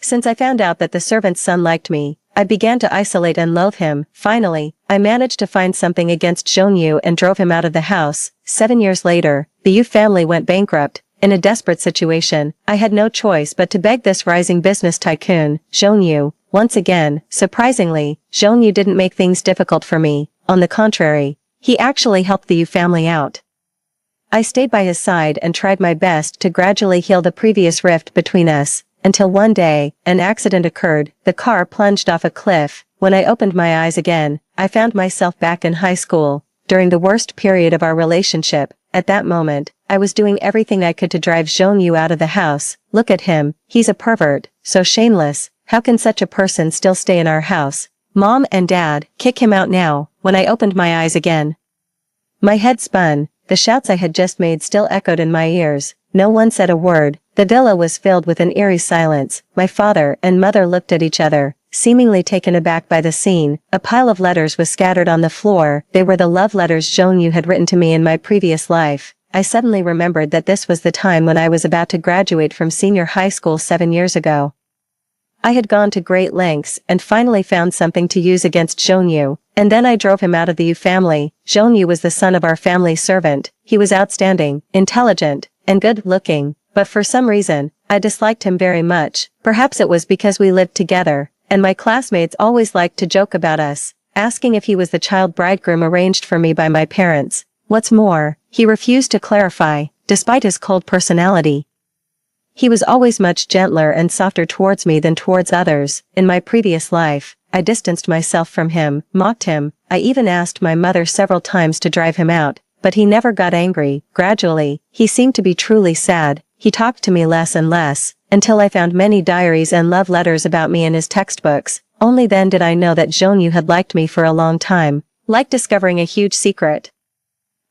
Since I found out that the servant's son liked me, I began to isolate and loathe him. Finally, I managed to find something against Jeonyu and drove him out of the house. 7 years later, the Yu family went bankrupt. In a desperate situation, I had no choice but to beg this rising business tycoon, Jeonyu. Once again, surprisingly, Jeonyu didn't make things difficult for me. On the contrary, he actually helped the Yu family out. I stayed by his side and tried my best to gradually heal the previous rift between us, until one day, an accident occurred. The car plunged off a cliff. When I opened my eyes again, I found myself back in high school, during the worst period of our relationship. At that moment, I was doing everything I could to drive Jeonyu out of the house. Look at him, he's a pervert, so shameless. How can such a person still stay in our house? Mom and Dad, kick him out now. When I opened my eyes again, my head spun. The shouts I had just made still echoed in my ears. No one said a word. The villa was filled with an eerie silence. My father and mother looked at each other, seemingly taken aback by the scene. A pile of letters was scattered on the floor. They were the love letters Jeonyu had written to me in my previous life. I suddenly remembered that this was the time when I was about to graduate from senior high school 7 years ago. I had gone to great lengths and finally found something to use against Jeonyu, and then I drove him out of the Yu family. Jeonyu was the son of our family servant. He was outstanding, intelligent, and good-looking, but for some reason, I disliked him very much. Perhaps it was because we lived together, and my classmates always liked to joke about us, asking if he was the child bridegroom arranged for me by my parents. What's more, he refused to clarify, despite his cold personality. He was always much gentler and softer towards me than towards others. In my previous life, I distanced myself from him, mocked him. I even asked my mother several times to drive him out, but he never got angry. Gradually, he seemed to be truly sad. He talked to me less and less, until I found many diaries and love letters about me in his textbooks. Only then did I know that Jeonyu had liked me for a long time, like discovering a huge secret.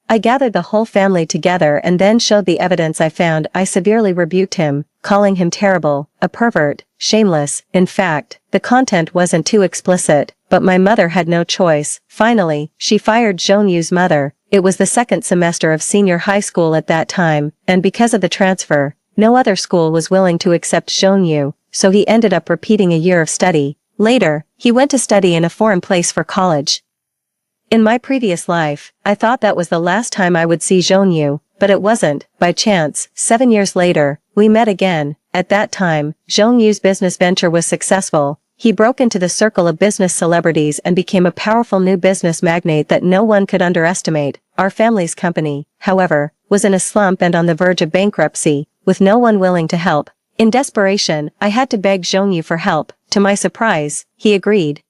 I gathered the whole family together and then showed the evidence I found. I severely rebuked him, calling him terrible, a pervert, shameless. In fact, the content wasn't too explicit, but my mother had no choice. Finally, she fired Jeonyu's mother. It was the second semester of senior high school at that time, and because of the transfer, no other school was willing to accept Jeonyu, so he ended up repeating a year of study. Later, he went to study in a foreign place for college. In my previous life, I thought that was the last time I would see Jeonyu, but it wasn't. By chance, 7 years later, we met again. At that time, Jeonyu's business venture was successful. He broke into the circle of business celebrities and became a powerful new business magnate that no one could underestimate. Our family's company, however, was in a slump and on the verge of bankruptcy, with no one willing to help. In desperation, I had to beg Jeonyu for help. To my surprise, he agreed.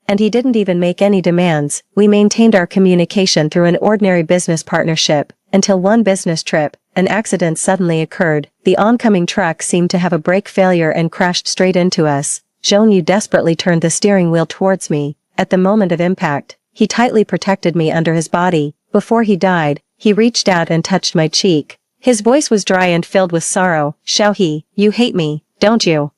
And he didn't even make any demands. We maintained our communication through an ordinary business partnership, until one business trip, an accident suddenly occurred. The oncoming truck seemed to have a brake failure and crashed straight into us. Jeonyu desperately turned the steering wheel towards me. At the moment of impact, he tightly protected me under his body. Before he died, he reached out and touched my cheek. His voice was dry and filled with sorrow. Xiaohe, you hate me, don't you?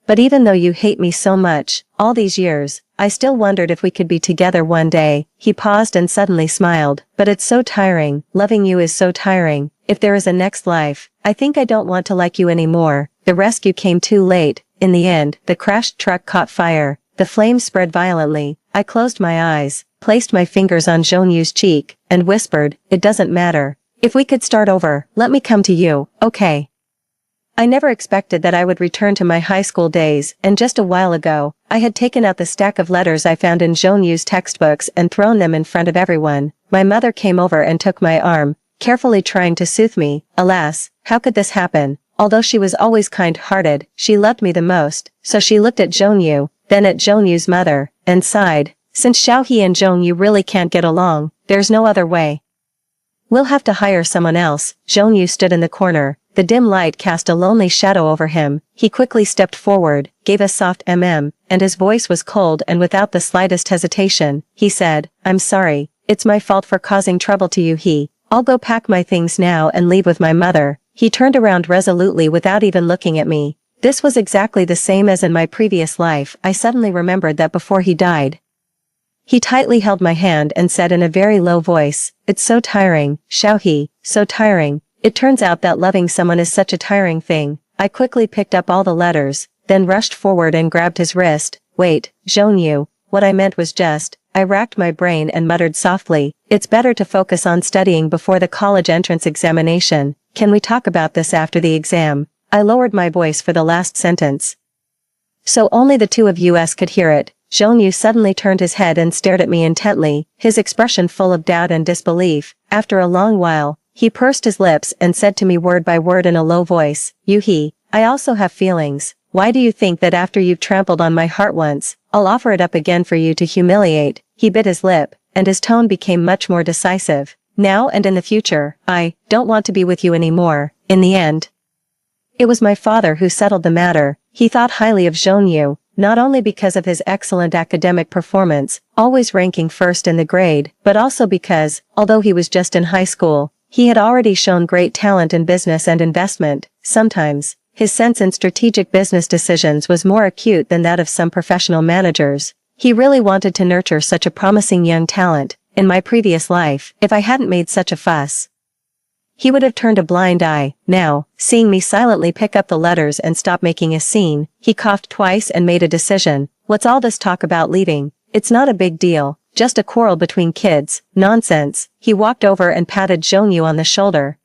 But even though you hate me so much, all these years, I still wondered if we could be together one day. He paused and suddenly smiled. But it's so tiring. Loving you is so tiring. If there is a next life, I think I don't want to like you anymore. The rescue came too late. In the end, the crashed truck caught fire. The flames spread violently. I closed my eyes, placed my fingers on Jeonyu's cheek, and whispered, "It doesn't matter. If we could start over, let me come to you, okay?" I never expected that I would return to my high school days, and just a while ago, I had taken out the stack of letters I found in Jeonyu's textbooks and thrown them in front of everyone. My mother came over and took my arm, carefully trying to soothe me. Alas, how could this happen? Although she was always kind-hearted, she loved me the most, so she looked at Jeonyu, then at Jeonyu's mother, and sighed. Since Xiaohe and Jeonyu really can't get along, there's no other way. We'll have to hire someone else. Jeonyu stood in the corner. The dim light cast a lonely shadow over him. He quickly stepped forward, gave a soft and his voice was cold and without the slightest hesitation. He said, "I'm sorry. It's my fault for causing trouble to you. I'll go pack my things now and leave with my mother." He turned around resolutely without even looking at me. This was exactly the same as in my previous life. I suddenly remembered that before he died, he tightly held my hand and said in a very low voice, "It's so tiring, Xiaohe, so tiring. It turns out that loving someone is such a tiring thing." I quickly picked up all the letters. then rushed forward and grabbed his wrist. Wait, Zhongyu, what I meant was just, I racked my brain and muttered softly, it's better to focus on studying before the college entrance examination. Can we talk about this after the exam? I lowered my voice for the last sentence, so only the two of us could hear it. Zhongyu suddenly turned his head and stared at me intently, his expression full of doubt and disbelief. After a long while, he pursed his lips and said to me word by word in a low voice, Yuhi, I also have feelings. Why do you think that after you've trampled on my heart once, I'll offer it up again for you to humiliate? He bit his lip, and his tone became much more decisive. Now and in the future, I don't want to be with you anymore. In the end, it was my father who settled the matter. He thought highly of Zhongyu, not only because of his excellent academic performance, always ranking first in the grade, but also because, although he was just in high school, he had already shown great talent in business and investment. Sometimes, his sense in strategic business decisions was more acute than that of some professional managers. He really wanted to nurture such a promising young talent. In my previous life, if I hadn't made such a fuss, he would have turned a blind eye. Now, seeing me silently pick up the letters and stop making a scene, he coughed twice and made a decision. What's all this talk about leaving? It's not a big deal, just a quarrel between kids. Nonsense. He walked over and patted Zhongyu on the shoulder,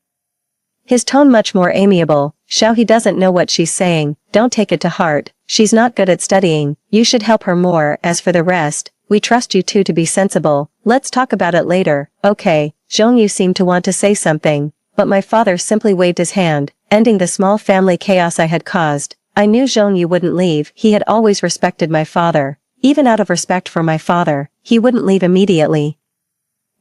his tone much more amiable. Xiao, he doesn't know what she's saying, don't take it to heart. She's not good at studying, you should help her more. As for the rest, we trust you two to be sensible. Let's talk about it later. Okay. Zhongyu seemed to want to say something, but my father simply waved his hand, ending the small family chaos I had caused. I knew Zhongyu wouldn't leave. He had always respected my father. Even out of respect for my father, he wouldn't leave immediately.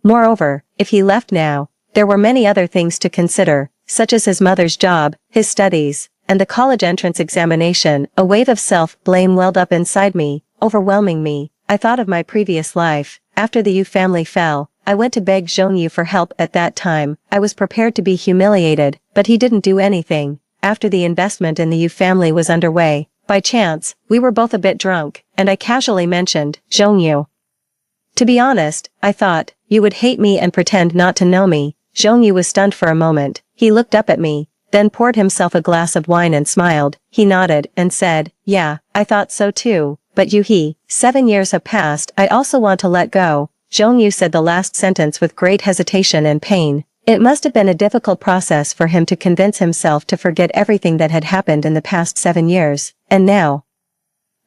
Moreover, if he left now, there were many other things to consider, such as his mother's job, his studies, and the college entrance examination. A wave of self-blame welled up inside me, overwhelming me. I thought of my previous life. After the Yu family fell, I went to beg Zhongyu for help. At that time, I was prepared to be humiliated, but he didn't do anything. After the investment in the Yu family was underway, by chance, we were both a bit drunk, and I casually mentioned Zhongyu. To be honest, I thought, you would hate me and pretend not to know me. Zhongyu was stunned for a moment. He looked up at me, then poured himself a glass of wine and smiled. He nodded and said, yeah, I thought so too. But Yuhi, 7 years have passed. I also want to let go. Zhongyu said the last sentence with great hesitation and pain. It must have been a difficult process for him to convince himself to forget everything that had happened in the past 7 years. And now,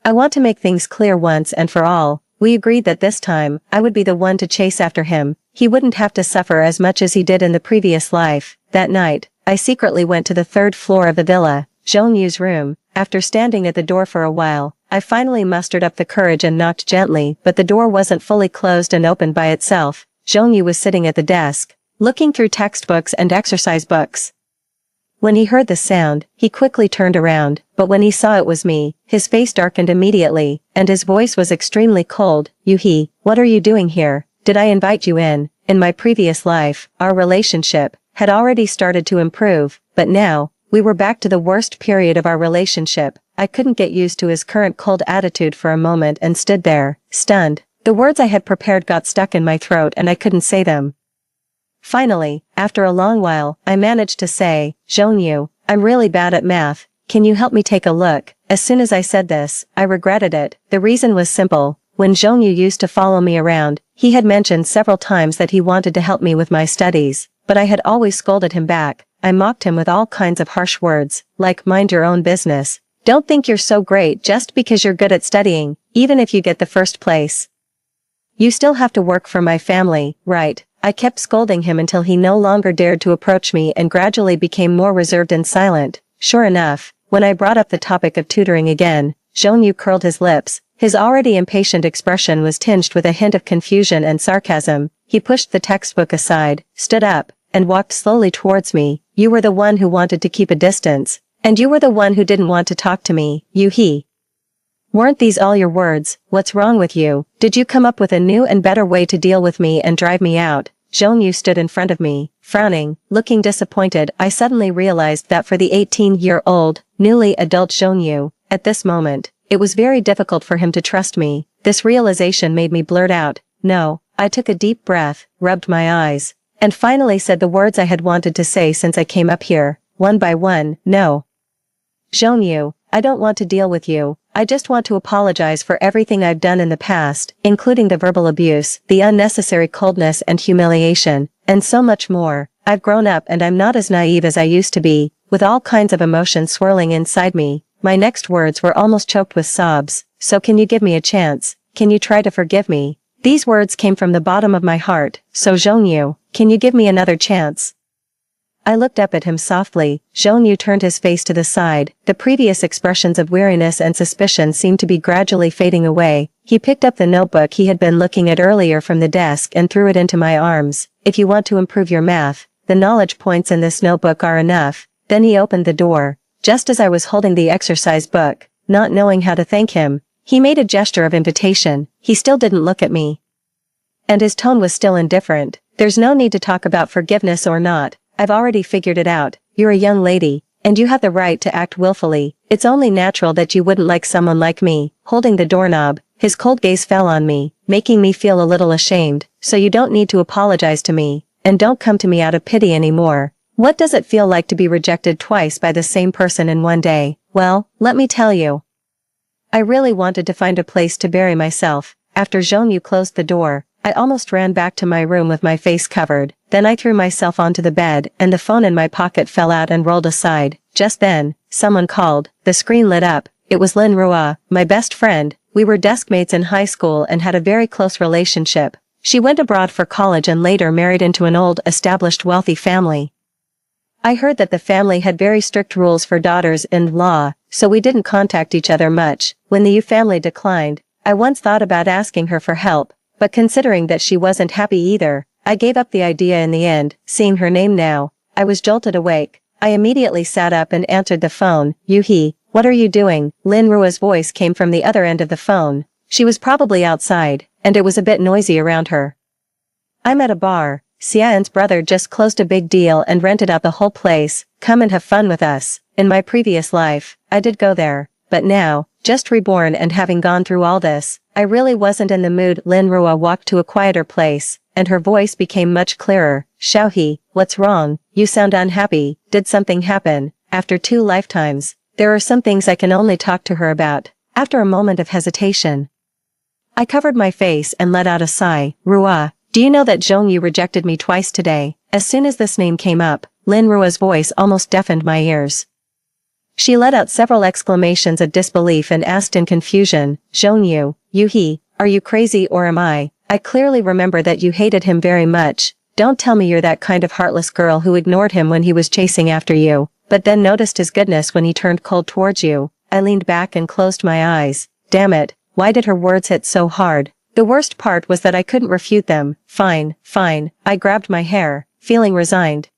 I want to make things clear once and for all. We agreed that this time, I would be the one to chase after him. He wouldn't have to suffer as much as he did in the previous life. That night, I secretly went to the 3rd floor of the villa, Zhongyu's room. After standing at the door for a while, I finally mustered up the courage and knocked gently, but the door wasn't fully closed and opened by itself. Zhongyu was sitting at the desk, looking through textbooks and exercise books. When he heard the sound, he quickly turned around, but when he saw it was me, his face darkened immediately, and his voice was extremely cold. Yuhi, what are you doing here? Did I invite you in? In my previous life, our relationship had already started to improve, but now, we were back to the worst period of our relationship. I couldn't get used to his current cold attitude for a moment and stood there, stunned. The words I had prepared got stuck in my throat and I couldn't say them. Finally, after a long while, I managed to say, Zhongyu, I'm really bad at math. Can you help me take a look? As soon as I said this, I regretted it. The reason was simple. When Zhongyu used to follow me around, he had mentioned several times that he wanted to help me with my studies, but I had always scolded him back. I mocked him with all kinds of harsh words, like mind your own business. Don't think you're so great just because you're good at studying, even if you get the first place. You still have to work for my family, right? I kept scolding him until he no longer dared to approach me and gradually became more reserved and silent. Sure enough, when I brought up the topic of tutoring again, Zhongyu curled his lips. His already impatient expression was tinged with a hint of confusion and sarcasm. He pushed the textbook aside, stood up, and walked slowly towards me. You were the one who wanted to keep a distance, and you were the one who didn't want to talk to me, Yuhi. Weren't these all your words? What's wrong with you? Did you come up with a new and better way to deal with me and drive me out? Zhongyu stood in front of me, frowning, looking disappointed. I suddenly realized that for the 18-year-old, newly adult Zhongyu, at this moment, it was very difficult for him to trust me. This realization made me blurt out, no. I took a deep breath, rubbed my eyes, and finally said the words I had wanted to say since I came up here, one by one, no. Zhongyu, I don't want to deal with you. I just want to apologize for everything I've done in the past, including the verbal abuse, the unnecessary coldness and humiliation, and so much more. I've grown up and I'm not as naive as I used to be, with all kinds of emotions swirling inside me. My next words were almost choked with sobs. So can you give me a chance? Can you try to forgive me? These words came from the bottom of my heart. So Zhongyu, can you give me another chance? I looked up at him softly. Zhongyu turned his face to the side. The previous expressions of weariness and suspicion seemed to be gradually fading away. He picked up the notebook he had been looking at earlier from the desk and threw it into my arms. If you want to improve your math, the knowledge points in this notebook are enough. Then he opened the door. Just as I was holding the exercise book, not knowing how to thank him, he made a gesture of invitation. He still didn't look at me. And his tone was still indifferent. There's no need to talk about forgiveness or not. I've already figured it out. You're a young lady, and you have the right to act willfully. It's only natural that you wouldn't like someone like me. Holding the doorknob, his cold gaze fell on me, making me feel a little ashamed. So you don't need to apologize to me, and don't come to me out of pity anymore. What does it feel like to be rejected twice by the same person in one day? Well, let me tell you. I really wanted to find a place to bury myself. After Zhongyu closed the door, I almost ran back to my room with my face covered. Then I threw myself onto the bed, and the phone in my pocket fell out and rolled aside. Just then, someone called. The screen lit up. It was Lin Rua, my best friend. We were deskmates in high school and had a very close relationship. She went abroad for college and later married into an old, established wealthy family. I heard that the family had very strict rules for daughters-in-law, so we didn't contact each other much. When the Yu family declined, I once thought about asking her for help, but considering that she wasn't happy either, I gave up the idea in the end. Seeing her name now, I was jolted awake. I immediately sat up and answered the phone. Yu-hee, what are you doing? Lin Rua's voice came from the other end of the phone. She was probably outside, and it was a bit noisy around her. I'm at a bar. Xian's brother just closed a big deal and rented out the whole place. Come and have fun with us. In my previous life, I did go there, but now, just reborn and having gone through all this, I really wasn't in the mood. Lin Rua walked to a quieter place, and her voice became much clearer. Xiaohe, what's wrong? You sound unhappy. Did something happen? After 2 lifetimes, there are some things I can only talk to her about. After a moment of hesitation, I covered my face and let out a sigh. Rua, do you know that Zhongyu rejected me twice today? As soon as this name came up, Lin Rua's voice almost deafened my ears. She let out several exclamations of disbelief and asked in confusion, Zhongyu, Yu-hee, are you crazy or am I? I clearly remember that you hated him very much. Don't tell me you're that kind of heartless girl who ignored him when he was chasing after you, but then noticed his goodness when he turned cold towards you. I leaned back and closed my eyes. Damn it, why did her words hit so hard? The worst part was that I couldn't refute them. Fine, fine. I grabbed my hair, feeling resigned.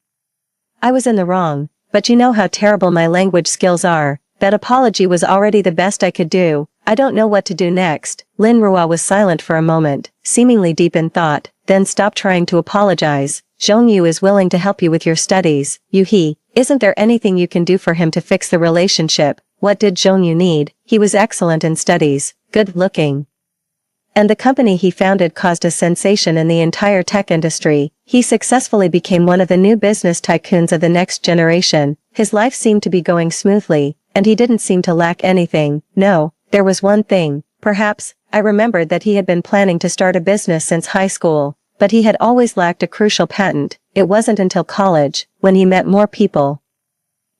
I was in the wrong. But you know how terrible my language skills are. That apology was already the best I could do. I don't know what to do next. Lin Rua was silent for a moment, seemingly deep in thought, then stopped trying to apologize. Zhongyu is willing to help you with your studies. Yu-hee, isn't there anything you can do for him to fix the relationship? What did Zhongyu need? He was excellent in studies, good looking. And the company he founded caused a sensation in the entire tech industry. He successfully became one of the new business tycoons of the next generation. His life seemed to be going smoothly, and he didn't seem to lack anything. No, there was one thing. Perhaps, I remembered that he had been planning to start a business since high school, but he had always lacked a crucial patent. It wasn't until college, when he met more people,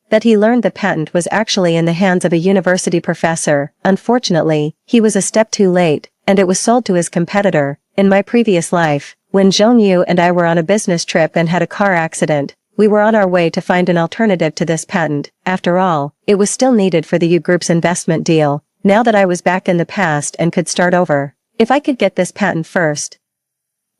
that he learned the patent was actually in the hands of a university professor. Unfortunately, he was a step too late, and it was sold to his competitor. In my previous life, when Zhongyu and I were on a business trip and had a car accident, we were on our way to find an alternative to this patent. After all, it was still needed for the Yu Group's investment deal. Now that I was back in the past and could start over, if I could get this patent first,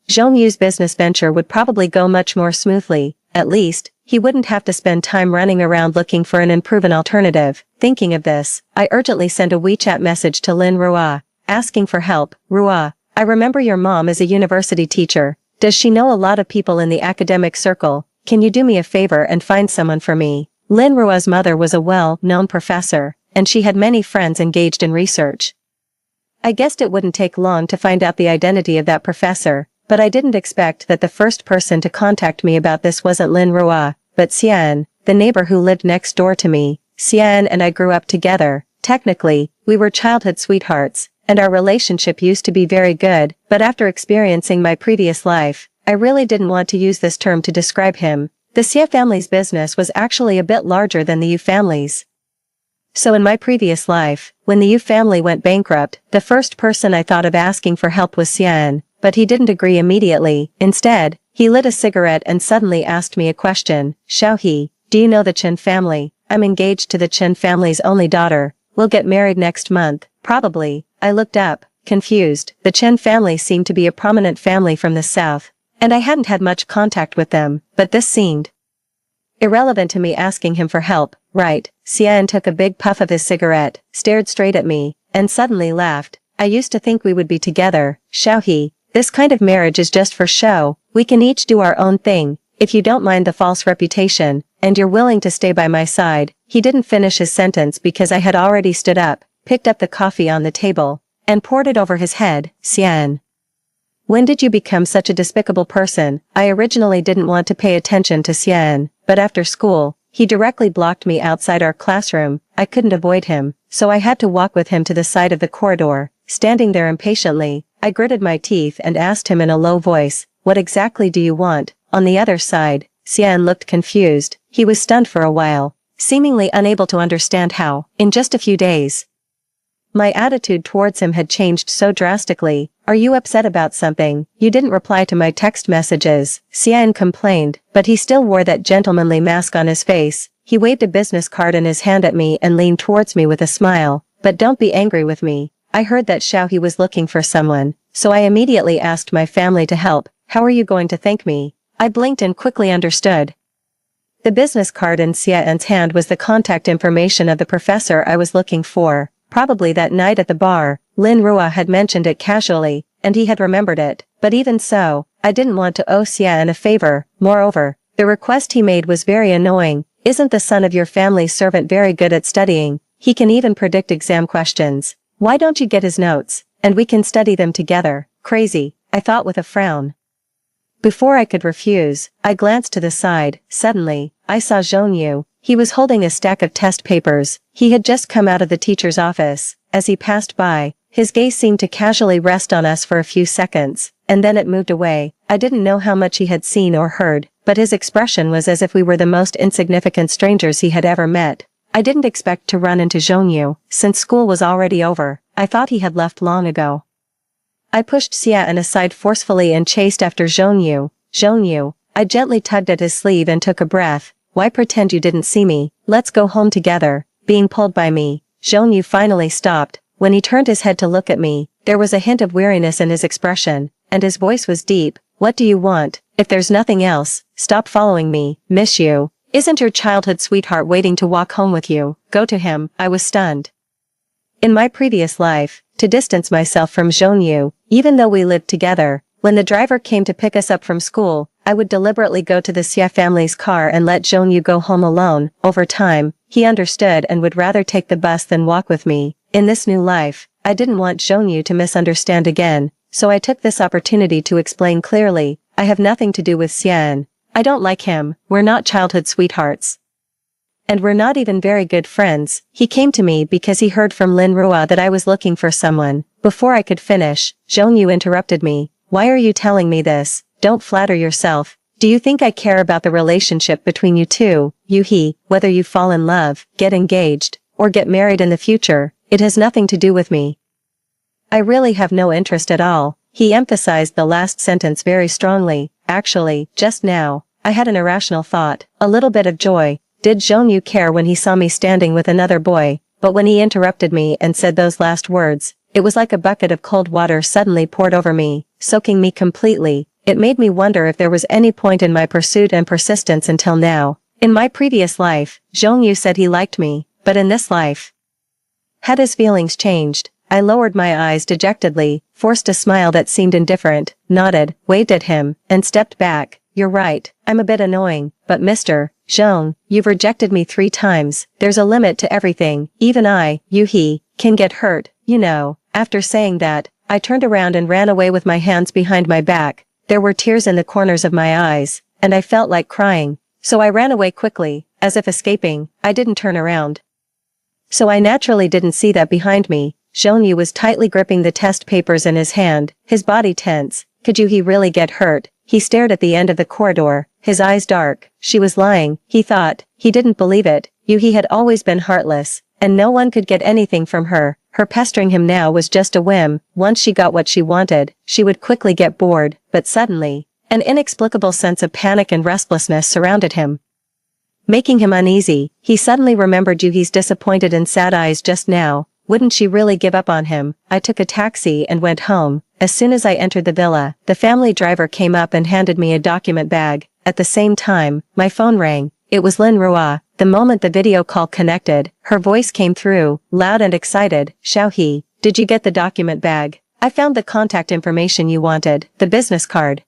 Zhongyu's business venture would probably go much more smoothly. At least, he wouldn't have to spend time running around looking for an unproven alternative. Thinking of this, I urgently sent a WeChat message to Lin Rua, asking for help. Rua, I remember your mom is a university teacher. Does she know a lot of people in the academic circle? Can you do me a favor and find someone for me? Lin Rua's mother was a well-known professor, and she had many friends engaged in research. I guessed it wouldn't take long to find out the identity of that professor, but I didn't expect that the first person to contact me about this wasn't Lin Rua, but Xian, the neighbor who lived next door to me. Xian and I grew up together, Technically, we were childhood sweethearts, and our relationship used to be very good, but after experiencing my previous life, I really didn't want to use this term to describe him. The Xie family's business was actually a bit larger than the Yu family's. So in my previous life, when the Yu family went bankrupt, the first person I thought of asking for help was Xian, but he didn't agree immediately. Instead, he lit a cigarette and suddenly asked me a question. Xiaohe, do you know the Chen family? I'm engaged to the Chen family's only daughter. We'll get married next month, probably. I looked up, confused. The Chen family seemed to be a prominent family from the south, and I hadn't had much contact with them, but this seemed irrelevant to me asking him for help. Right. Xian took a big puff of his cigarette, stared straight at me, and suddenly laughed. I used to think we would be together. Xiaohe, this kind of marriage is just for show. We can each do our own thing, if you don't mind the false reputation, and you're willing to stay by my side. He didn't finish his sentence because I had already stood up, picked up the coffee on the table, and poured it over his head. Xian, when did you become such a despicable person? I originally didn't want to pay attention to Xian, but after school, he directly blocked me outside our classroom. I couldn't avoid him, so I had to walk with him to the side of the corridor. Standing there impatiently, I gritted my teeth and asked him in a low voice, what exactly do you want? On the other side, Xian looked confused. He was stunned for a while, seemingly unable to understand how, in just a few days, my attitude towards him had changed so drastically. Are you upset about something? You didn't reply to my text messages, Xian complained, but he still wore that gentlemanly mask on his face. He waved a business card in his hand at me and leaned towards me with a smile. But don't be angry with me. I heard that Xiaohe was looking for someone, so I immediately asked my family to help. How are you going to thank me? I blinked and quickly understood. The business card in Xian's hand was the contact information of the professor I was looking for. Probably that night at the bar, Lin Rua had mentioned it casually, and he had remembered it. But even so, I didn't want to owe Xian a favor. Moreover, the request he made was very annoying. Isn't the son of your family's servant very good at studying? He can even predict exam questions. Why don't you get his notes, and we can study them together? Crazy, I thought with a frown. Before I could refuse, I glanced to the side. Suddenly, I saw Zhongyu. He was holding a stack of test papers. He had just come out of the teacher's office. As he passed by, his gaze seemed to casually rest on us for a few seconds, and then it moved away. I didn't know how much he had seen or heard, but his expression was as if we were the most insignificant strangers he had ever met. I didn't expect to run into Zhongyu, since school was already over. I thought he had left long ago. I pushed Xian aside forcefully and chased after Zhongyu. Zhongyu, I gently tugged at his sleeve and took a breath. Why pretend you didn't see me? Let's go home together. Being pulled by me, Zhongyu finally stopped. When he turned his head to look at me, there was a hint of weariness in his expression, and his voice was deep. What do you want? If there's nothing else, stop following me. Miss you. Isn't your childhood sweetheart waiting to walk home with you? Go to him. I was stunned. In my previous life, to distance myself from Zhongyu, even though we lived together, when the driver came to pick us up from school, I would deliberately go to the Xie family's car and let Zhongyu go home alone. Over time, he understood and would rather take the bus than walk with me. In this new life, I didn't want Zhongyu to misunderstand again, so I took this opportunity to explain clearly. I have nothing to do with Xian. I don't like him. We're not childhood sweethearts. And we're not even very good friends. He came to me because he heard from Lin Rua that I was looking for someone. Before I could finish, Zhongyu interrupted me. Why are you telling me this? Don't flatter yourself. Do you think I care about the relationship between you two? He, whether you fall in love, get engaged, or get married in the future, it has nothing to do with me. I really have no interest at all. He emphasized the last sentence very strongly. Actually, just now, I had an irrational thought, a little bit of joy. Did Zhongyu care when he saw me standing with another boy? But when he interrupted me and said those last words, it was like a bucket of cold water suddenly poured over me, soaking me completely. It made me wonder if there was any point in my pursuit and persistence until now. In my previous life, Zhongyu said he liked me, but in this life, had his feelings changed? I lowered my eyes dejectedly, forced a smile that seemed indifferent, nodded, waved at him, and stepped back. You're right, I'm a bit annoying, but Mr. Zhong, you've rejected me 3 times. There's a limit to everything. Even I, he, can get hurt, you know. After saying that, I turned around and ran away with my hands behind my back. There were tears in the corners of my eyes, and I felt like crying. So I ran away quickly, as if escaping. I didn't turn around. So I naturally didn't see that behind me, Zhongyu was tightly gripping the test papers in his hand, his body tense. Could he really get hurt? He stared at the end of the corridor, his eyes dark. She was lying, he thought. He didn't believe it. He had always been heartless, and no one could get anything from her. Her pestering him now was just a whim. Once she got what she wanted, she would quickly get bored, but suddenly, an inexplicable sense of panic and restlessness surrounded him, making him uneasy. He suddenly remembered Yuhi's disappointed and sad eyes just now. Wouldn't she really give up on him? I took a taxi and went home. As soon as I entered the villa, the family driver came up and handed me a document bag. At the same time, my phone rang. It was Lin Rua. The moment the video call connected, her voice came through, loud and excited. Xiaohe, did you get the document bag? I found the contact information you wanted, the business card,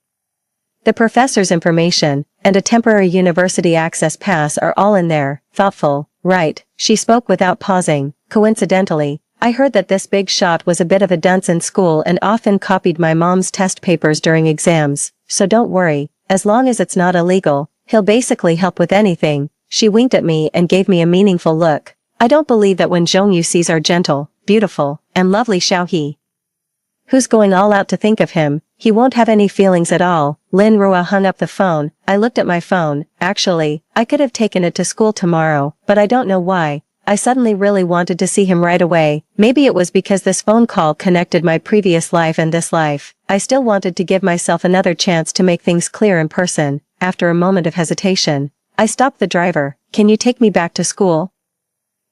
the professor's information, and a temporary university access pass are all in there. Thoughtful, right? She spoke without pausing. Coincidentally, I heard that this big shot was a bit of a dunce in school and often copied my mom's test papers during exams. So don't worry, as long as it's not illegal, he'll basically help with anything. She winked at me and gave me a meaningful look. I don't believe that when Zhongyu sees our gentle, beautiful, and lovely Xiaohe, who's going all out to think of him, he won't have any feelings at all. Lin Rua hung up the phone. I looked at my phone. Actually, I could have taken it to school tomorrow, but I don't know why. I suddenly really wanted to see him right away. Maybe it was because this phone call connected my previous life and this life. I still wanted to give myself another chance to make things clear in person. After a moment of hesitation, I stopped the driver. Can you take me back to school?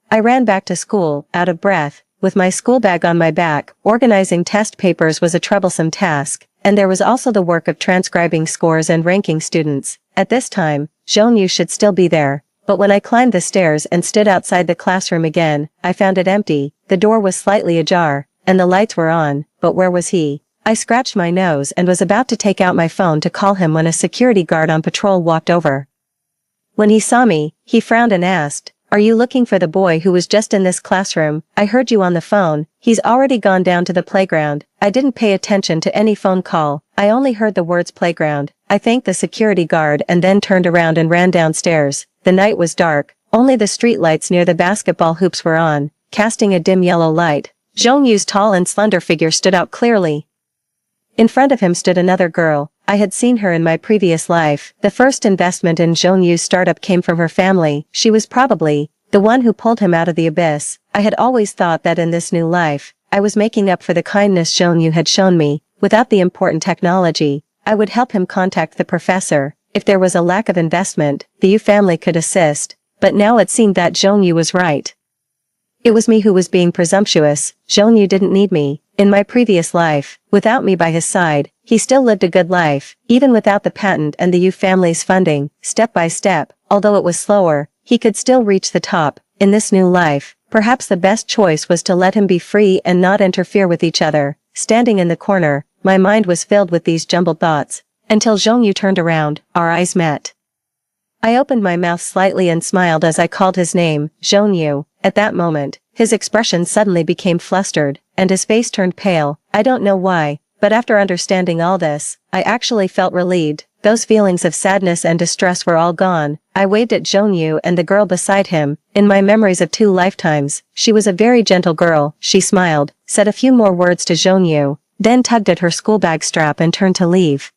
I ran back to school, out of breath, with my school bag on my back. Organizing test papers was a troublesome task, and there was also the work of transcribing scores and ranking students. At this time, Zhongyu should still be there. But when I climbed the stairs and stood outside the classroom again, I found it empty. The door was slightly ajar, and the lights were on, but where was he? I scratched my nose and was about to take out my phone to call him when a security guard on patrol walked over. When he saw me, he frowned and asked, "Are you looking for the boy who was just in this classroom? I heard you on the phone. He's already gone down to the playground." I didn't pay attention to any phone call. I only heard the words playground. I thanked the security guard and then turned around and ran downstairs. The night was dark. Only the street lights near the basketball hoops were on, casting a dim yellow light. Zhongyu's tall and slender figure stood out clearly. In front of him stood another girl. I had seen her in my previous life. The first investment in Zhongyu's startup came from her family. She was probably the one who pulled him out of the abyss. I had always thought that in this new life, I was making up for the kindness Zhongyu had shown me. Without the important technology, I would help him contact the professor. If there was a lack of investment, the Yu family could assist. But now it seemed that Zhongyu was right. It was me who was being presumptuous. Zhongyu didn't need me. In my previous life, without me by his side, he still lived a good life, even without the patent and the Yu family's funding. Step by step, although it was slower, he could still reach the top. In this new life, perhaps the best choice was to let him be free and not interfere with each other. Standing in the corner, my mind was filled with these jumbled thoughts, until Zhongyu turned around. Our eyes met. I opened my mouth slightly and smiled as I called his name, Zhongyu. At that moment, his expression suddenly became flustered, and his face turned pale. I don't know why, but after understanding all this, I actually felt relieved. Those feelings of sadness and distress were all gone. I waved at Zhongyu and the girl beside him. In my memories of 2 lifetimes, she was a very gentle girl. She smiled, said a few more words to Zhongyu, then tugged at her school bag strap and turned to leave.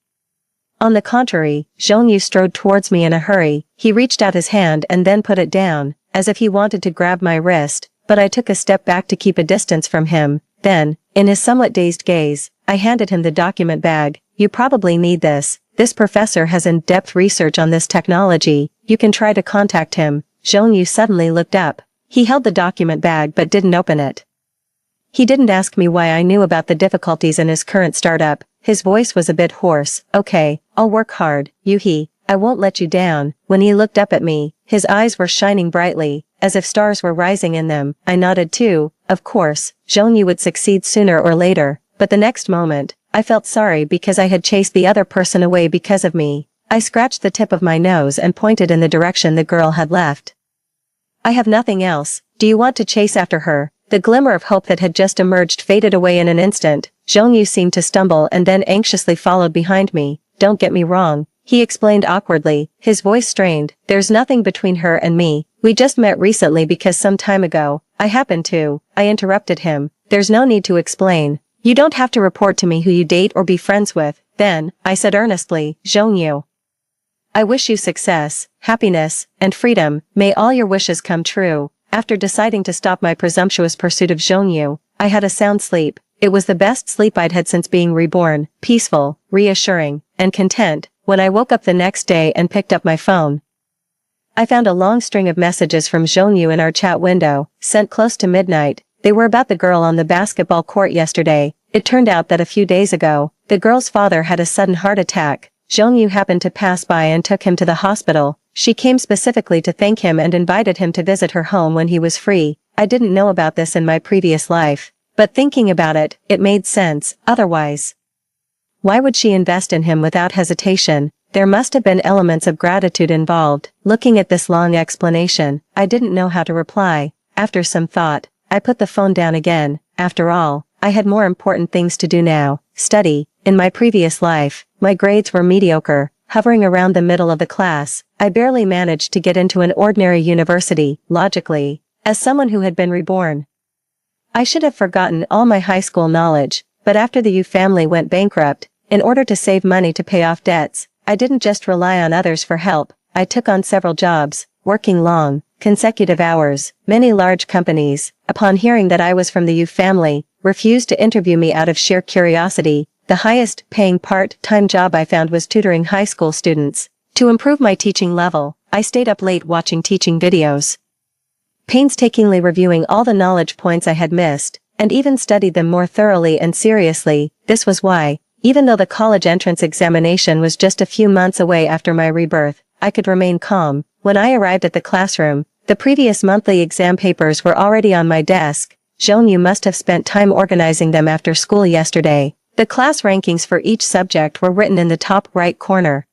On the contrary, Zhongyu strode towards me in a hurry. He reached out his hand and then put it down, as if he wanted to grab my wrist, but I took a step back to keep a distance from him. Then, in his somewhat dazed gaze, I handed him the document bag. You probably need this. This professor has in-depth research on this technology. You can try to contact him. Zhongyu suddenly looked up. He held the document bag but didn't open it. He didn't ask me why I knew about the difficulties in his current startup. His voice was a bit hoarse. Okay, I'll work hard, Yuhi. I won't let you down. When he looked up at me, his eyes were shining brightly, as if stars were rising in them. I nodded too. Of course, Zhongyu would succeed sooner or later, but the next moment, I felt sorry because I had chased the other person away because of me. I scratched the tip of my nose and pointed in the direction the girl had left. I have nothing else. Do you want to chase after her? The glimmer of hope that had just emerged faded away in an instant. Zhongyu seemed to stumble and then anxiously followed behind me. Don't get me wrong, he explained awkwardly, his voice strained. There's nothing between her and me. We just met recently because some time ago, I happen to, I interrupted him. There's no need to explain. You don't have to report to me who you date or be friends with. Then, I said earnestly, Zhongyu, I wish you success, happiness, and freedom. May all your wishes come true. After deciding to stop my presumptuous pursuit of Zhongyu, I had a sound sleep. It was the best sleep I'd had since being reborn, peaceful, reassuring, and content. When I woke up the next day and picked up my phone, I found a long string of messages from Zhongyu in our chat window, sent close to midnight. They were about the girl on the basketball court yesterday. It turned out that a few days ago, the girl's father had a sudden heart attack. Zhongyu happened to pass by and took him to the hospital. She came specifically to thank him and invited him to visit her home when he was free. I didn't know about this in my previous life, but thinking about it, it made sense. Otherwise, why would she invest in him without hesitation? There must have been elements of gratitude involved. Looking at this long explanation, I didn't know how to reply. After some thought, I put the phone down again. After all, I had more important things to do now. Study. In my previous life, my grades were mediocre, hovering around the middle of the class. I barely managed to get into an ordinary university, logically, as someone who had been reborn. I should have forgotten all my high school knowledge, but after the Yu family went bankrupt, in order to save money to pay off debts, I didn't just rely on others for help. I took on several jobs, working long, consecutive hours. Many large companies, upon hearing that I was from the Yu family, refused to interview me out of sheer curiosity. The highest paying part-time job I found was tutoring high school students. To improve my teaching level, I stayed up late watching teaching videos, painstakingly reviewing all the knowledge points I had missed, and even studied them more thoroughly and seriously. This was why, even though the college entrance examination was just a few months away after my rebirth, I could remain calm. When I arrived at the classroom, the previous monthly exam papers were already on my desk. Zhongyu must have spent time organizing them after school yesterday. The class rankings for each subject were written in the top right corner.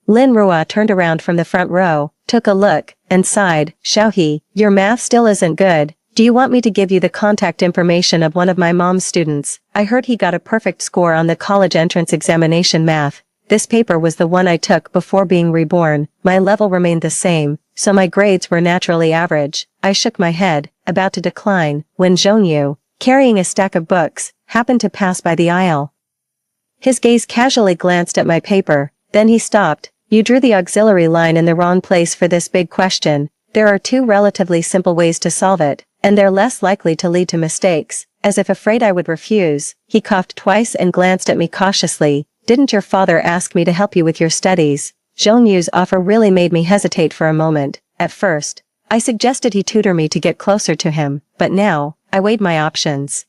Lin Rua turned around from the front row, took a look, and sighed. Xiaohe, your math still isn't good. Do you want me to give you the contact information of one of my mom's students? I heard he got a perfect score on the college entrance examination math. This paper was the one I took before being reborn. My level remained the same, so my grades were naturally average. I shook my head, about to decline, when Zhongyu, carrying a stack of books, happened to pass by the aisle. His gaze casually glanced at my paper, then he stopped. You drew the auxiliary line in the wrong place for this big question. There are two relatively simple ways to solve it, and they're less likely to lead to mistakes. As if afraid I would refuse, he coughed twice and glanced at me cautiously. Didn't your father ask me to help you with your studies? Zhongyu's offer really made me hesitate for a moment. At first, I suggested he tutor me to get closer to him, but now, I weighed my options.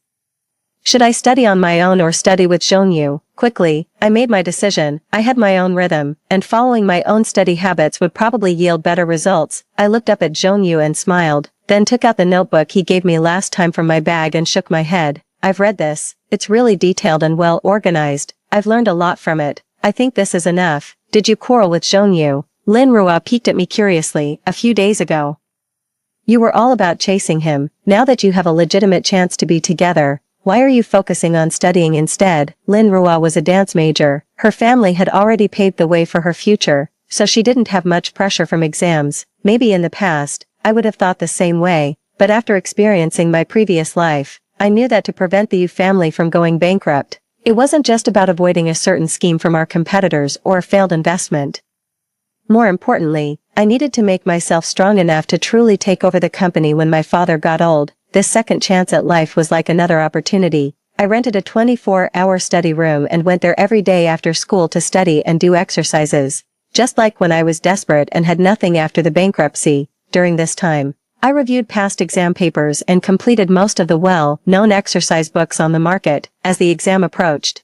Should I study on my own or study with Zhongyu? Quickly, I made my decision. I had my own rhythm, and following my own study habits would probably yield better results. I looked up at Zhongyu and smiled, then took out the notebook he gave me last time from my bag and shook my head. I've read this. It's really detailed and well organized. I've learned a lot from it. I think this is enough. Did you quarrel with Zhongyu? Lin Rua peeked at me curiously. A few days ago, you were all about chasing him. Now that you have a legitimate chance to be together, why are you focusing on studying instead? Lin Rua was a dance major. Her family had already paved the way for her future, so she didn't have much pressure from exams. Maybe in the past, I would have thought the same way, but after experiencing my previous life, I knew that to prevent the Yu family from going bankrupt, it wasn't just about avoiding a certain scheme from our competitors or a failed investment. More importantly, I needed to make myself strong enough to truly take over the company when my father got old. This second chance at life was like another opportunity. I rented a 24-hour study room and went there every day after school to study and do exercises. Just like when I was desperate and had nothing after the bankruptcy. During this time, I reviewed past exam papers and completed most of the well-known exercise books on the market. As the exam approached,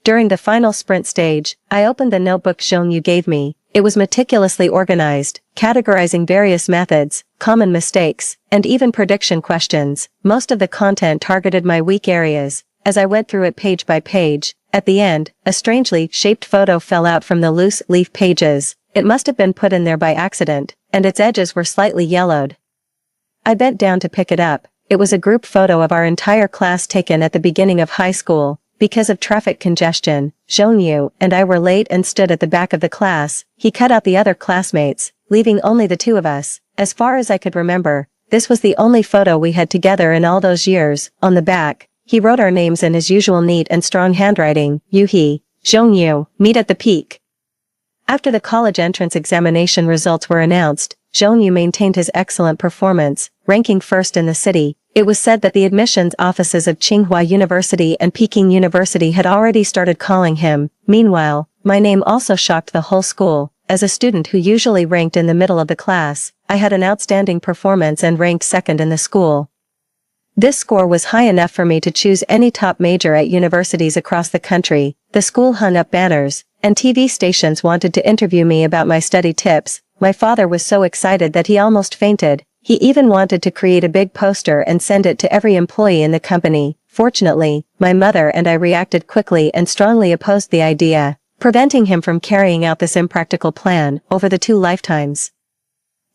during the final sprint stage, I opened the notebook Zhongyu gave me. It was meticulously organized, categorizing various methods, common mistakes, and even prediction questions. Most of the content targeted my weak areas. As I went through it page by page, at the end, a strangely shaped photo fell out from the loose leaf pages. It must have been put in there by accident, and its edges were slightly yellowed. I bent down to pick it up. It was a group photo of our entire class taken at the beginning of high school. Because of traffic congestion, Zhongyu and I were late and stood at the back of the class. He cut out the other classmates, leaving only the two of us. As far as I could remember, This was the only photo we had together in all those years. On the back, he wrote our names in his usual neat and strong handwriting. Yuhi, Zhongyu, meet at the peak. After the college entrance examination results were announced, Zhongyu maintained his excellent performance, ranking first in the city. It was said that the admissions offices of Tsinghua University and Peking University had already started calling him. Meanwhile, my name also shocked the whole school. As a student who usually ranked in the middle of the class, I had an outstanding performance and ranked second in the school. This score was high enough for me to choose any top major at universities across the country. The school hung up banners, and TV stations wanted to interview me about my study tips. My father was so excited that he almost fainted. He even wanted to create a big poster and send it to every employee in the company. Fortunately, my mother and I reacted quickly and strongly opposed the idea, preventing him from carrying out this impractical plan. Over the 2 lifetimes,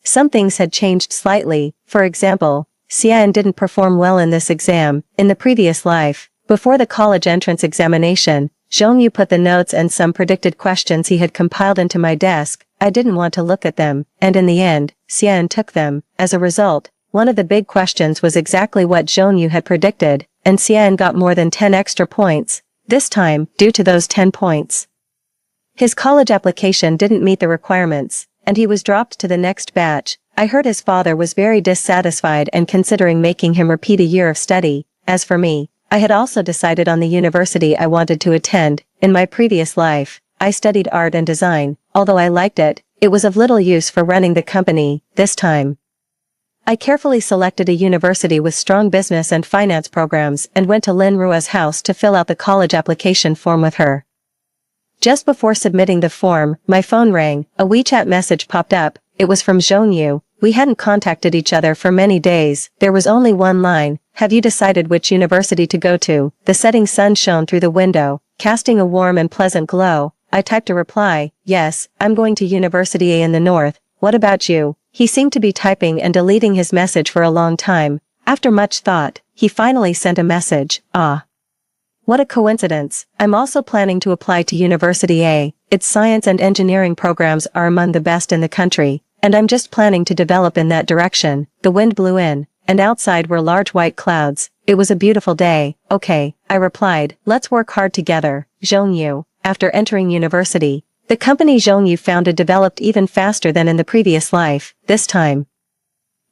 some things had changed slightly. For example, Xian didn't perform well in this exam. In the previous life, before the college entrance examination, Zhongyu put the notes and some predicted questions he had compiled into my desk. I didn't want to look at them, and in the end, Xian took them. As a result, one of the big questions was exactly what Zhongyu had predicted, and Xian got more than 10 extra points. This time, due to those 10 points, his college application didn't meet the requirements, and he was dropped to the next batch. I heard his father was very dissatisfied and considering making him repeat a year of study. As for me, I had also decided on the university I wanted to attend. In my previous life, I studied art and design. Although I liked it, it was of little use for running the company. This time, I carefully selected a university with strong business and finance programs and went to Lin Rua's house to fill out the college application form with her. Just before submitting the form, my phone rang. A WeChat message popped up. It was from Zhongyu. We hadn't contacted each other for many days. There was only one line. Have you decided which university to go to? The setting sun shone through the window, casting a warm and pleasant glow. I typed a reply. Yes, I'm going to University A in the north. What about you? He seemed to be typing and deleting his message for a long time. After much thought, he finally sent a message. Ah. What a coincidence. I'm also planning to apply to University A. Its science and engineering programs are among the best in the country, and I'm just planning to develop in that direction. The wind blew in, and outside were large white clouds. It was a beautiful day. Okay, I replied. Let's work hard together. Zhongyu. After entering university, the company Zhongyu founded developed even faster than in the previous life. This time,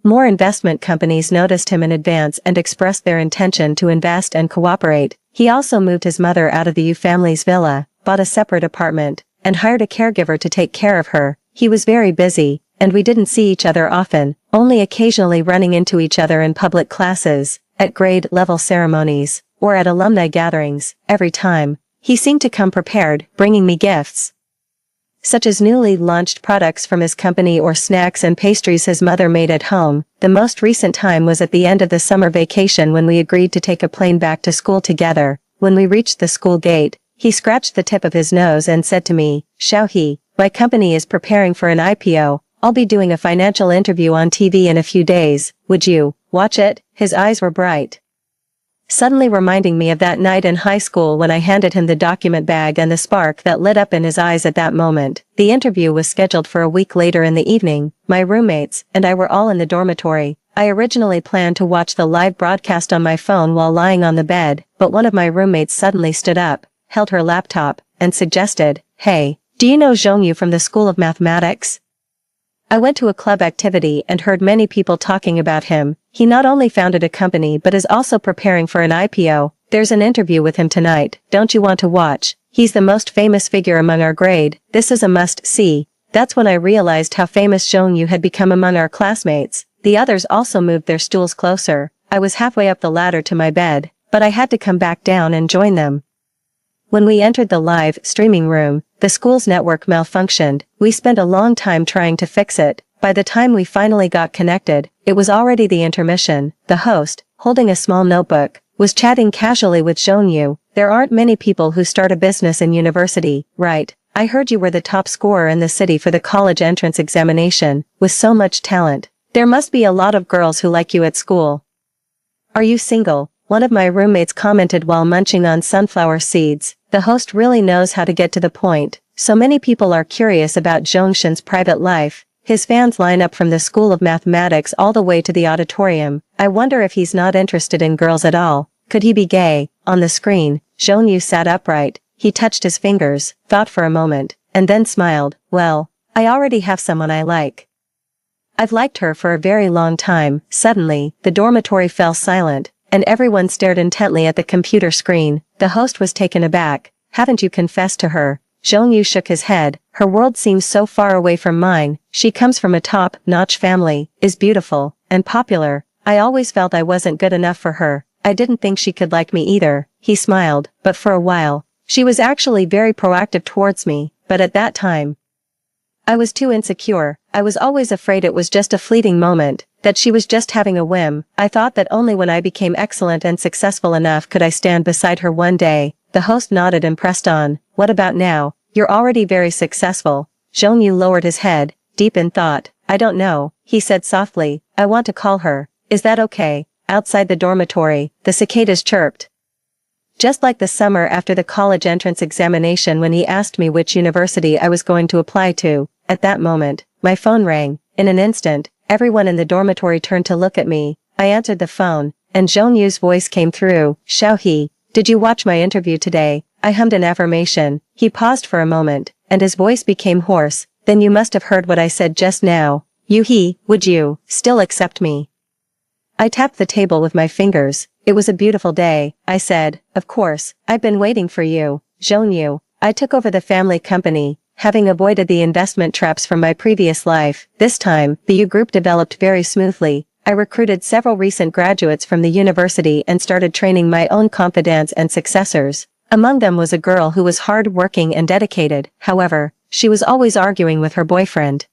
more investment companies noticed him in advance and expressed their intention to invest and cooperate. He also moved his mother out of the Yu family's villa, bought a separate apartment, and hired a caregiver to take care of her. He was very busy, and we didn't see each other often, only occasionally running into each other in public classes, at grade-level ceremonies, or at alumni gatherings. Every time, he seemed to come prepared, bringing me gifts, such as newly launched products from his company or snacks and pastries his mother made at home. The most recent time was at the end of the summer vacation when we agreed to take a plane back to school together. When we reached the school gate, he scratched the tip of his nose and said to me, Xiaohe, my company is preparing for an IPO. I'll be doing a financial interview on TV in a few days. Would you watch it? His eyes were bright, suddenly reminding me of that night in high school when I handed him the document bag and the spark that lit up in his eyes at that moment. The interview was scheduled for a week later in the evening. My roommates and I were all in the dormitory. I originally planned to watch the live broadcast on my phone while lying on the bed, but one of my roommates suddenly stood up, held her laptop, and suggested, Hey, do you know Zhongyu from the School of Mathematics? I went to a club activity and heard many people talking about him. He not only founded a company but is also preparing for an IPO. There's an interview with him tonight. Don't you want to watch? He's the most famous figure among our grade. This is a must-see. That's when I realized how famous Zhongyu had become among our classmates. The others also moved their stools closer. I was halfway up the ladder to my bed, but I had to come back down and join them. When we entered the live streaming room, the school's network malfunctioned. We spent a long time trying to fix it. By the time we finally got connected, it was already the intermission. The host, holding a small notebook, was chatting casually with Zhongyu. There aren't many people who start a business in university, right? I heard you were the top scorer in the city for the college entrance examination. With so much talent, there must be a lot of girls who like you at school. Are you single? One of my roommates commented while munching on sunflower seeds. The host really knows how to get to the point. So many people are curious about Zhongshan's private life. His fans line up from the School of Mathematics all the way to the auditorium. I wonder if he's not interested in girls at all. Could he be gay? On the screen, Jeong-yu sat upright. He touched his fingers, thought for a moment, and then smiled. Well, I already have someone I like. I've liked her for a very long time. Suddenly, the dormitory fell silent, and everyone stared intently at the computer screen. The host was taken aback. Haven't you confessed to her? Jeong-yu shook his head. Her world seems so far away from mine. She comes from a top-notch family, is beautiful, and popular. I always felt I wasn't good enough for her. I didn't think she could like me either. He smiled, but for a while. She was actually very proactive towards me, but at that time, I was too insecure. I was always afraid it was just a fleeting moment, that she was just having a whim. I thought that only when I became excellent and successful enough could I stand beside her one day. The host nodded and pressed on. What about now? You're already very successful. Jeong-yu lowered his head, deep in thought. I don't know, he said softly. I want to call her. Is that okay? Outside the dormitory, the cicadas chirped. Just like the summer after the college entrance examination when he asked me which university I was going to apply to. At that moment, my phone rang. In an instant, everyone in the dormitory turned to look at me. I answered the phone, and Jeong-yu's voice came through. Xiao-hee, did you watch my interview today? I hummed an affirmation. He paused for a moment, and his voice became hoarse. Then you must have heard what I said just now. Yu-hee, would you still accept me? I tapped the table with my fingers. It was a beautiful day, I said. Of course, I've been waiting for you. Jeong-yu, I took over the family company, having avoided the investment traps from my previous life. This time, the U group developed very smoothly. I recruited several recent graduates from the university and started training my own confidants and successors. Among them was a girl who was hard-working and dedicated. However, she was always arguing with her boyfriend,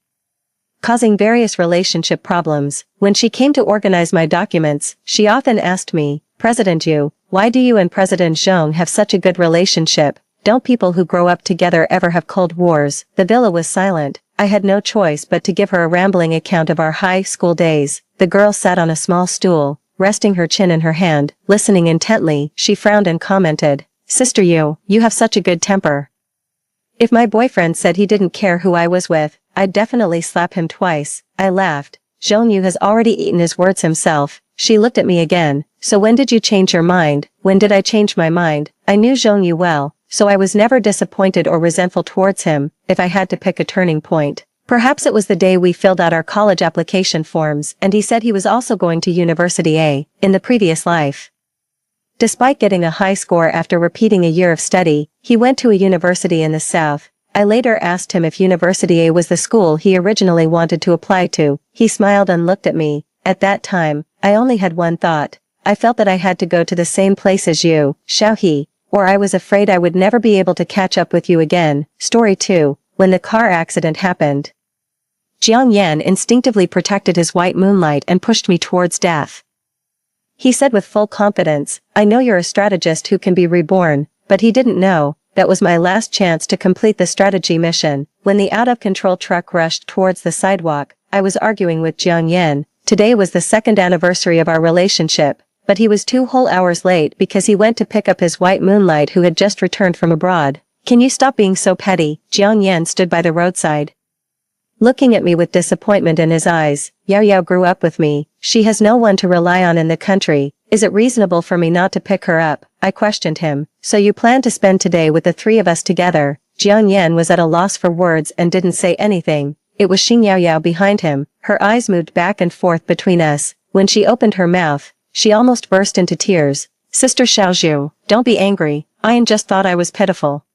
causing various relationship problems. When she came to organize my documents, she often asked me, President Yu, why do you and President Zhong have such a good relationship? Don't people who grow up together ever have cold wars? The villa was silent. I had no choice but to give her a rambling account of our high school days. The girl sat on a small stool, resting her chin in her hand, listening intently. She frowned and commented, Sister Yu, you have such a good temper. If my boyfriend said he didn't care who I was with, I'd definitely slap him twice. I laughed. Jeong-yu has already eaten his words himself. She looked at me again. So when did you change your mind? When did I change my mind? I knew Jeong-yu well, so I was never disappointed or resentful towards him. If I had to pick a turning point, perhaps it was the day we filled out our college application forms and he said he was also going to University A, in the previous life. Despite getting a high score after repeating a year of study, he went to a university in the south. I later asked him if University A was the school he originally wanted to apply to. He smiled and looked at me. At that time, I only had one thought. I felt that I had to go to the same place as you, Xiao-hee, or I was afraid I would never be able to catch up with you again. Story 2. When the car accident happened, Jiang Yan instinctively protected his white moonlight and pushed me towards death. He said with full confidence, I know you're a strategist who can be reborn, but he didn't know. That was my last chance to complete the strategy mission. When the out-of-control truck rushed towards the sidewalk, I was arguing with Jiang Yan. Today was the second anniversary of our relationship, but he was 2 whole hours late because he went to pick up his white moonlight who had just returned from abroad. Can you stop being so petty? Jiang Yan stood by the roadside, looking at me with disappointment in his eyes. Yao Yao grew up with me. She has no one to rely on in the country. Is it reasonable for me not to pick her up? I questioned him. So you plan to spend today with the 3 of us together? Jiang Yan was at a loss for words and didn't say anything. It was Xing Yao Yao behind him. Her eyes moved back and forth between us. When she opened her mouth, she almost burst into tears. Sister Xiaozhu, don't be angry. I just thought I was pitiful.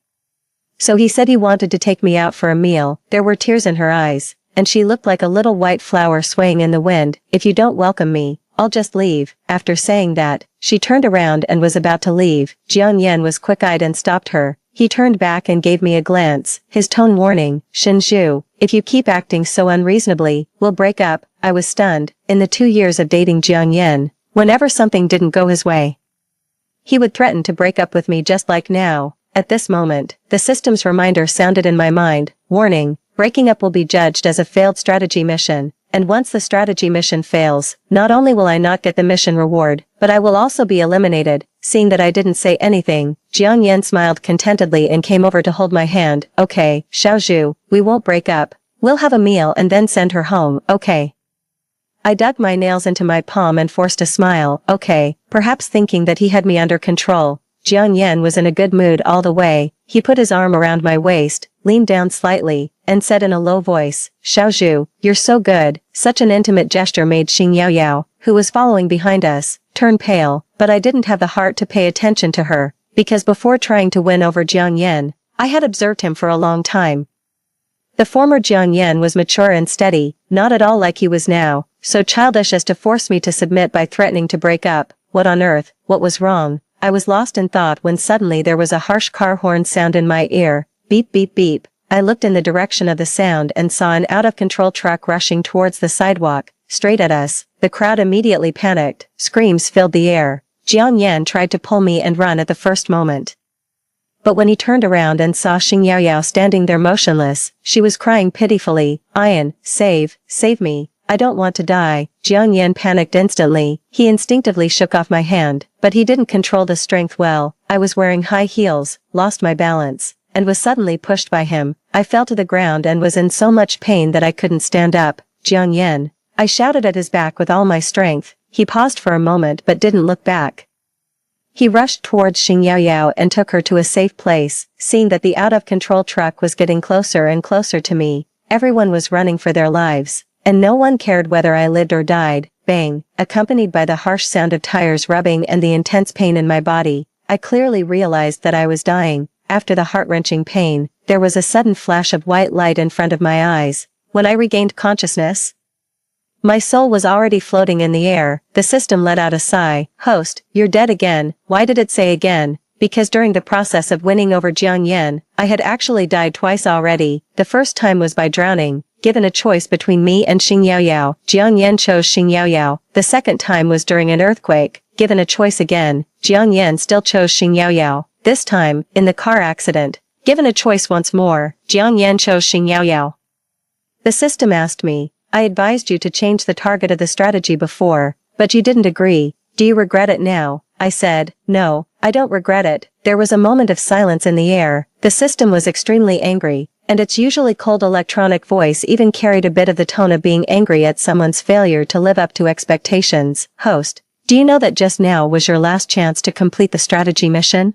So he said he wanted to take me out for a meal. There were tears in her eyes, and she looked like a little white flower swaying in the wind. If you don't welcome me, I'll just leave. After saying that, she turned around and was about to leave. Jiang Yan was quick-eyed and stopped her. He turned back and gave me a glance, his tone warning. Shinju, if you keep acting so unreasonably, we'll break up. I was stunned. In the 2 years of dating Jiang Yan, whenever something didn't go his way, he would threaten to break up with me just like now. At this moment, the system's reminder sounded in my mind. Warning, breaking up will be judged as a failed strategy mission, and once the strategy mission fails, not only will I not get the mission reward, but I will also be eliminated. Seeing that I didn't say anything, Jiang Yan smiled contentedly and came over to hold my hand. Okay, Xiaozhu, we won't break up. We'll have a meal and then send her home, okay? I dug my nails into my palm and forced a smile, okay, perhaps thinking that he had me under control. Jiang Yan was in a good mood all the way. He put his arm around my waist, leaned down slightly, and said in a low voice, Xiaozhu, you're so good. Such an intimate gesture made Xing Yaoyao, who was following behind us, turn pale, but I didn't have the heart to pay attention to her, because before trying to win over Jiang Yan, I had observed him for a long time. The former Jiang Yan was mature and steady, not at all like he was now, so childish as to force me to submit by threatening to break up. What on earth, what was wrong? I was lost in thought when suddenly there was a harsh car horn sound in my ear. Beep beep beep. I looked in the direction of the sound and saw an out-of-control truck rushing towards the sidewalk, straight at us. The crowd immediately panicked. Screams filled the air. Jiang Yan tried to pull me and run at the first moment. But when he turned around and saw Xing Yaoyao standing there motionless, she was crying pitifully, Ian, save me. I don't want to die. Jiang Yan panicked instantly. He instinctively shook off my hand, but he didn't control the strength well. I was wearing high heels, lost my balance, and was suddenly pushed by him. I fell to the ground and was in so much pain that I couldn't stand up. Jiang Yan. I shouted at his back with all my strength. He paused for a moment but didn't look back. He rushed towards Xing Yaoyao and took her to a safe place. Seeing that the out-of-control truck was getting closer and closer to me, everyone was running for their lives, and no one cared whether I lived or died. Bang, accompanied by the harsh sound of tires rubbing and the intense pain in my body, I clearly realized that I was dying. After the heart-wrenching pain, there was a sudden flash of white light in front of my eyes. When I regained consciousness, my soul was already floating in the air. The system let out a sigh. Host, you're dead again. Why did it say again? Because during the process of winning over Jiang Yan, I had actually died twice already. The first time was by drowning. Given a choice between me and Xing Yaoyao, Jiang Yan chose Xing Yaoyao. The second time was during an earthquake. Given a choice again, Jiang Yan still chose Xing Yaoyao. This time, in the car accident. Given a choice once more, Jiang Yan chose Xing Yaoyao. The system asked me, I advised you to change the target of the strategy before, but you didn't agree. Do you regret it now? I said, no, I don't regret it. There was a moment of silence in the air. The system was extremely angry, and its usually cold electronic voice even carried a bit of the tone of being angry at someone's failure to live up to expectations. Host, do you know that just now was your last chance to complete the strategy mission?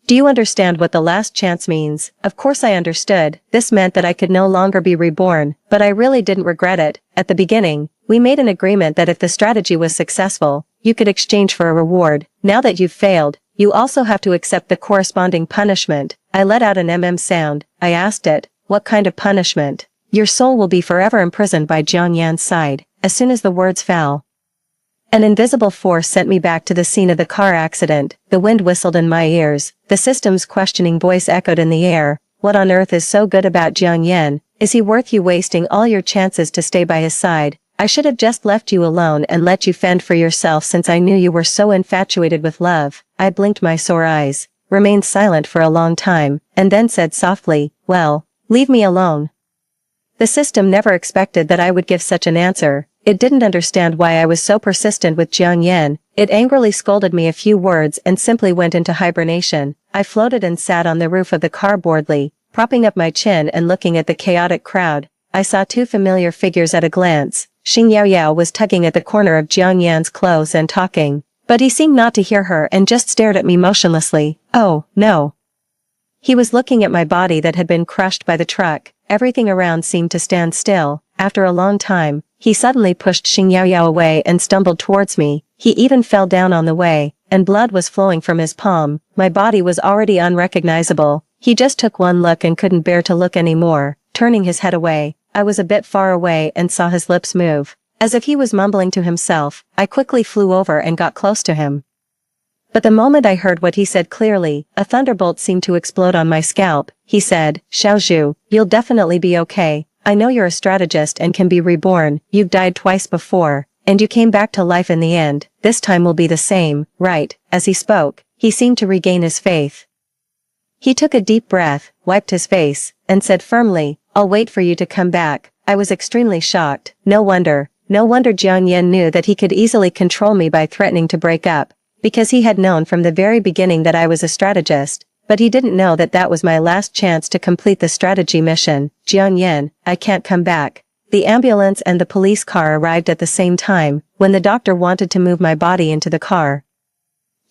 Do you understand what the last chance means? Of course I understood. This meant that I could no longer be reborn, but I really didn't regret it. At the beginning, we made an agreement that if the strategy was successful, you could exchange for a reward. Now that you've failed, you also have to accept the corresponding punishment. I let out an sound. I asked it, what kind of punishment? Your soul will be forever imprisoned by Jiang Yan's side. As soon as the words fell, an invisible force sent me back to the scene of the car accident. The wind whistled in my ears. The system's questioning voice echoed in the air. What on earth is so good about Jiang Yan? Is he worth you wasting all your chances to stay by his side? I should have just left you alone and let you fend for yourself since I knew you were so infatuated with love. I blinked my sore eyes, remained silent for a long time, and then said softly, well, leave me alone. The system never expected that I would give such an answer. It didn't understand why I was so persistent with Jiang Yan. It angrily scolded me a few words and simply went into hibernation. I floated and sat on the roof of the car boredly, propping up my chin and looking at the chaotic crowd. I saw two familiar figures at a glance. Xing Yaoyao was tugging at the corner of Jiang Yan's clothes and talking, but he seemed not to hear her and just stared at me motionlessly. Oh, no. He was looking at my body that had been crushed by the truck. Everything around seemed to stand still. After a long time, he suddenly pushed Xing Yaoyao away and stumbled towards me. He even fell down on the way, and blood was flowing from his palm. My body was already unrecognizable. He just took one look and couldn't bear to look anymore. Turning his head away, I was a bit far away and saw his lips move. As if he was mumbling to himself, I quickly flew over and got close to him. But the moment I heard what he said clearly, a thunderbolt seemed to explode on my scalp. He said, Xiaozhu, you'll definitely be okay. I know you're a strategist and can be reborn. You've died twice before, and you came back to life in the end. This time will be the same, right? As he spoke, he seemed to regain his faith. He took a deep breath, wiped his face, and said firmly, I'll wait for you to come back. I was extremely shocked. No wonder Jiang Yan knew that he could easily control me by threatening to break up, because he had known from the very beginning that I was a strategist, But he didn't know that that was my last chance to complete the strategy mission. Jiang Yan, I can't come back. The ambulance and the police car arrived at the same time, when the doctor wanted to move my body into the car.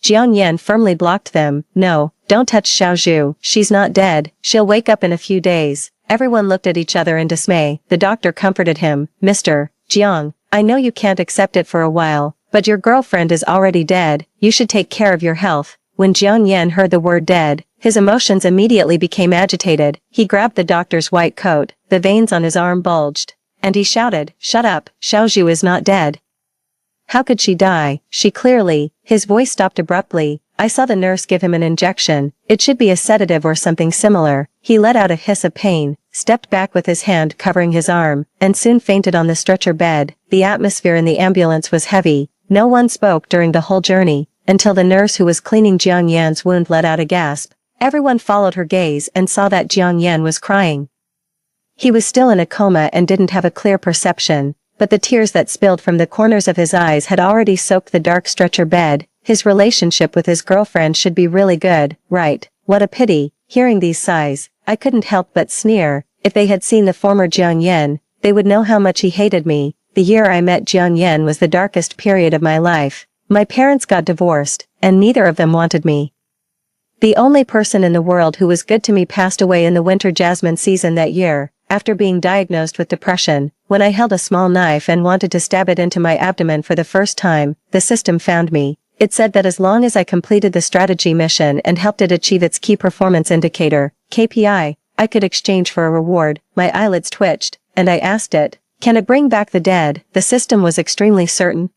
Jiang Yan firmly blocked them. No, don't touch Xiaozhu, she's not dead, she'll wake up in a few days. Everyone looked at each other in dismay. The doctor comforted him. Mr. Jiang, I know you can't accept it for a while, but your girlfriend is already dead, you should take care of your health. When Jiang Yan heard the word dead, his emotions immediately became agitated. He grabbed the doctor's white coat, the veins on his arm bulged, and he shouted, "Shut up, Xiaozhu is not dead. How could she die? She clearly..." His voice stopped abruptly. I saw the nurse give him an injection. It should be a sedative or something similar. He let out a hiss of pain, stepped back with his hand covering his arm, and soon fainted on the stretcher bed. The atmosphere in the ambulance was heavy. No one spoke during the whole journey, until the nurse who was cleaning Jiang Yan's wound let out a gasp. Everyone followed her gaze and saw that Jiang Yan was crying. He was still in a coma and didn't have a clear perception, but the tears that spilled from the corners of his eyes had already soaked the dark stretcher bed. His relationship with his girlfriend should be really good, right? What a pity. Hearing these sighs, I couldn't help but sneer. If they had seen the former Jiang Yan, they would know how much he hated me. The year I met Jiang Yan was the darkest period of my life. My parents got divorced, and neither of them wanted me. The only person in the world who was good to me passed away in the winter jasmine season that year, after being diagnosed with depression. When I held a small knife and wanted to stab it into my abdomen for the first time, the system found me. It said that as long as I completed the strategy mission and helped it achieve its key performance indicator, KPI, I could exchange for a reward. My eyelids twitched, and I asked it, "Can it bring back the dead?" The system was extremely certain.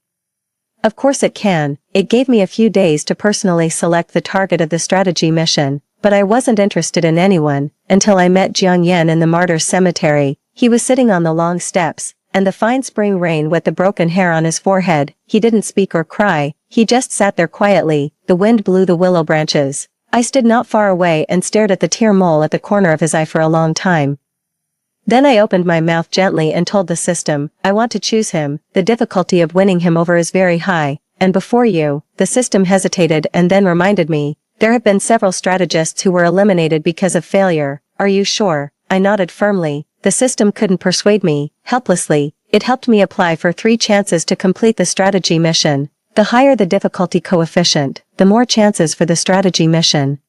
Of course it can. It gave me a few days to personally select the target of the strategy mission, but I wasn't interested in anyone, until I met Jiang Yan in the Martyrs Cemetery. He was sitting on the long steps, and the fine spring rain wet the broken hair on his forehead. He didn't speak or cry, he just sat there quietly. The wind blew the willow branches. I stood not far away and stared at the tear mole at the corner of his eye for a long time. Then I opened my mouth gently and told the system, "I want to choose him. The difficulty of winning him over is very high, and before you..." The system hesitated and then reminded me, "There have been several strategists who were eliminated because of failure. Are you sure?" I nodded firmly. The system couldn't persuade me. Helplessly, it helped me apply for 3 chances to complete the strategy mission. The higher the difficulty coefficient, the more chances for the strategy mission.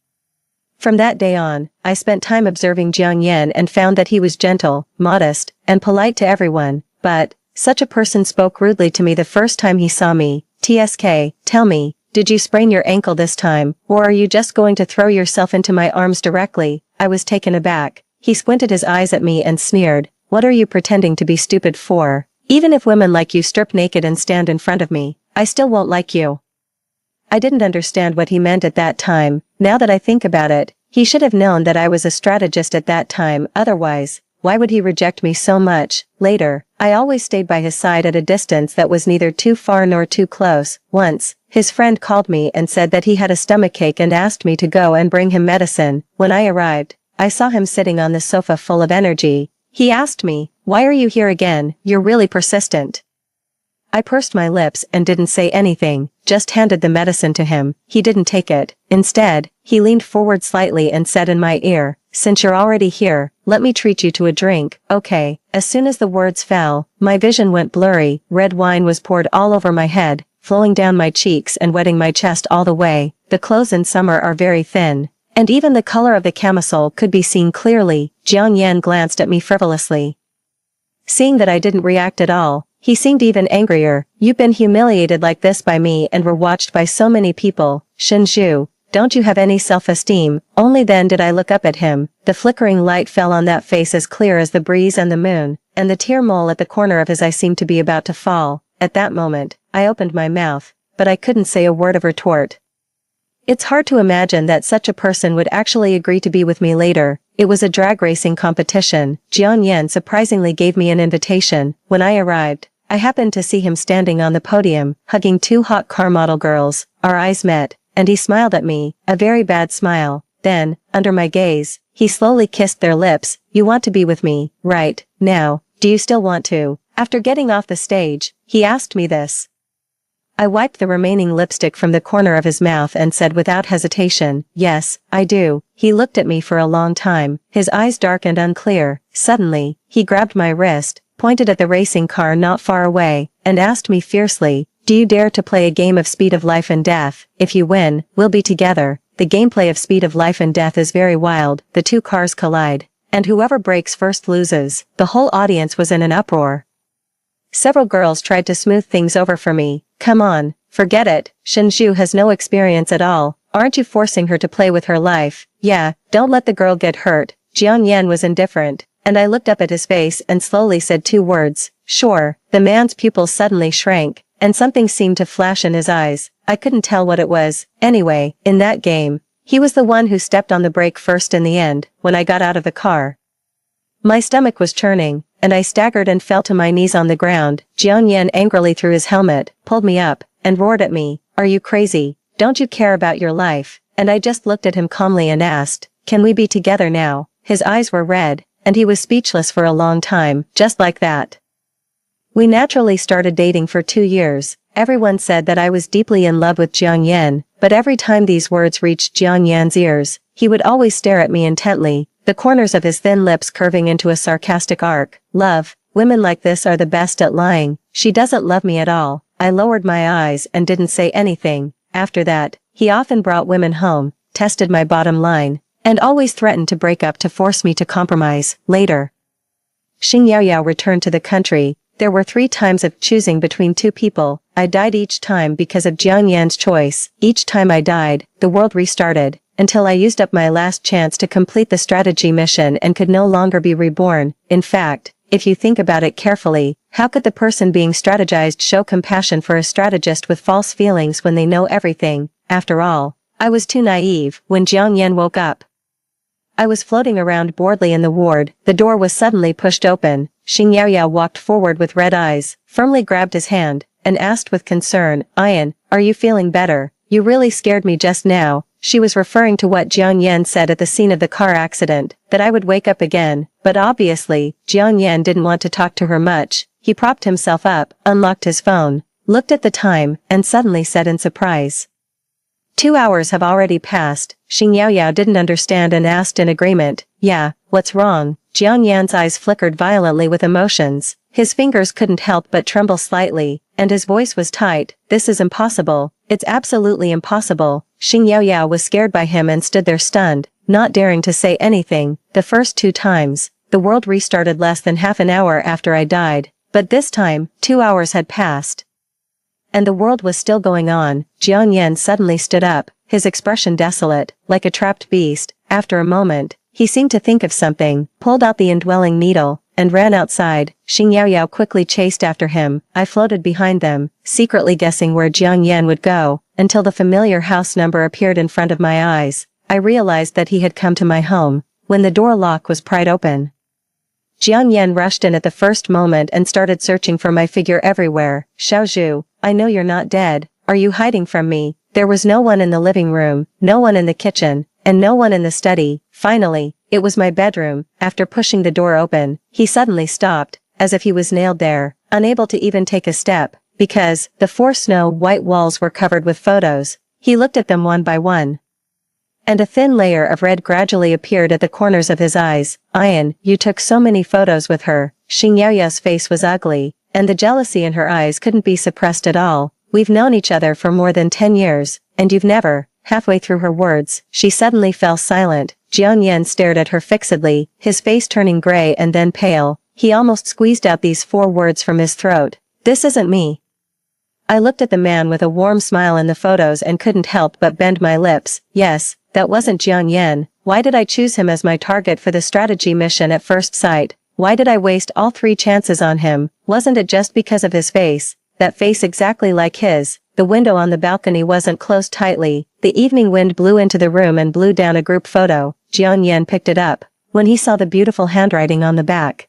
From that day on, I spent time observing Jiang Yan and found that he was gentle, modest, and polite to everyone, but such a person spoke rudely to me the first time he saw me. "TSK, tell me, did you sprain your ankle this time, or are you just going to throw yourself into my arms directly?" I was taken aback. He squinted his eyes at me and sneered, "What are you pretending to be stupid for? Even if women like you strip naked and stand in front of me, I still won't like you." I didn't understand what he meant at that time. Now that I think about it, he should have known that I was a strategist at that time. Otherwise, why would he reject me so much? Later, I always stayed by his side at a distance that was neither too far nor too close. Once, his friend called me and said that he had a stomachache and asked me to go and bring him medicine. When I arrived, I saw him sitting on the sofa full of energy. He asked me, "Why are you here again? You're really persistent." I pursed my lips and didn't say anything, just handed the medicine to him. He didn't take it. Instead, he leaned forward slightly and said in my ear, "Since you're already here, let me treat you to a drink, okay?" As soon as the words fell, my vision went blurry. Red wine was poured all over my head, flowing down my cheeks and wetting my chest all the way. The clothes in summer are very thin, and even the color of the camisole could be seen clearly. Jiang Yan glanced at me frivolously. Seeing that I didn't react at all, he seemed even angrier. "You've been humiliated like this by me and were watched by so many people. Shinju, don't you have any self-esteem?" Only then did I look up at him. The flickering light fell on that face as clear as the breeze and the moon, and the tear mole at the corner of his eye seemed to be about to fall. At that moment, I opened my mouth, but I couldn't say a word of retort. It's hard to imagine that such a person would actually agree to be with me later. It was a drag racing competition. Jiang Yan surprisingly gave me an invitation. When I arrived, I happened to see him standing on the podium, hugging 2 hot car model girls. Our eyes met, and he smiled at me, a very bad smile. Then, under my gaze, he slowly kissed their lips. "You want to be with me, right now? Do you still want to?" After getting off the stage, he asked me this. I wiped the remaining lipstick from the corner of his mouth and said without hesitation, yes, I do. He looked at me for a long time, his eyes dark and unclear. Suddenly, he grabbed my wrist, pointed at the racing car not far away, and asked me fiercely, do you dare to play a game of speed of life and death? If you win, we'll be together. The gameplay of speed of life and death is very wild. The two cars collide, and whoever breaks first loses. The whole audience was in an uproar. Several girls tried to smooth things over for me. Come on, forget it, Shinju has no experience at all. Aren't you forcing her to play with her life? Yeah, don't let the girl get hurt. Jian Yan was indifferent, and I looked up at his face and slowly said two words, sure. The man's pupils suddenly shrank, and something seemed to flash in his eyes. I couldn't tell what it was. Anyway, in that game, he was the one who stepped on the brake first in the end, when I got out of the car. My stomach was churning, and I staggered and fell to my knees on the ground. Jian Yan angrily threw his helmet, pulled me up, and roared at me, are you crazy? Don't you care about your life? And I just looked at him calmly and asked, can we be together now? His eyes were red, and he was speechless for a long time, just like that. We naturally started dating for 2 years. Everyone said that I was deeply in love with Jiang Yan, but every time these words reached Jiang Yan's ears, he would always stare at me intently, the corners of his thin lips curving into a sarcastic arc. Love, women like this are the best at lying. She doesn't love me at all. I lowered my eyes and didn't say anything. After that, he often brought women home, tested my bottom line, and always threatened to break up to force me to compromise. Later, Xing Yaoyao returned to the country. There were 3 times of choosing between 2 people. I died each time because of Jiang Yan's choice. Each time I died, the world restarted, until I used up my last chance to complete the strategy mission and could no longer be reborn. In fact, if you think about it carefully, how could the person being strategized show compassion for a strategist with false feelings when they know everything? After all, I was too naive. When Jiang Yan woke up, I was floating around boredly in the ward. The door was suddenly pushed open. Xing Yaoyao walked forward with red eyes, firmly grabbed his hand, and asked with concern, Ian, are you feeling better? You really scared me just now. She was referring to what Jiang Yan said at the scene of the car accident, that I would wake up again, but obviously, Jiang Yan didn't want to talk to her much. He propped himself up, unlocked his phone, looked at the time, and suddenly said in surprise, 2 hours have already passed. Xing Yaoyao didn't understand and asked in agreement, yeah, what's wrong? Jiang Yan's eyes flickered violently with emotions. His fingers couldn't help but tremble slightly, and his voice was tight. This is impossible. It's absolutely impossible. Xing Yaoyao was scared by him and stood there stunned, not daring to say anything. The first 2 times, the world restarted less than half an hour after I died, but this time, 2 hours had passed, and the world was still going on. Jiang Yan suddenly stood up, his expression desolate, like a trapped beast. After a moment, he seemed to think of something, pulled out the indwelling needle, and ran outside. Xing Yaoyao quickly chased after him. I floated behind them, secretly guessing where Jiang Yan would go, until the familiar house number appeared in front of my eyes. I realized that he had come to my home, when the door lock was pried open. Jiang Yan rushed in at the first moment and started searching for my figure everywhere. Xiaozhu, I know you're not dead. Are you hiding from me? There was no one in the living room, no one in the kitchen, and no one in the study. Finally, it was my bedroom. After pushing the door open, he suddenly stopped, as if he was nailed there, unable to even take a step, because the 4 snow-white walls were covered with photos. He looked at them one by one, and a thin layer of red gradually appeared at the corners of his eyes. Ian, you took so many photos with her. Xing Yaoyao's face was ugly, and the jealousy in her eyes couldn't be suppressed at all. We've known each other for more than 10 years, and you've never. Halfway through her words, she suddenly fell silent. Jiang Yan stared at her fixedly, his face turning gray and then pale. He almost squeezed out these 4 words from his throat. This isn't me. I looked at the man with a warm smile in the photos and couldn't help but bend my lips. Yes, that wasn't Jiang Yan. Why did I choose him as my target for the strategy mission at first sight? Why did I waste all 3 chances on him? Wasn't it just because of his face? That face exactly like his. The window on the balcony wasn't closed tightly. The evening wind blew into the room and blew down a group photo. Jiang Yan picked it up, when he saw the beautiful handwriting on the back.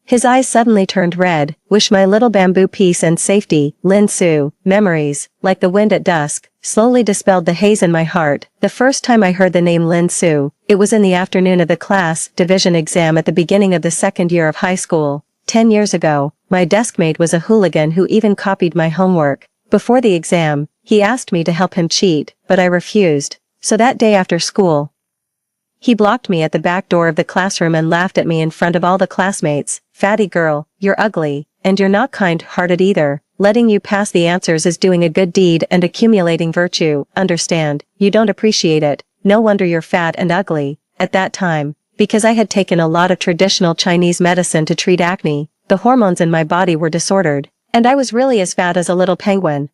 His eyes suddenly turned red. Wish my little bamboo peace and safety, Lin Su. Memories, like the wind at dusk, slowly dispelled the haze in my heart. The first time I heard the name Lin Su, it was in the afternoon of the class division exam at the beginning of the 2nd year of high school. 10 years ago, my deskmate was a hooligan who even copied my homework. Before the exam, he asked me to help him cheat, but I refused. So that day after school, he blocked me at the back door of the classroom and laughed at me in front of all the classmates. "Fatty girl, you're ugly, and you're not kind-hearted either. Letting you pass the answers is doing a good deed and accumulating virtue, understand? You don't appreciate it. No wonder you're fat and ugly." At that time, because I had taken a lot of traditional Chinese medicine to treat acne, the hormones in my body were disordered, and I was really as fat as a little penguin.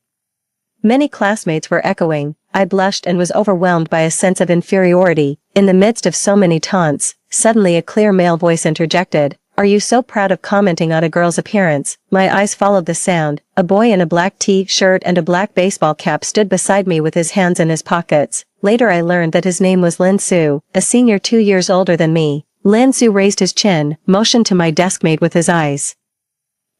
Many classmates were echoing. I blushed and was overwhelmed by a sense of inferiority. In the midst of so many taunts, suddenly a clear male voice interjected. "Are you so proud of commenting on a girl's appearance?" My eyes followed the sound. A boy in a black t-shirt and a black baseball cap stood beside me with his hands in his pockets. Later I learned that his name was Lin Su, a senior 2 years older than me. Lin Su raised his chin, motioned to my deskmate with his eyes,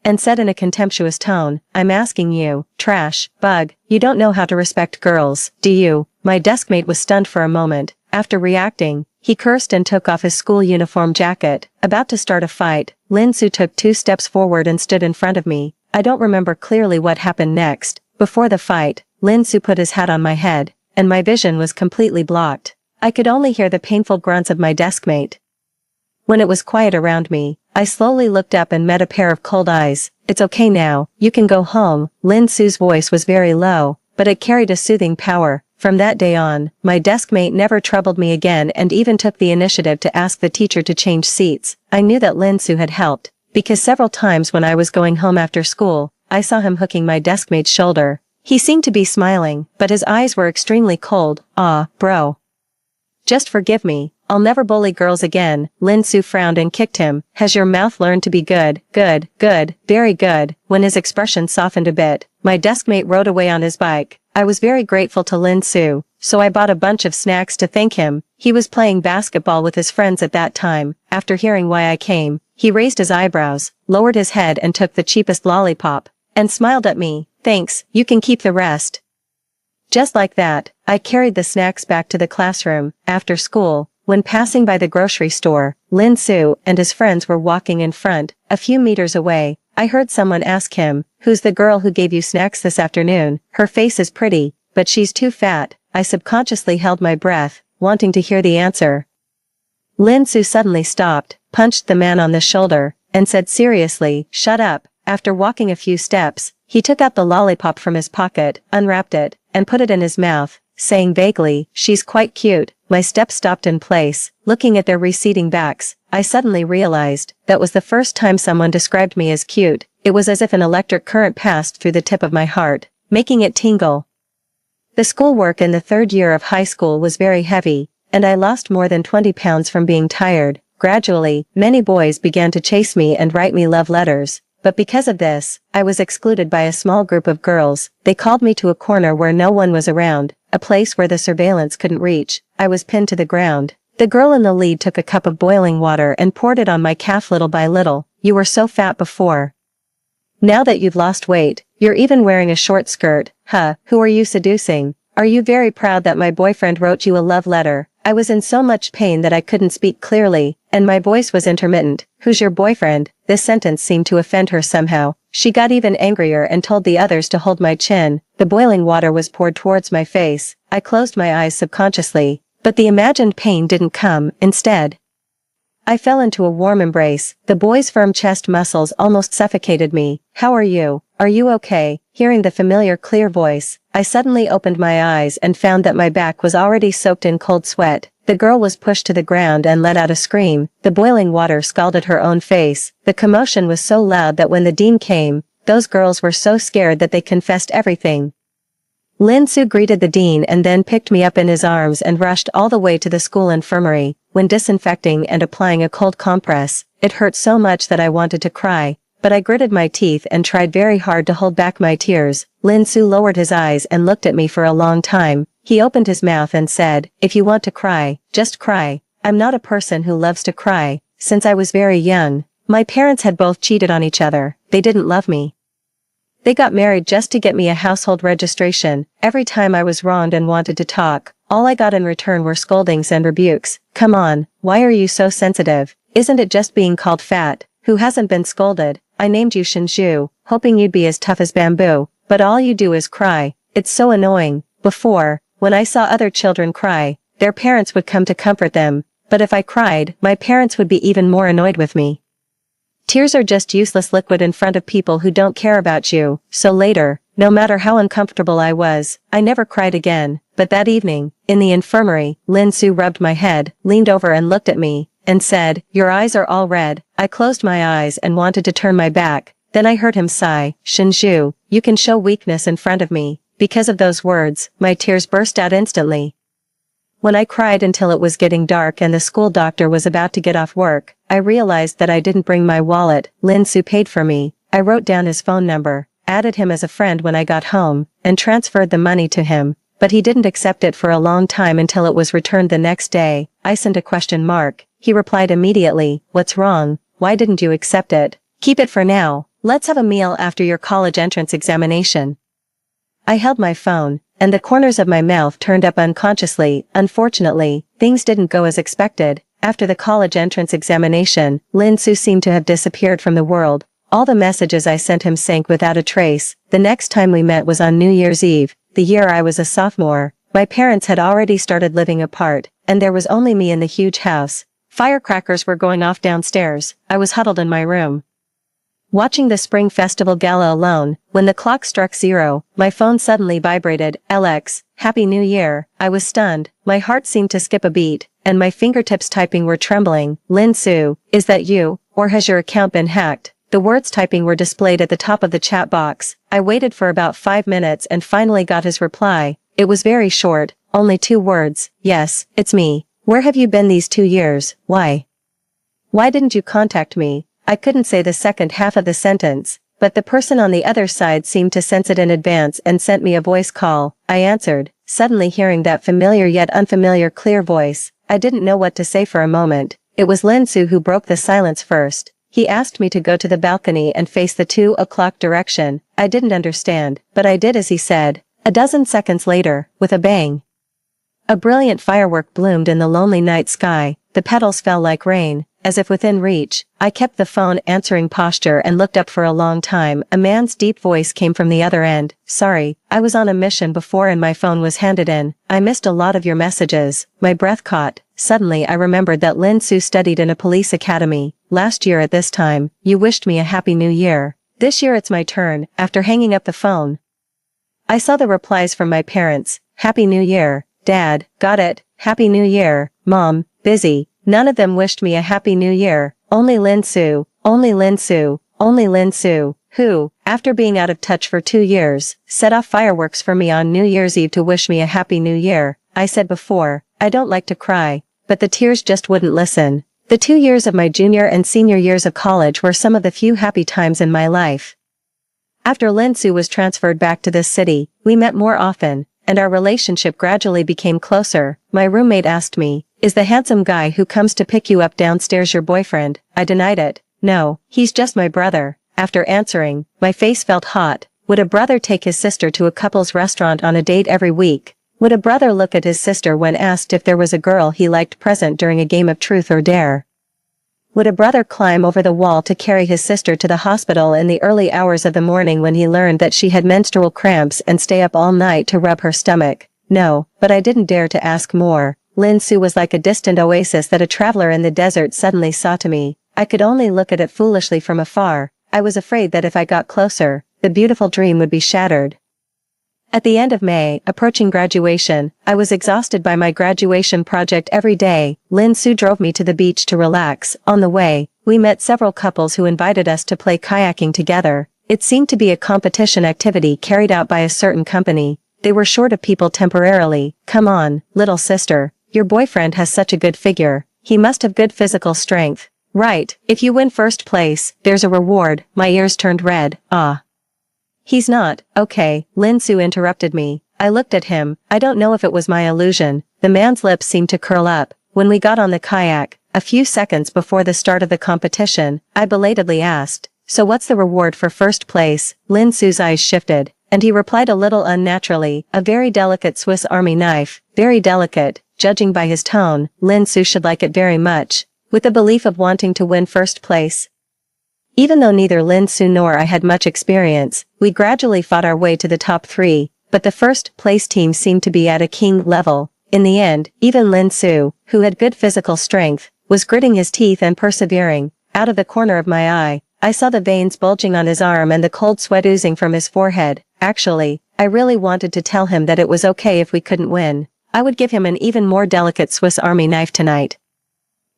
and said in a contemptuous tone, "I'm asking you, trash bug, you don't know how to respect girls, do you?" My deskmate was stunned for a moment. After reacting, he cursed and took off his school uniform jacket. About to start a fight, Lin Su took 2 steps forward and stood in front of me. I don't remember clearly what happened next. Before the fight, Lin Su put his hat on my head, and my vision was completely blocked. I could only hear the painful grunts of my deskmate. When it was quiet around me, I slowly looked up and met a pair of cold eyes. "It's okay now, you can go home." Lin Su's voice was very low, but it carried a soothing power. From that day on, my deskmate never troubled me again and even took the initiative to ask the teacher to change seats. I knew that Lin Su had helped, because several times when I was going home after school, I saw him hooking my deskmate's shoulder. He seemed to be smiling, but his eyes were extremely cold. "Ah, bro. Just forgive me. I'll never bully girls again." Lin Su frowned and kicked him. "Has your mouth learned to be good? Good, good, very good." When his expression softened a bit, my deskmate rode away on his bike. I was very grateful to Lin Su, so I bought a bunch of snacks to thank him. He was playing basketball with his friends at that time. After hearing why I came, he raised his eyebrows, lowered his head and took the cheapest lollipop, and smiled at me. "Thanks, you can keep the rest." Just like that, I carried the snacks back to the classroom. After school, when passing by the grocery store, Lin Su and his friends were walking in front. A few meters away, I heard someone ask him, "Who's the girl who gave you snacks this afternoon? Her face is pretty, but she's too fat." I subconsciously held my breath, wanting to hear the answer. Lin Su suddenly stopped, punched the man on the shoulder, and said seriously, "Shut up." After walking a few steps, he took out the lollipop from his pocket, unwrapped it, and put it in his mouth, saying vaguely, "She's quite cute." My steps stopped in place. Looking at their receding backs, I suddenly realized that was the first time someone described me as cute. It was as if an electric current passed through the tip of my heart, making it tingle. The schoolwork in the 3rd year of high school was very heavy, and I lost more than 20 pounds from being tired. Gradually, many boys began to chase me and write me love letters. But because of this, I was excluded by a small group of girls. They called me to a corner where no one was around, a place where the surveillance couldn't reach. I was pinned to the ground. The girl in the lead took a cup of boiling water and poured it on my calf little by little. "You were so fat before. Now that you've lost weight, you're even wearing a short skirt. Huh, who are you seducing? Are you very proud that my boyfriend wrote you a love letter?" I was in so much pain that I couldn't speak clearly, and my voice was intermittent. "Who's your boyfriend?" This sentence seemed to offend her somehow. She got even angrier and told the others to hold my chin. The boiling water was poured towards my face. I closed my eyes subconsciously, but the imagined pain didn't come. Instead, I fell into a warm embrace. The boy's firm chest muscles almost suffocated me. "How are you? Are you okay?" Hearing the familiar clear voice, I suddenly opened my eyes and found that my back was already soaked in cold sweat. The girl was pushed to the ground and let out a scream. The boiling water scalded her own face. The commotion was so loud that when the dean came, those girls were so scared that they confessed everything. Lin Su greeted the dean and then picked me up in his arms and rushed all the way to the school infirmary. When disinfecting and applying a cold compress, it hurt so much that I wanted to cry, but I gritted my teeth and tried very hard to hold back my tears. Lin Su lowered his eyes and looked at me for a long time. He opened his mouth and said, "If you want to cry, just cry." I'm not a person who loves to cry. Since I was very young, my parents had both cheated on each other. They didn't love me. They got married just to get me a household registration. Every time I was wronged and wanted to talk, all I got in return were scoldings and rebukes. "Come on, why are you so sensitive? Isn't it just being called fat? Who hasn't been scolded? I named you Shinju, hoping you'd be as tough as bamboo." But all you do is cry. It's so annoying. Before, when I saw other children cry, their parents would come to comfort them. But if I cried, my parents would be even more annoyed with me. Tears are just useless liquid in front of people who don't care about you. So later, no matter how uncomfortable I was, I never cried again. But that evening, in the infirmary, Lin Su rubbed my head, leaned over and looked at me, and said, "Your eyes are all red." I closed my eyes and wanted to turn my back. Then I heard him sigh, "Shinju, you can show weakness in front of me." Because of those words, my tears burst out instantly. When I cried until it was getting dark and the school doctor was about to get off work, I realized that I didn't bring my wallet. Lin Su paid for me. I wrote down his phone number, added him as a friend when I got home, and transferred the money to him. But he didn't accept it for a long time until it was returned the next day. I sent a question mark. He replied immediately, "What's wrong? Why didn't you accept it? Keep it for now. Let's have a meal after your college entrance examination." I held my phone, and the corners of my mouth turned up unconsciously. Unfortunately, things didn't go as expected. After the college entrance examination, Lin Su seemed to have disappeared from the world. All the messages I sent him sank without a trace. The next time we met was on New Year's Eve, the year I was a sophomore. My parents had already started living apart, and there was only me in the huge house. Firecrackers were going off downstairs. I was huddled in my room, watching the Spring Festival gala alone. When the clock struck 0, my phone suddenly vibrated. "LX, Happy New Year." I was stunned. My heart seemed to skip a beat, and my fingertips typing were trembling. "Lin Su, is that you, or has your account been hacked?" The words typing were displayed at the top of the chat box. I waited for about 5 minutes and finally got his reply. It was very short, only 2 words. "Yes, it's me. Where have you been these 2 years? Why? Why didn't you contact me?" I couldn't say the second half of the sentence, but the person on the other side seemed to sense it in advance and sent me a voice call. I answered, suddenly hearing that familiar yet unfamiliar clear voice. I didn't know what to say for a moment. It was Lin Su who broke the silence first. He asked me to go to the balcony and face the 2 o'clock direction. I didn't understand, but I did as he said. A dozen seconds later, with a bang, a brilliant firework bloomed in the lonely night sky. The petals fell like rain, as if within reach. I kept the phone answering posture and looked up for a long time. A man's deep voice came from the other end. "Sorry, I was on a mission before and my phone was handed in. I missed a lot of your messages." My breath caught. Suddenly I remembered that Lin Su studied in a police academy. "Last year at this time, you wished me a Happy New Year. This year it's my turn." After hanging up the phone, I saw the replies from my parents. "Happy New Year, Dad. Got it. Happy New Year, Mom. Busy." None of them wished me a Happy New Year. Only Lin Su, only Lin Su, only Lin Su, who, after being out of touch for 2 years, set off fireworks for me on New Year's Eve to wish me a Happy New Year. I said before, I don't like to cry, but the tears just wouldn't listen. The 2 years of my junior and senior years of college were some of the few happy times in my life. After Lin Su was transferred back to this city, we met more often, and our relationship gradually became closer. My roommate asked me, "Is the handsome guy who comes to pick you up downstairs your boyfriend?" I denied it. "No, he's just my brother." After answering, my face felt hot. Would a brother take his sister to a couple's restaurant on a date every week? Would a brother look at his sister when asked if there was a girl he liked present during a game of truth or dare? Would a brother climb over the wall to carry his sister to the hospital in the early hours of the morning when he learned that she had menstrual cramps and stay up all night to rub her stomach? No, but I didn't dare to ask more. Lin Su was like a distant oasis that a traveler in the desert suddenly saw to me. I could only look at it foolishly from afar. I was afraid that if I got closer, the beautiful dream would be shattered. At the end of May, approaching graduation, I was exhausted by my graduation project every day. Lin Su drove me to the beach to relax. On the way, we met several couples who invited us to play kayaking together. It seemed to be a competition activity carried out by a certain company. They were short of people temporarily. "Come on, little sister. Your boyfriend has such a good figure. He must have good physical strength." "Right, if you win first place, there's a reward." My ears turned red. "Ah. He's not." "Okay," Lin Su interrupted me. I looked at him. I don't know if it was my illusion. The man's lips seemed to curl up. When we got on the kayak, a few seconds before the start of the competition, I belatedly asked, "So what's the reward for first place?" Lin Su's eyes shifted, and he replied a little unnaturally, "A very delicate Swiss Army knife." Very delicate. Judging by his tone, Lin Su should like it very much. With the belief of wanting to win first place. Even though neither Lin Su nor I had much experience, we gradually fought our way to the top 3, but the first place team seemed to be at a king level. In the end, even Lin Su, who had good physical strength, was gritting his teeth and persevering. Out of the corner of my eye, I saw the veins bulging on his arm and the cold sweat oozing from his forehead. Actually, I really wanted to tell him that it was okay if we couldn't win. I would give him an even more delicate Swiss Army knife tonight.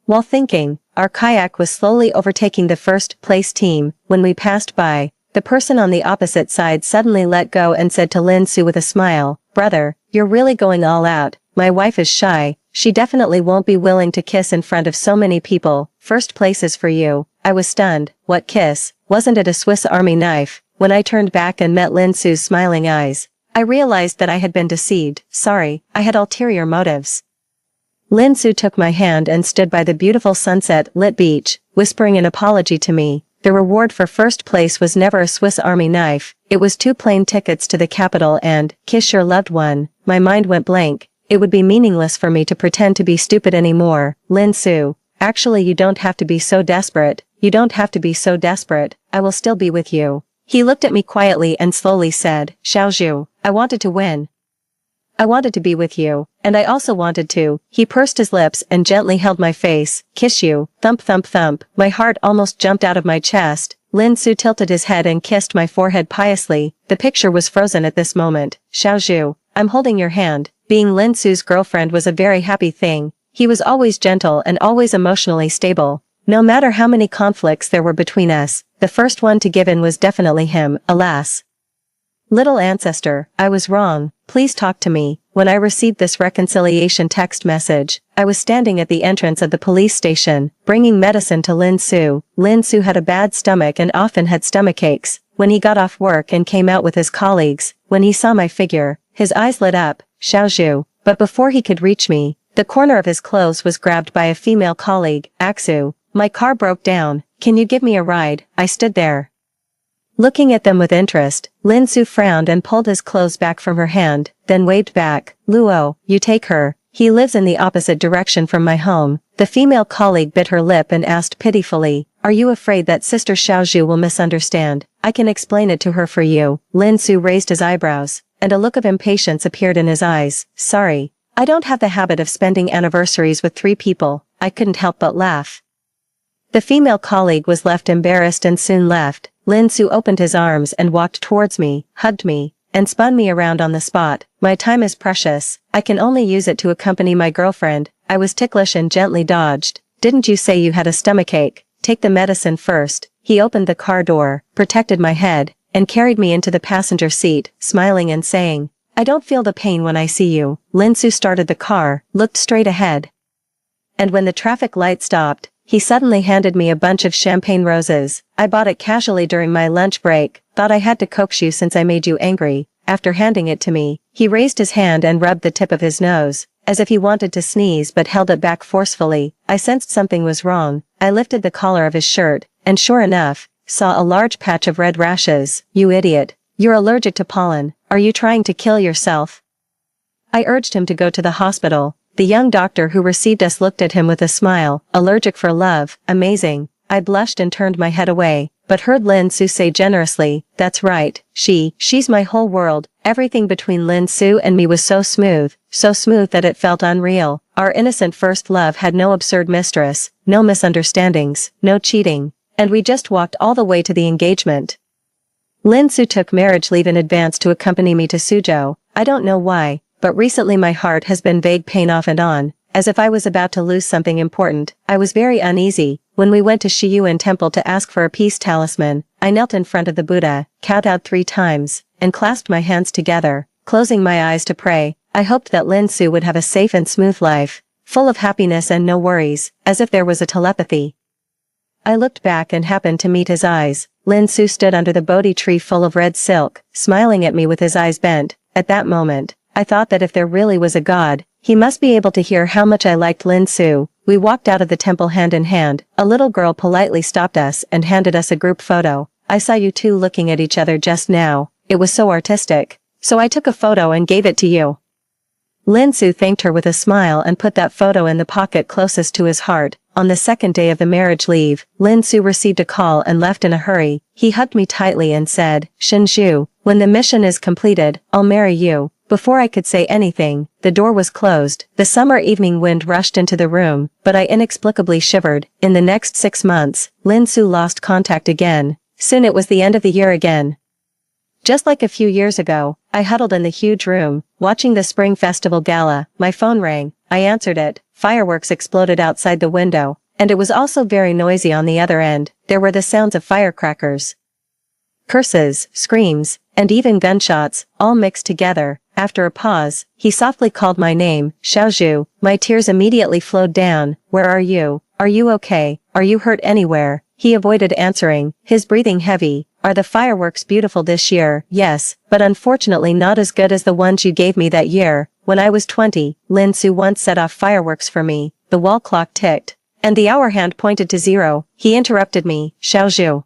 While thinking, our kayak was slowly overtaking the first place team. When we passed by, the person on the opposite side suddenly let go and said to Lin Su with a smile, "Brother, you're really going all out. My wife is shy. She definitely won't be willing to kiss in front of so many people. First place is for you." I was stunned. What kiss? Wasn't it a Swiss Army knife? When I turned back and met Lin Su's smiling eyes, I realized that I had been deceived. Sorry, I had ulterior motives. Lin Su took my hand and stood by the beautiful sunset-lit beach, whispering an apology to me. The reward for first place was never a Swiss Army knife, it was 2 plane tickets to the capital and, kiss your loved one. My mind went blank. It would be meaningless for me to pretend to be stupid anymore. Lin Su, actually you don't have to be so desperate. You don't have to be so desperate. I will still be with you. He looked at me quietly and slowly said, Xiaozhu, I wanted to win. I wanted to be with you, and I also wanted to. He pursed his lips and gently held my face. Kiss you. Thump thump thump. My heart almost jumped out of my chest. Lin Su tilted his head and kissed my forehead piously. The picture was frozen at this moment. Xiaozhu, I'm holding your hand. Being Lin Su's girlfriend was a very happy thing. He was always gentle and always emotionally stable. No matter how many conflicts there were between us, the first one to give in was definitely him, alas. Little ancestor, I was wrong. Please talk to me. When I received this reconciliation text message, I was standing at the entrance of the police station, bringing medicine to Lin Su. Lin Su had a bad stomach and often had stomachaches. When he got off work and came out with his colleagues, when he saw my figure, his eyes lit up. Xiaozhu. But before he could reach me, the corner of his clothes was grabbed by a female colleague. Axu. My car broke down. Can you give me a ride? I stood there, looking at them with interest. Lin Su frowned and pulled his clothes back from her hand, then waved back. Luo, you take her. He lives in the opposite direction from my home. The female colleague bit her lip and asked pitifully, are you afraid that Sister Xiaozhu will misunderstand? I can explain it to her for you. Lin Su raised his eyebrows, and a look of impatience appeared in his eyes. Sorry. I don't have the habit of spending anniversaries with 3 people. I couldn't help but laugh. The female colleague was left embarrassed and soon left. Lin Su opened his arms and walked towards me, hugged me, and spun me around on the spot. My time is precious. I can only use it to accompany my girlfriend. I was ticklish and gently dodged. Didn't you say you had a stomachache? Take the medicine first. He opened the car door, protected my head, and carried me into the passenger seat, smiling and saying, I don't feel the pain when I see you. Lin Su started the car, looked straight ahead. And when the traffic light stopped, he suddenly handed me a bunch of champagne roses. I bought it casually during my lunch break, thought I had to coax you since I made you angry. After handing it to me, he raised his hand and rubbed the tip of his nose, as if he wanted to sneeze but held it back forcefully. I sensed something was wrong. I lifted the collar of his shirt, and sure enough, saw a large patch of red rashes. You idiot. You're allergic to pollen. Are you trying to kill yourself? I urged him to go to the hospital. The young doctor who received us looked at him with a smile. Allergic for love. Amazing. I blushed and turned my head away, but heard Lin Su say generously, that's right, she's my whole world. Everything between Lin Su and me was so smooth that it felt unreal. Our innocent first love had no absurd mistress, no misunderstandings, no cheating, and we just walked all the way to the engagement. Lin Su took marriage leave in advance to accompany me to Suzhou. I don't know why, but recently my heart has been vague pain off and on, as if I was about to lose something important. I was very uneasy. When we went to Shiyuan Temple to ask for a peace talisman, I knelt in front of the Buddha, kowtowed 3 times, and clasped my hands together, closing my eyes to pray. I hoped that Lin Su would have a safe and smooth life, full of happiness and no worries, as if there was a telepathy. I looked back and happened to meet his eyes. Lin Su stood under the Bodhi tree full of red silk, smiling at me with his eyes bent. At that moment, I thought that if there really was a God, he must be able to hear how much I liked Lin Su. We walked out of the temple hand in hand. A little girl politely stopped us and handed us a group photo. I saw you two looking at each other just now. It was so artistic. So I took a photo and gave it to you. Lin Su thanked her with a smile and put that photo in the pocket closest to his heart. On the second day of the marriage leave, Lin Su received a call and left in a hurry. He hugged me tightly and said, "Shinju, when the mission is completed, I'll marry you." Before I could say anything, the door was closed. The summer evening wind rushed into the room, but I inexplicably shivered. In the next 6 months, Lin Su lost contact again. Soon it was the end of the year again. Just like a few years ago, I huddled in the huge room, watching the Spring Festival gala. My phone rang. I answered it. Fireworks exploded outside the window, and it was also very noisy on the other end. There were the sounds of firecrackers, curses, screams, and even gunshots, all mixed together. After a pause, he softly called my name, Xiaozhu. My tears immediately flowed down. "Where are you? Are you okay? Are you hurt anywhere?" He avoided answering, his breathing heavy. "Are the fireworks beautiful this year?" "Yes, but unfortunately not as good as the ones you gave me that year. When I was 20, Lin Su once set off fireworks for me." The wall clock ticked, and the hour hand pointed to 0. He interrupted me, "Xiaozhu.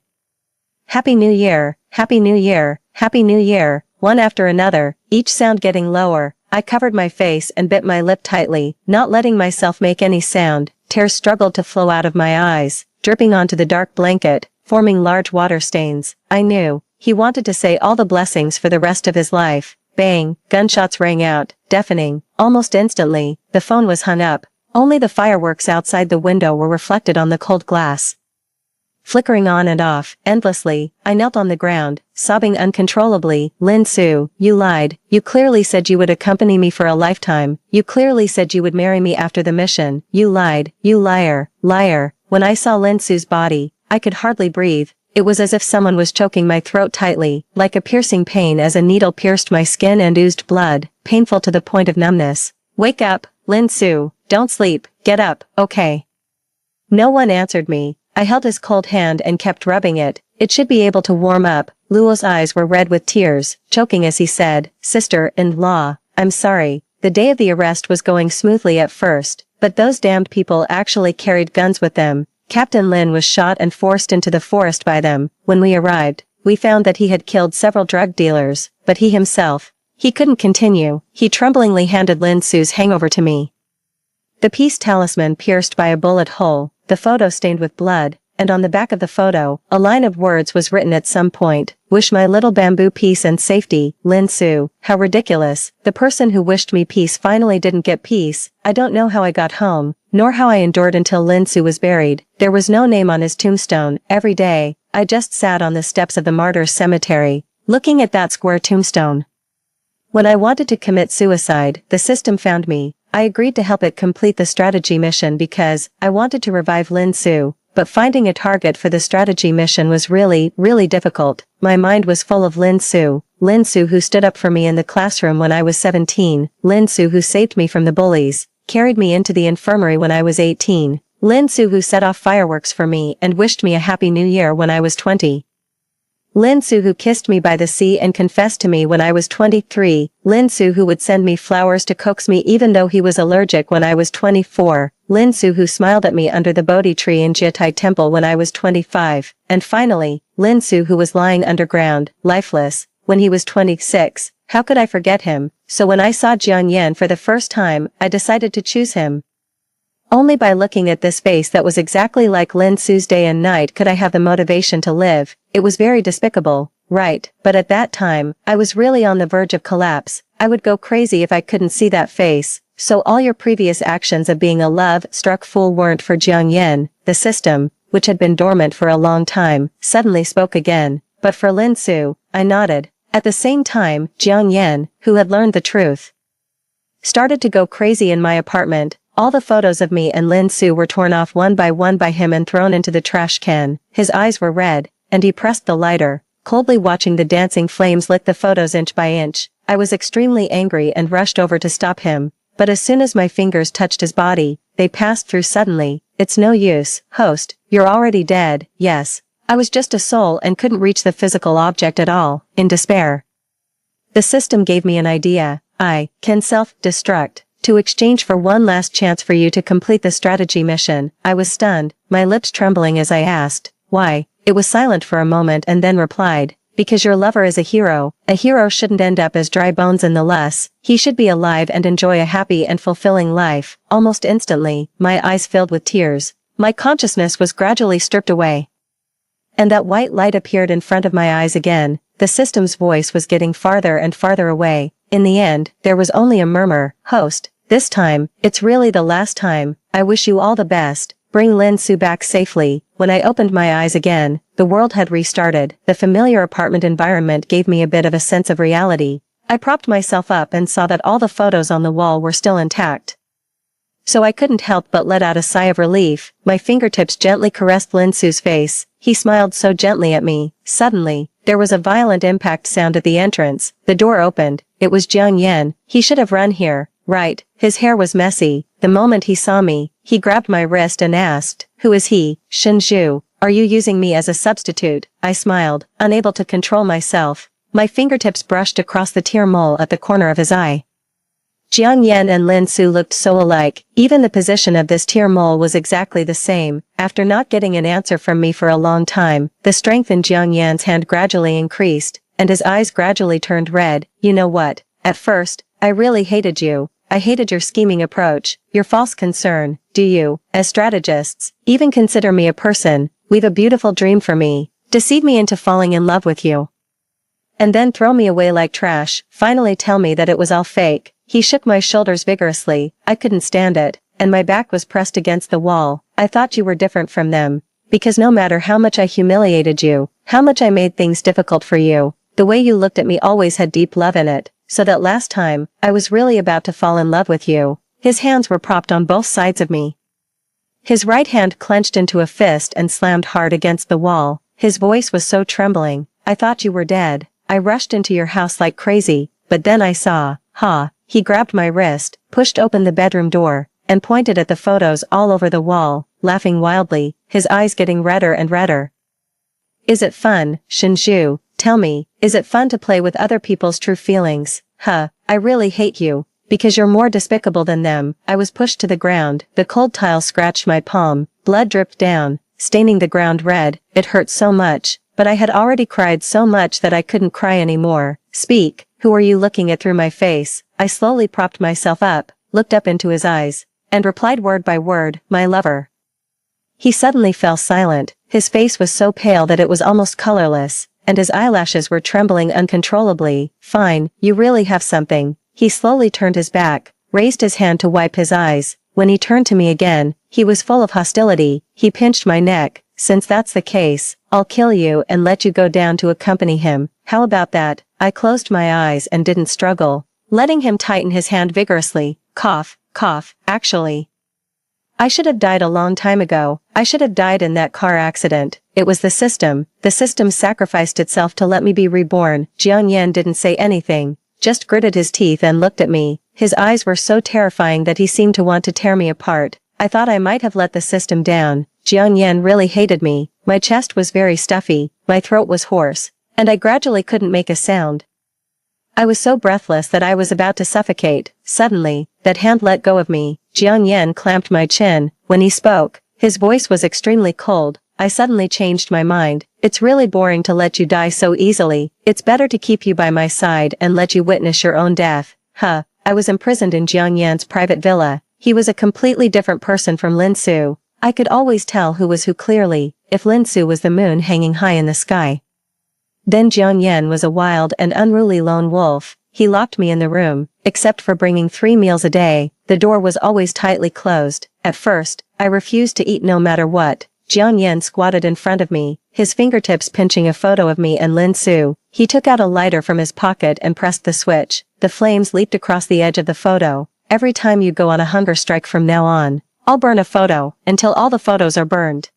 Happy New Year, Happy New Year, Happy New Year," one after another, each sound getting lower. I covered my face and bit my lip tightly, not letting myself make any sound. Tears struggled to flow out of my eyes, dripping onto the dark blanket, forming large water stains. I knew he wanted to say all the blessings for the rest of his life. Bang, gunshots rang out, deafening. Almost instantly, the phone was hung up. Only the fireworks outside the window were reflected on the cold glass, flickering on and off, endlessly. I knelt on the ground, sobbing uncontrollably. "Lin Su, you lied. You clearly said you would accompany me for a lifetime. You clearly said you would marry me after the mission. You lied. You liar, liar." When I saw Lin Su's body, I could hardly breathe. It was as if someone was choking my throat tightly, like a piercing pain as a needle pierced my skin and oozed blood, painful to the point of numbness. "Wake up, Lin Su. Don't sleep. Get up, okay?" No one answered me. I held his cold hand and kept rubbing it. It should be able to warm up. Luo's eyes were red with tears, choking as he said, "Sister-in-law, I'm sorry. The day of the arrest was going smoothly at first, but those damned people actually carried guns with them. Captain Lin was shot and forced into the forest by them. When we arrived, we found that he had killed several drug dealers, but he himself." He couldn't continue. He tremblingly handed Lin Su's hangover to me. The peace talisman pierced by a bullet hole, the photo stained with blood, and on the back of the photo, a line of words was written at some point. "Wish my little bamboo peace and safety, Lin Su." How ridiculous. The person who wished me peace finally didn't get peace. I don't know how I got home, nor how I endured until Lin Su was buried. There was no name on his tombstone. Every day, I just sat on the steps of the martyrs' cemetery, looking at that square tombstone. When I wanted to commit suicide, the system found me. I agreed to help it complete the strategy mission because I wanted to revive Lin Su, but finding a target for the strategy mission was really difficult. My mind was full of Lin Su who stood up for me in the classroom when I was 17, Lin Su who saved me from the bullies, carried me into the infirmary when I was 18, Lin Su who set off fireworks for me and wished me a happy new year when I was 20. Lin Su who kissed me by the sea and confessed to me when I was 23, Lin Su who would send me flowers to coax me even though he was allergic when I was 24, Lin Su who smiled at me under the Bodhi tree in Jietai Temple when I was 25, and finally, Lin Su who was lying underground, lifeless, when he was 26. How could I forget him? So when I saw Jiang Yan for the first time, I decided to choose him. Only by looking at this face that was exactly like Lin Su's day and night could I have the motivation to live. It was very despicable, right? But at that time, I was really on the verge of collapse. I would go crazy if I couldn't see that face. So all your previous actions of being a love-struck fool weren't for Jiang Yan. The system, which had been dormant for a long time, suddenly spoke again. But for Lin Su, I nodded. At the same time, Jiang Yan, who had learned the truth, started to go crazy in my apartment. All the photos of me and Lin Su were torn off one by him and thrown into the trash can. His eyes were red, and he pressed the lighter, coldly watching the dancing flames lick the photos inch by inch. I was extremely angry and rushed over to stop him, but as soon as my fingers touched his body, they passed through suddenly. "It's no use, host, you're already dead." Yes, I was just a soul and couldn't reach the physical object at all. In despair, the system gave me an idea. I can self-destruct to exchange for one last chance for you to complete the strategy mission. I was stunned, my lips trembling as I asked, "Why?" It was silent for a moment and then replied, because your lover is a hero. A hero shouldn't end up as dry bones nonetheless. He should be alive and enjoy a happy and fulfilling life. Almost instantly, my eyes filled with tears. My consciousness was gradually stripped away. And that white light appeared in front of my eyes again. The system's voice was getting farther and farther away. In the end, there was only a murmur. Host, this time, it's really the last time. I wish you all the best. Bring Lin Su back safely. When I opened my eyes again, the world had restarted. The familiar apartment environment gave me a bit of a sense of reality. I propped myself up and saw that all the photos on the wall were still intact. So I couldn't help but let out a sigh of relief. My fingertips gently caressed Lin Su's face. He smiled so gently at me. Suddenly, there was a violent impact sound at the entrance. The door opened. It was Jiang Yan. He should have run here, right? His hair was messy. The moment he saw me, he grabbed my wrist and asked, "Who is he, Shinju? Are you using me as a substitute?" I smiled, unable to control myself. My fingertips brushed across the tear mole at the corner of his eye. Jiang Yan and Lin Su looked so alike. Even the position of this tear mole was exactly the same. After not getting an answer from me for a long time, the strength in Jiang Yan's hand gradually increased, and his eyes gradually turned red. "You know what? At first, I really hated you. I hated your scheming approach, your false concern. Do you, as strategists, even consider me a person, weave a beautiful dream for me, deceive me into falling in love with you, and then throw me away like trash, finally tell me that it was all fake?" He shook my shoulders vigorously. I couldn't stand it, and my back was pressed against the wall. "I thought you were different from them, because no matter how much I humiliated you, how much I made things difficult for you, the way you looked at me always had deep love in it, so that last time, I was really about to fall in love with you." His hands were propped on both sides of me. His right hand clenched into a fist and slammed hard against the wall. His voice was so trembling. "I thought you were dead. I rushed into your house like crazy, but then I saw, He grabbed my wrist, pushed open the bedroom door, and pointed at the photos all over the wall, laughing wildly, his eyes getting redder and redder. "Is it fun, Shinju? Tell me, is it fun to play with other people's true feelings? I really hate you, because you're more despicable than them." I was pushed to the ground. The cold tile scratched my palm, blood dripped down, staining the ground red. It hurt so much, but I had already cried so much that I couldn't cry anymore. "Speak, who are you looking at through my face?" I slowly propped myself up, looked up into his eyes, and replied word by word, "My lover." He suddenly fell silent. His face was so pale that it was almost colorless, and his eyelashes were trembling uncontrollably. "Fine, you really have something." He slowly turned his back, raised his hand to wipe his eyes. When he turned to me again, he was full of hostility. He pinched my neck. "Since that's the case, I'll kill you and let you go down to accompany him. How about that?" I closed my eyes and didn't struggle, letting him tighten his hand vigorously. Cough, cough. "Actually, I should have died a long time ago. I should have died in that car accident. It was the system. The system sacrificed itself to let me be reborn." Jiang Yan didn't say anything, just gritted his teeth and looked at me. His eyes were so terrifying that he seemed to want to tear me apart. I thought I might have let the system down. Jiang Yan really hated me. My chest was very stuffy, my throat was hoarse, and I gradually couldn't make a sound. I was so breathless that I was about to suffocate. Suddenly, that hand let go of me. Jiang Yan clamped my chin. When he spoke, his voice was extremely cold. I suddenly changed my mind. "It's really boring to let you die so easily. It's better to keep you by my side and let you witness your own death." I was imprisoned in Jiang Yan's private villa. He was a completely different person from Lin Su. I could always tell who was who clearly. If Lin Su was the moon hanging high in the sky, then Jiang Yan was a wild and unruly lone wolf. He locked me in the room, except for bringing 3 meals a day. The door was always tightly closed. At first, I refused to eat no matter what. Jiang Yan squatted in front of me, his fingertips pinching a photo of me and Lin Su. He took out a lighter from his pocket and pressed the switch. The flames leaped across the edge of the photo. "Every time you go on a hunger strike from now on, I'll burn a photo, until all the photos are burned."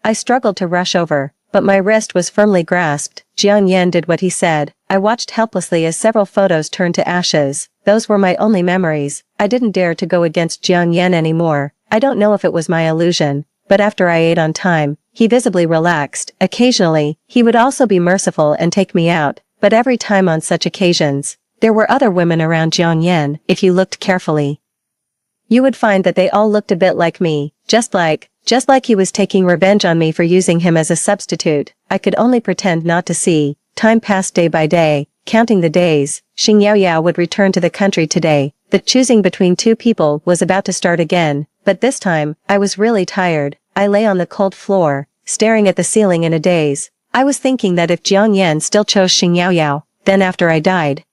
I struggled to rush over, but my wrist was firmly grasped. Jiang Yan did what he said. I watched helplessly as several photos turned to ashes. Those were my only memories. I didn't dare to go against Jiang Yan anymore. I don't know if it was my illusion, but after I ate on time, he visibly relaxed. Occasionally, he would also be merciful and take me out, but every time on such occasions, there were other women around Jiang Yan. If you looked carefully, you would find that they all looked a bit like me, just like he was taking revenge on me for using him as a substitute. I could only pretend not to see. time passed day by day, counting the days. Xing Yaoyao would return to the country today. The choosing between two people was about to start again, but this time, I was really tired. I lay on the cold floor, staring at the ceiling in a daze. I was thinking that if Jiang Yan still chose Xing Yaoyao, then after I died,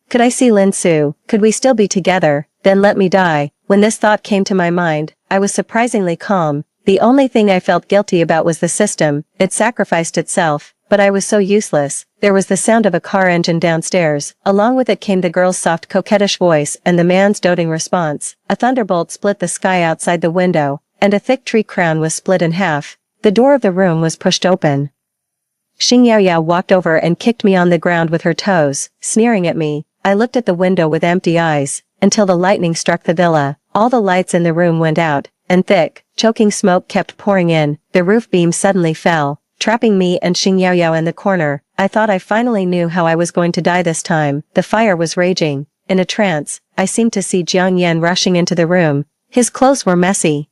could I see Lin Su? Could we still be together? Then let me die. When this thought came to my mind, I was surprisingly calm. The only thing I felt guilty about was the system. It sacrificed itself, but I was so useless. There was the sound of a car engine downstairs. Along with it came the girl's soft coquettish voice and the man's doting response. A thunderbolt split the sky outside the window, and a thick tree crown was split in half. The door of the room was pushed open. Xing Yaoyao walked over and kicked me on the ground with her toes, sneering at me. I looked at the window with empty eyes, until the lightning struck the villa. All the lights in the room went out, and thick, choking smoke kept pouring in. The roof beam suddenly fell, trapping me and Xing Yaoyao in the corner. I thought I finally knew how I was going to die this time. The fire was raging. In a trance, I seemed to see Jiang Yan rushing into the room. His clothes were messy,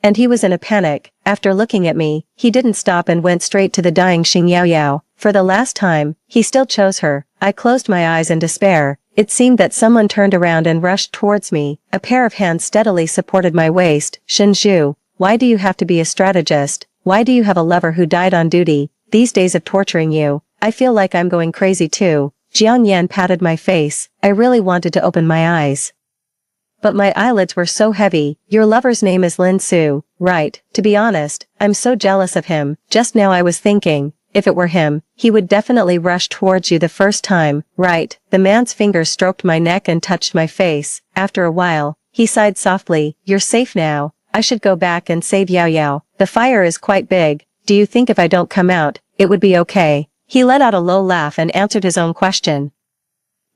and he was in a panic. After looking at me, he didn't stop and went straight to the dying Xing Yaoyao. For the last time, he still chose her. I closed my eyes in despair. It seemed that someone turned around and rushed towards me. A pair of hands steadily supported my waist. Shinju, why do you have to be a strategist? Why do you have a lover who died on duty? These days of torturing you, I feel like I'm going crazy too. Jiang Yan patted my face. I really wanted to open my eyes, but my eyelids were so heavy. Your lover's name is Lin Su, right? To be honest, I'm so jealous of him. Just now I was thinking, if it were him, he would definitely rush towards you the first time, right? The man's fingers stroked my neck and touched my face. After a while, he sighed softly. You're safe now. I should go back and save Yaoyao. The fire is quite big. Do you think if I don't come out, it would be okay? He let out a low laugh and answered his own question.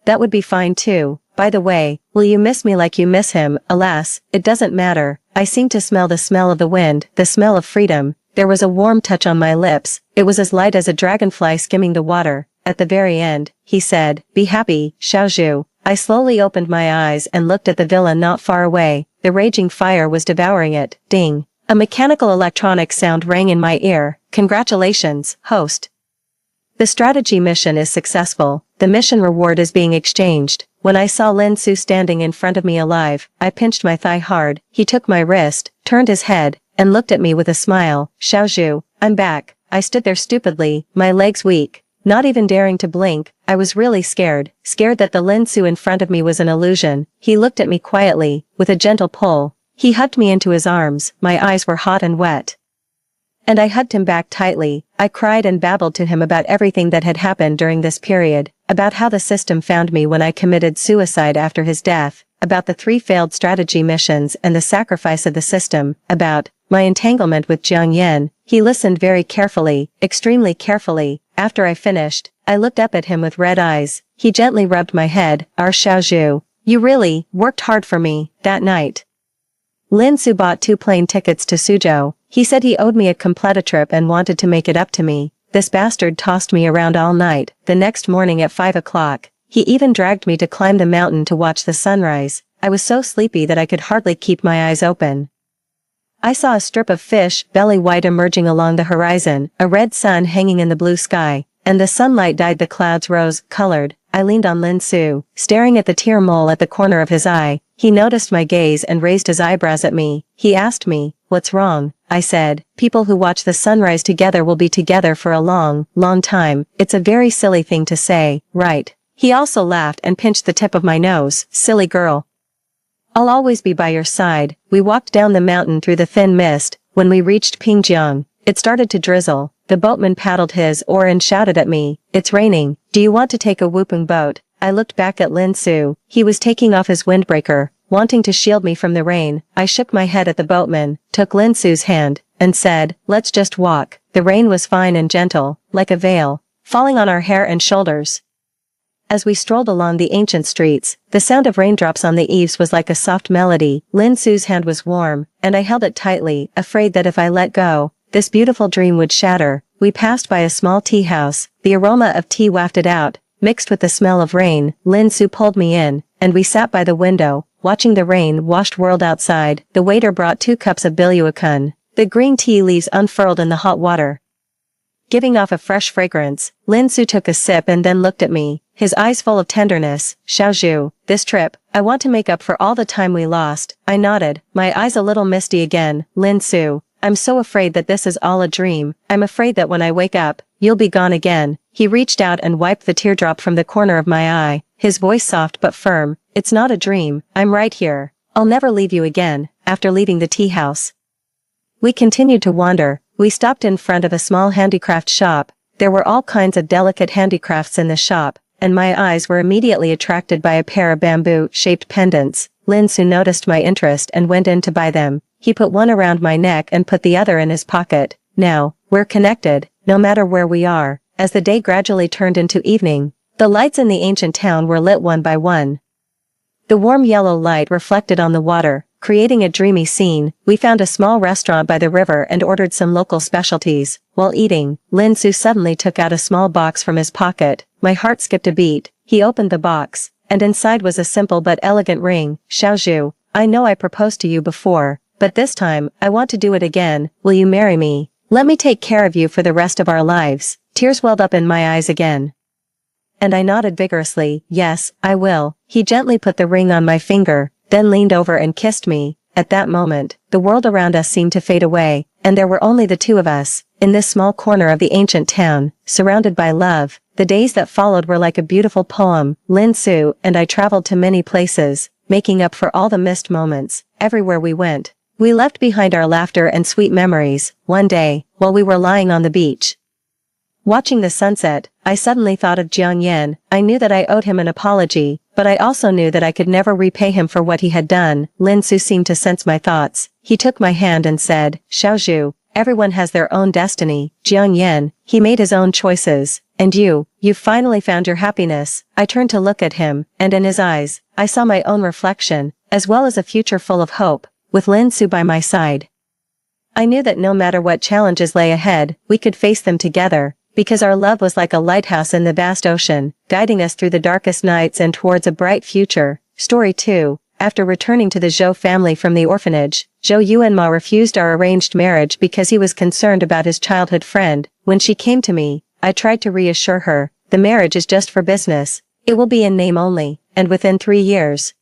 That would be fine too. By the way, will you miss me like you miss him? Alas, it doesn't matter. I seemed to smell the smell of the wind, the smell of freedom. There was a warm touch on my lips. It was as light as a dragonfly skimming the water. At the very end, he said, be happy, Xiaozhu. I slowly opened my eyes and looked at the villa not far away. The raging fire was devouring it. Ding. A mechanical electronic sound rang in my ear. Congratulations, host. The strategy mission is successful. The mission reward is being exchanged. When I saw Lin Su standing in front of me alive, I pinched my thigh hard. He took my wrist, turned his head, and looked at me with a smile. Xiaozhu, I'm back. I stood there stupidly, my legs weak, not even daring to blink. I was really scared that the Lin Su in front of me was an illusion. He looked at me quietly, with a gentle pull. He hugged me into his arms. My eyes were hot and wet, and I hugged him back tightly. I cried and babbled to him about everything that had happened during this period, about how the system found me when I committed suicide after his death, about the 3 failed strategy missions and the sacrifice of the system, about my entanglement with Jiang Yan. He listened very carefully, extremely carefully. After I finished, I looked up at him with red eyes. He gently rubbed my head. Our Xiaozhu, you really worked hard for me that night. Lin Su bought 2 plane tickets to Suzhou. He said he owed me a complete trip and wanted to make it up to me. This bastard tossed me around all night. The next morning at 5 o'clock, he even dragged me to climb the mountain to watch the sunrise. I was so sleepy that I could hardly keep my eyes open. I saw a strip of fish, belly white, emerging along the horizon, a red sun hanging in the blue sky, and the sunlight dyed the clouds rose-colored. I leaned on Lin Su, staring at the tear mole at the corner of his eye. He noticed my gaze and raised his eyebrows at me. He asked me, what's wrong? I said, people who watch the sunrise together will be together for a long, long time. It's a very silly thing to say, right? He also laughed and pinched the tip of my nose. Silly girl. I'll always be by your side. We walked down the mountain through the thin mist. When we reached Pingjiang, it started to drizzle. The boatman paddled his oar and shouted at me, it's raining. Do you want to take a whooping boat? I looked back at Lin Su. He was taking off his windbreaker, wanting to shield me from the rain. I shook my head at the boatman, took Lin Su's hand, and said, let's just walk. The rain was fine and gentle, like a veil, falling on our hair and shoulders. As we strolled along the ancient streets, the sound of raindrops on the eaves was like a soft melody. Lin Su's hand was warm, and I held it tightly, afraid that if I let go, this beautiful dream would shatter. We passed by a small tea house. The aroma of tea wafted out, mixed with the smell of rain. Lin Su pulled me in, and we sat by the window, watching the rain-washed world outside. The waiter brought 2 cups of biluakun. The green tea leaves unfurled in the hot water. giving off a fresh fragrance. Lin Su took a sip and then looked at me, his eyes full of tenderness. Xiaozhu, this trip, I want to make up for all the time we lost. I nodded, my eyes a little misty again. Lin Su, I'm so afraid that this is all a dream. I'm afraid that when I wake up, you'll be gone again. He reached out and wiped the teardrop from the corner of my eye, his voice soft but firm. It's not a dream, I'm right here. I'll never leave you again. After leaving the tea house, we continued to wander. We stopped in front of a small handicraft shop. There were all kinds of delicate handicrafts in the shop, and my eyes were immediately attracted by a pair of bamboo-shaped pendants. Lin Su noticed my interest and went in to buy them. He put one around my neck and put the other in his pocket. Now, we're connected, no matter where we are. As the day gradually turned into evening, the lights in the ancient town were lit one by one. The warm yellow light reflected on the water, creating a dreamy scene. We found a small restaurant by the river and ordered some local specialties. While eating, Lin Su suddenly took out a small box from his pocket. My heart skipped a beat. He opened the box, and inside was a simple but elegant ring. Xiaozhu, I know I proposed to you before, but this time, I want to do it again. Will you marry me? Let me take care of you for the rest of our lives. Tears welled up in my eyes again, and I nodded vigorously. Yes, I will. He gently put the ring on my finger, then leaned over and kissed me. At that moment, the world around us seemed to fade away, and there were only the two of us, in this small corner of the ancient town, surrounded by love. The days that followed were like a beautiful poem. Lin Su and I traveled to many places, making up for all the missed moments. Everywhere we went, we left behind our laughter and sweet memories. One day, while we were lying on the beach, watching the sunset, I suddenly thought of Jiang Yan. I knew that I owed him an apology, but I also knew that I could never repay him for what he had done. Lin Su seemed to sense my thoughts. He took my hand and said, Xiaozhu, everyone has their own destiny. Jiang Yan, he made his own choices. And you've finally found your happiness. I turned to look at him, and in his eyes, I saw my own reflection, as well as a future full of hope. With Lin Su by my side, I knew that no matter what challenges lay ahead, we could face them together. Because our love was like a lighthouse in the vast ocean, guiding us through the darkest nights and towards a bright future. Story 2. After returning to the Zhou family from the orphanage, Zhou Yuanma refused our arranged marriage because he was concerned about his childhood friend. When she came to me, I tried to reassure her, the marriage is just for business. It will be in name only, and within 3 years,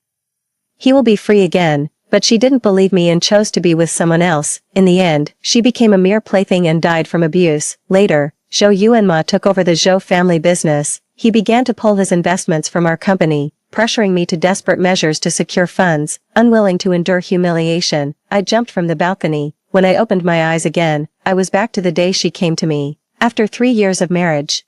he will be free again. But she didn't believe me and chose to be with someone else. In the end, she became a mere plaything and died from abuse. Later, Zhou Yuanma took over the Zhou family business. He began to pull his investments from our company, pressuring me to desperate measures to secure funds. Unwilling to endure humiliation, I jumped from the balcony. When I opened my eyes again, I was back to the day she came to me. After 3 years of marriage,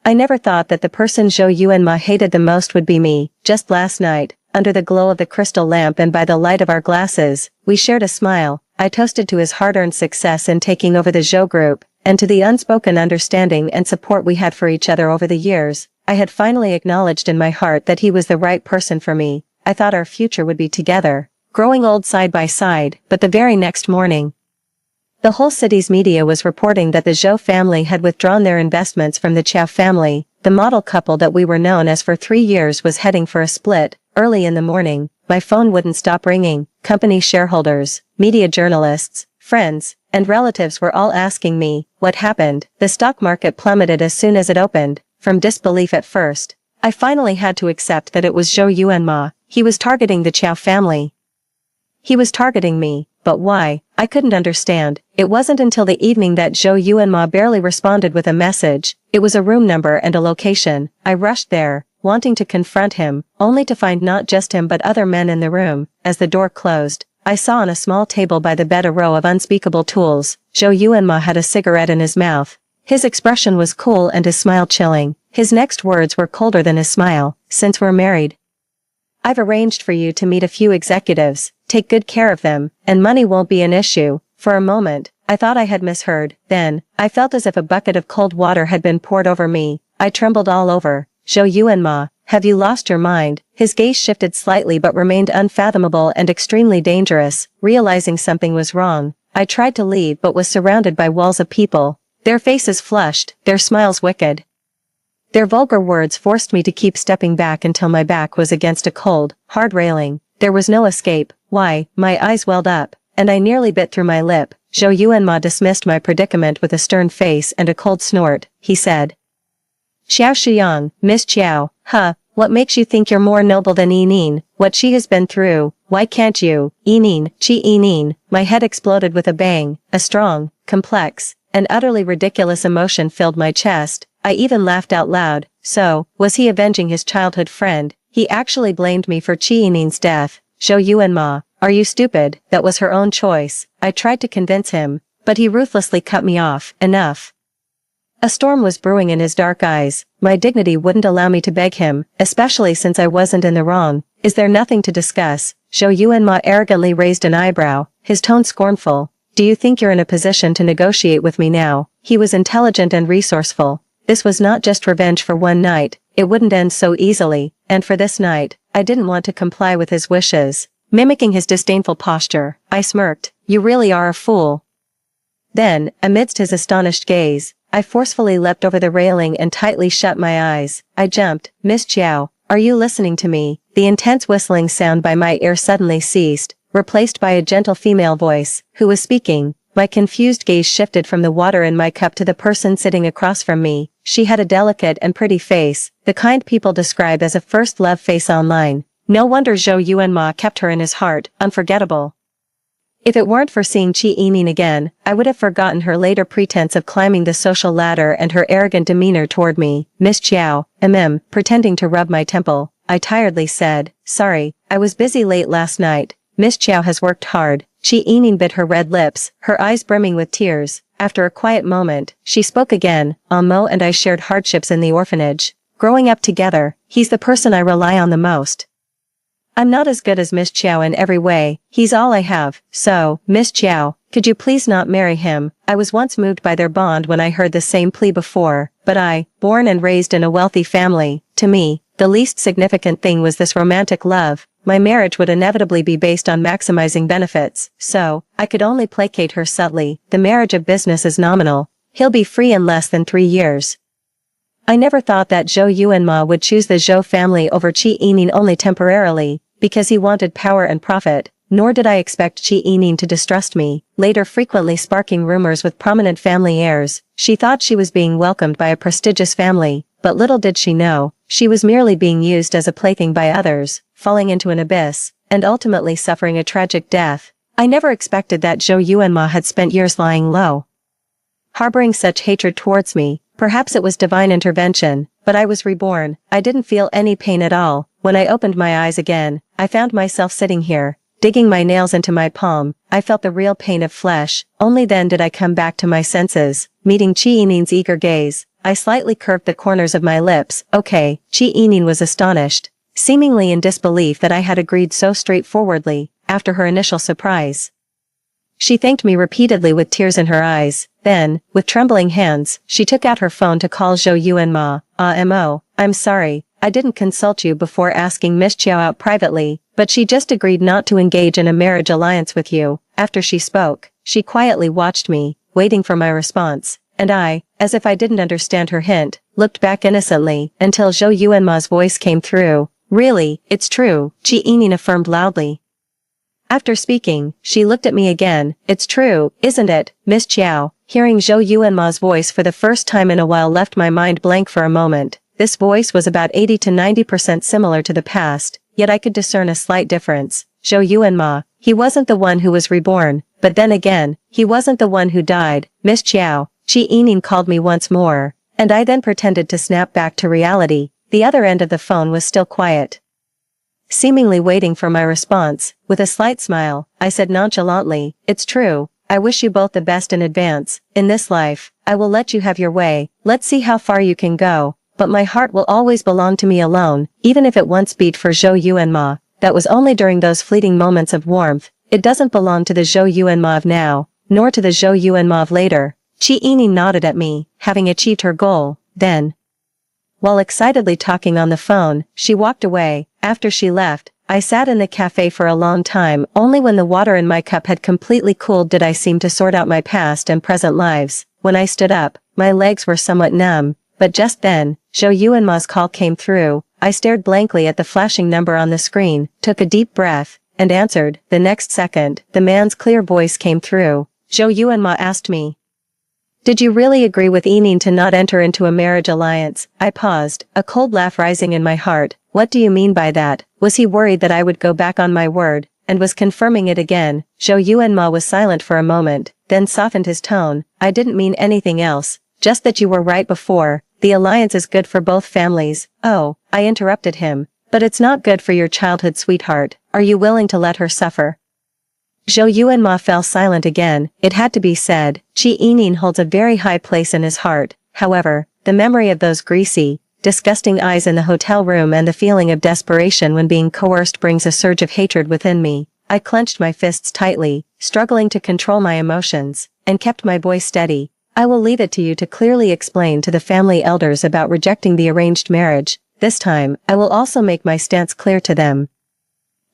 I never thought that the person Zhou Yuanma hated the most would be me. Just last night, under the glow of the crystal lamp and by the light of our glasses, we shared a smile. I toasted to his hard-earned success in taking over the Zhou group, and to the unspoken understanding and support we had for each other over the years. I had finally acknowledged in my heart that he was the right person for me. I thought our future would be together, growing old side by side. But the very next morning, the whole city's media was reporting that the Zhou family had withdrawn their investments from the Qiao family. The model couple that we were known as for 3 years was heading for a split. Early in the morning, my phone wouldn't stop ringing. Company shareholders, media journalists, friends, and relatives were all asking me, what happened? The stock market plummeted as soon as it opened. From disbelief at first, I finally had to accept that it was Zhou Yuanma. He was targeting the Qiao family. He was targeting me, but why? I couldn't understand. It wasn't until the evening that Zhou Yuanma barely responded with a message. It was a room number and a location. I rushed there, wanting to confront him, only to find not just him but other men in the room. As the door closed, I saw on a small table by the bed a row of unspeakable tools. Zhou Yuanma had a cigarette in his mouth. His expression was cool and his smile chilling. His next words were colder than his smile. Since we're married, I've arranged for you to meet a few executives. Take good care of them, and money won't be an issue. For a moment, I thought I had misheard. Then, I felt as if a bucket of cold water had been poured over me. I trembled all over. Zhou Yuanma, have you lost your mind? His gaze shifted slightly but remained unfathomable and extremely dangerous. Realizing something was wrong, I tried to leave but was surrounded by walls of people. Their faces flushed, their smiles wicked. Their vulgar words forced me to keep stepping back until my back was against a cold, hard railing. There was no escape. Why? My eyes welled up, and I nearly bit through my lip. Zhou Yuanma dismissed my predicament with a stern face and a cold snort. He said, Xiao Shiyang, Miss Qiao, what makes you think you're more noble than Yining, what she has been through, why can't you, Yining, Qi Yining? My head exploded with a bang, a strong, complex, and utterly ridiculous emotion filled my chest. I even laughed out loud. So, was he avenging his childhood friend? He actually blamed me for Qi Yining's death. Zhou Yuanma, are you stupid? That was her own choice. I tried to convince him, but he ruthlessly cut me off. Enough. A storm was brewing in his dark eyes. My dignity wouldn't allow me to beg him, especially since I wasn't in the wrong. Is there nothing to discuss? Zhou Yuanma arrogantly raised an eyebrow, his tone scornful. Do you think you're in a position to negotiate with me now? He was intelligent and resourceful. This was not just revenge for one night, it wouldn't end so easily, and for this night, I didn't want to comply with his wishes. Mimicking his disdainful posture, I smirked. You really are a fool. Then, amidst his astonished gaze, I forcefully leapt over the railing and tightly shut my eyes. I jumped. Miss Qiao, are you listening to me? The intense whistling sound by my ear suddenly ceased, replaced by a gentle female voice, who was speaking. My confused gaze shifted from the water in my cup to the person sitting across from me. She had a delicate and pretty face, the kind people describe as a first love face online. No wonder Zhou Yuanma kept her in his heart. Unforgettable. If it weren't for seeing Qi Yining again, I would have forgotten her later pretense of climbing the social ladder and her arrogant demeanor toward me. Miss Qiao, pretending to rub my temple, I tiredly said, sorry, I was busy late last night. Miss Qiao has worked hard. Qi Yining bit her red lips, her eyes brimming with tears. After a quiet moment, she spoke again. Mo and I shared hardships in the orphanage. Growing up together, he's the person I rely on the most. I'm not as good as Miss Qiao in every way, he's all I have. So, Miss Qiao, could you please not marry him? I was once moved by their bond when I heard the same plea before, but I, born and raised in a wealthy family, to me, the least significant thing was this romantic love. My marriage would inevitably be based on maximizing benefits, so, I could only placate her subtly. The marriage of business is nominal. He'll be free in less than 3 years. I never thought that Zhou Yuanma would choose the Zhou family over Qi Yining only temporarily, because he wanted power and profit, nor did I expect Qi Yining to distrust me, later frequently sparking rumors with prominent family heirs. She thought she was being welcomed by a prestigious family, but little did she know, she was merely being used as a plaything by others, falling into an abyss, and ultimately suffering a tragic death. I never expected that Zhou Yuanma had spent years lying low, harboring such hatred towards me. Perhaps it was divine intervention, but I was reborn. I didn't feel any pain at all. When I opened my eyes again, I found myself sitting here, digging my nails into my palm. I felt the real pain of flesh. Only then did I come back to my senses. Meeting Qi Yining's eager gaze, I slightly curved the corners of my lips. Okay. Qi Yining was astonished, seemingly in disbelief that I had agreed so straightforwardly, after her initial surprise. She thanked me repeatedly with tears in her eyes. Then, with trembling hands, she took out her phone to call Zhou Yuanma. I'm sorry, I didn't consult you before asking Miss Qiao out privately, but she just agreed not to engage in a marriage alliance with you. After she spoke, she quietly watched me, waiting for my response, and I, as if I didn't understand her hint, looked back innocently, until Zhou Yuanma's voice came through. Really, it's true, Qi Yining affirmed loudly. After speaking, she looked at me again. It's true, isn't it, Miss Qiao? Hearing Zhou Yuanma's voice for the first time in a while left my mind blank for a moment. This voice was about 80 to 90% similar to the past, yet I could discern a slight difference. Zhou Yuanma, he wasn't the one who was reborn, but then again, he wasn't the one who died. Miss Qiao, Qi Yining called me once more, and I then pretended to snap back to reality. The other end of the phone was still quiet, seemingly waiting for my response. With a slight smile, I said nonchalantly, it's true, I wish you both the best in advance. In this life, I will let you have your way, let's see how far you can go, but my heart will always belong to me alone, even if it once beat for Zhou Yuanma. That was only during those fleeting moments of warmth. It doesn't belong to the Zhou Yuanma of now, nor to the Zhou Yuanma of later. Qi Yining nodded at me, having achieved her goal. Then, while excitedly talking on the phone, she walked away. After she left, I sat in the cafe for a long time. Only when the water in my cup had completely cooled did I seem to sort out my past and present lives. When I stood up, my legs were somewhat numb, but just then, Zhou Yuanma's call came through. I stared blankly at the flashing number on the screen, took a deep breath, and answered. The next second, the man's clear voice came through. Zhou Yuanma asked me. Did you really agree with Yining to not enter into a marriage alliance? I paused, a cold laugh rising in my heart. What do you mean by that? Was he worried that I would go back on my word, and was confirming it again? Zhou Yuanma was silent for a moment, then softened his tone. I didn't mean anything else, just that you were right before. The alliance is good for both families. Oh, I interrupted him. But it's not good for your childhood sweetheart. Are you willing to let her suffer? Zhou Yuanma fell silent again. It had to be said, Qi Yining holds a very high place in his heart. However, the memory of those greasy, disgusting eyes in the hotel room and the feeling of desperation when being coerced brings a surge of hatred within me. I clenched my fists tightly, struggling to control my emotions, and kept my voice steady. I will leave it to you to clearly explain to the family elders about rejecting the arranged marriage. This time, I will also make my stance clear to them.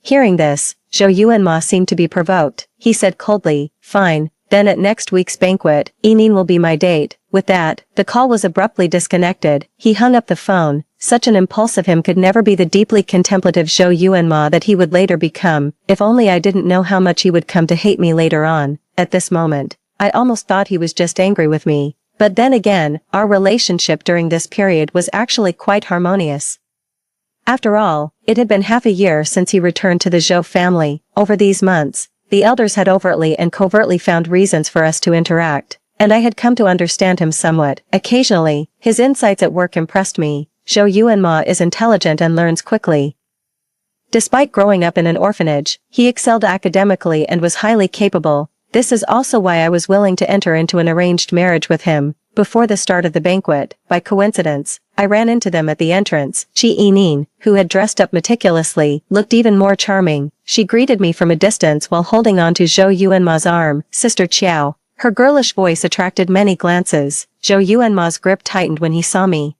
Hearing this, Zhou Yuanma seemed to be provoked. He said coldly, fine, then at next week's banquet, Yining will be my date. With that, the call was abruptly disconnected. He hung up the phone. Such an impulsive him could never be the deeply contemplative Zhou Yuanma that he would later become. If only I didn't know how much he would come to hate me later on. At this moment, I almost thought he was just angry with me. But then again, our relationship during this period was actually quite harmonious. After all, it had been half a year since he returned to the Zhou family. Over these months, the elders had overtly and covertly found reasons for us to interact, and I had come to understand him somewhat. Occasionally, his insights at work impressed me. Zhou Yuanma is intelligent and learns quickly. Despite growing up in an orphanage, he excelled academically and was highly capable. This is also why I was willing to enter into an arranged marriage with him. Before the start of the banquet, by coincidence, I ran into them at the entrance. Qi Yining, who had dressed up meticulously, looked even more charming. She greeted me from a distance while holding on to Zhou Yuanma's arm. Sister Qiao. Her girlish voice attracted many glances. Zhou Yuanma's grip tightened when he saw me.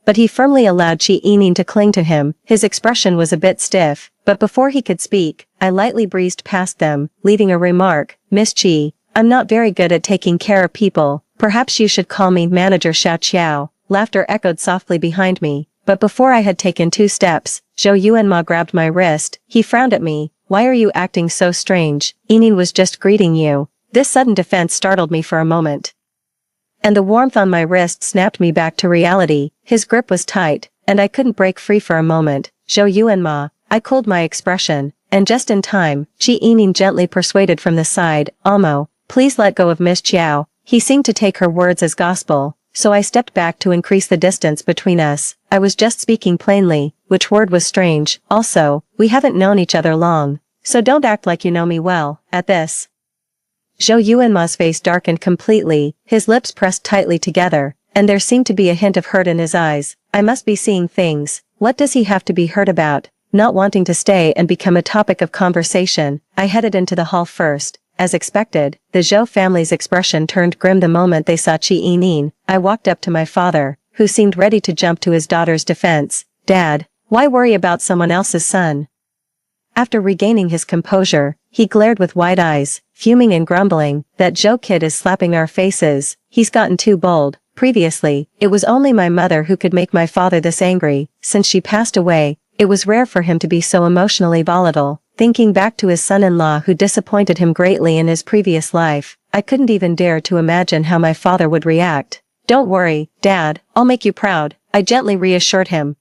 But he firmly allowed Qi Yining to cling to him. His expression was a bit stiff, but before he could speak, I lightly breezed past them, leaving a remark. Miss Qi, I'm not very good at taking care of people. Perhaps you should call me Manager Xiao Qiao. Laughter echoed softly behind me, but before I had taken 2 steps, Zhou Yuanma grabbed my wrist. He frowned at me. Why are you acting so strange? Yining was just greeting you. This sudden defense startled me for a moment. And the warmth on my wrist snapped me back to reality. His grip was tight, and I couldn't break free for a moment. Zhou Yuanma, I cooled my expression, and just in time, Qi Yining gently persuaded from the side. Amo, please let go of Miss Qiao. He seemed to take her words as gospel, so I stepped back to increase the distance between us. I was just speaking plainly, which word was strange. Also, we haven't known each other long, so don't act like you know me well. At this, Zhou Yuanma's face darkened completely, his lips pressed tightly together, and there seemed to be a hint of hurt in his eyes. I must be seeing things. What does he have to be hurt about? Not wanting to stay and become a topic of conversation, I headed into the hall first. As expected, the Zhou family's expression turned grim the moment they saw Qi Yining. I walked up to my father, who seemed ready to jump to his daughter's defense. Dad, why worry about someone else's son? After regaining his composure, he glared with wide eyes, fuming and grumbling. That Zhou kid is slapping our faces. He's gotten too bold. Previously, it was only my mother who could make my father this angry. Since she passed away, it was rare for him to be so emotionally volatile. Thinking back to his son-in-law who disappointed him greatly in his previous life, I couldn't even dare to imagine how my father would react. Don't worry, Dad, I'll make you proud, I gently reassured him,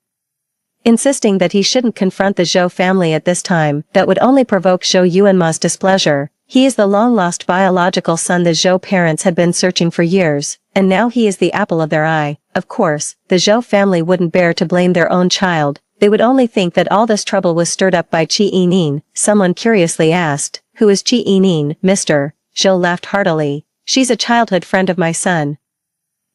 insisting that he shouldn't confront the Zhou family at this time. That would only provoke Zhou Yuanma's displeasure. He is the long-lost biological son the Zhou parents had been searching for years, and now he is the apple of their eye. Of course, the Zhou family wouldn't bear to blame their own child. They would only think that all this trouble was stirred up by Qi Yining. Someone curiously asked, who is Qi Yining, Mr.? Zhou laughed heartily. She's a childhood friend of my son,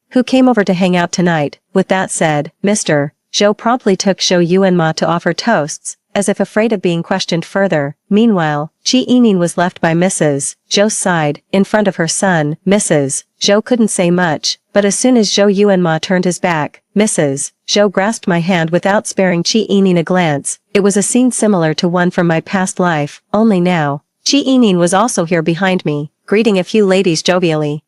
who came over to hang out tonight. With that said, Mr. Zhou promptly took Zhou Yuanma to offer toasts, as if afraid of being questioned further. Meanwhile, Qi Yining was left by Mrs. Zhou's side, in front of her son. Mrs. Zhou couldn't say much, but as soon as Zhou Yuanma turned his back, Mrs. Zhou grasped my hand without sparing Qi Yining a glance. It was a scene similar to one from my past life, only now, Qi Yining was also here behind me, greeting a few ladies jovially.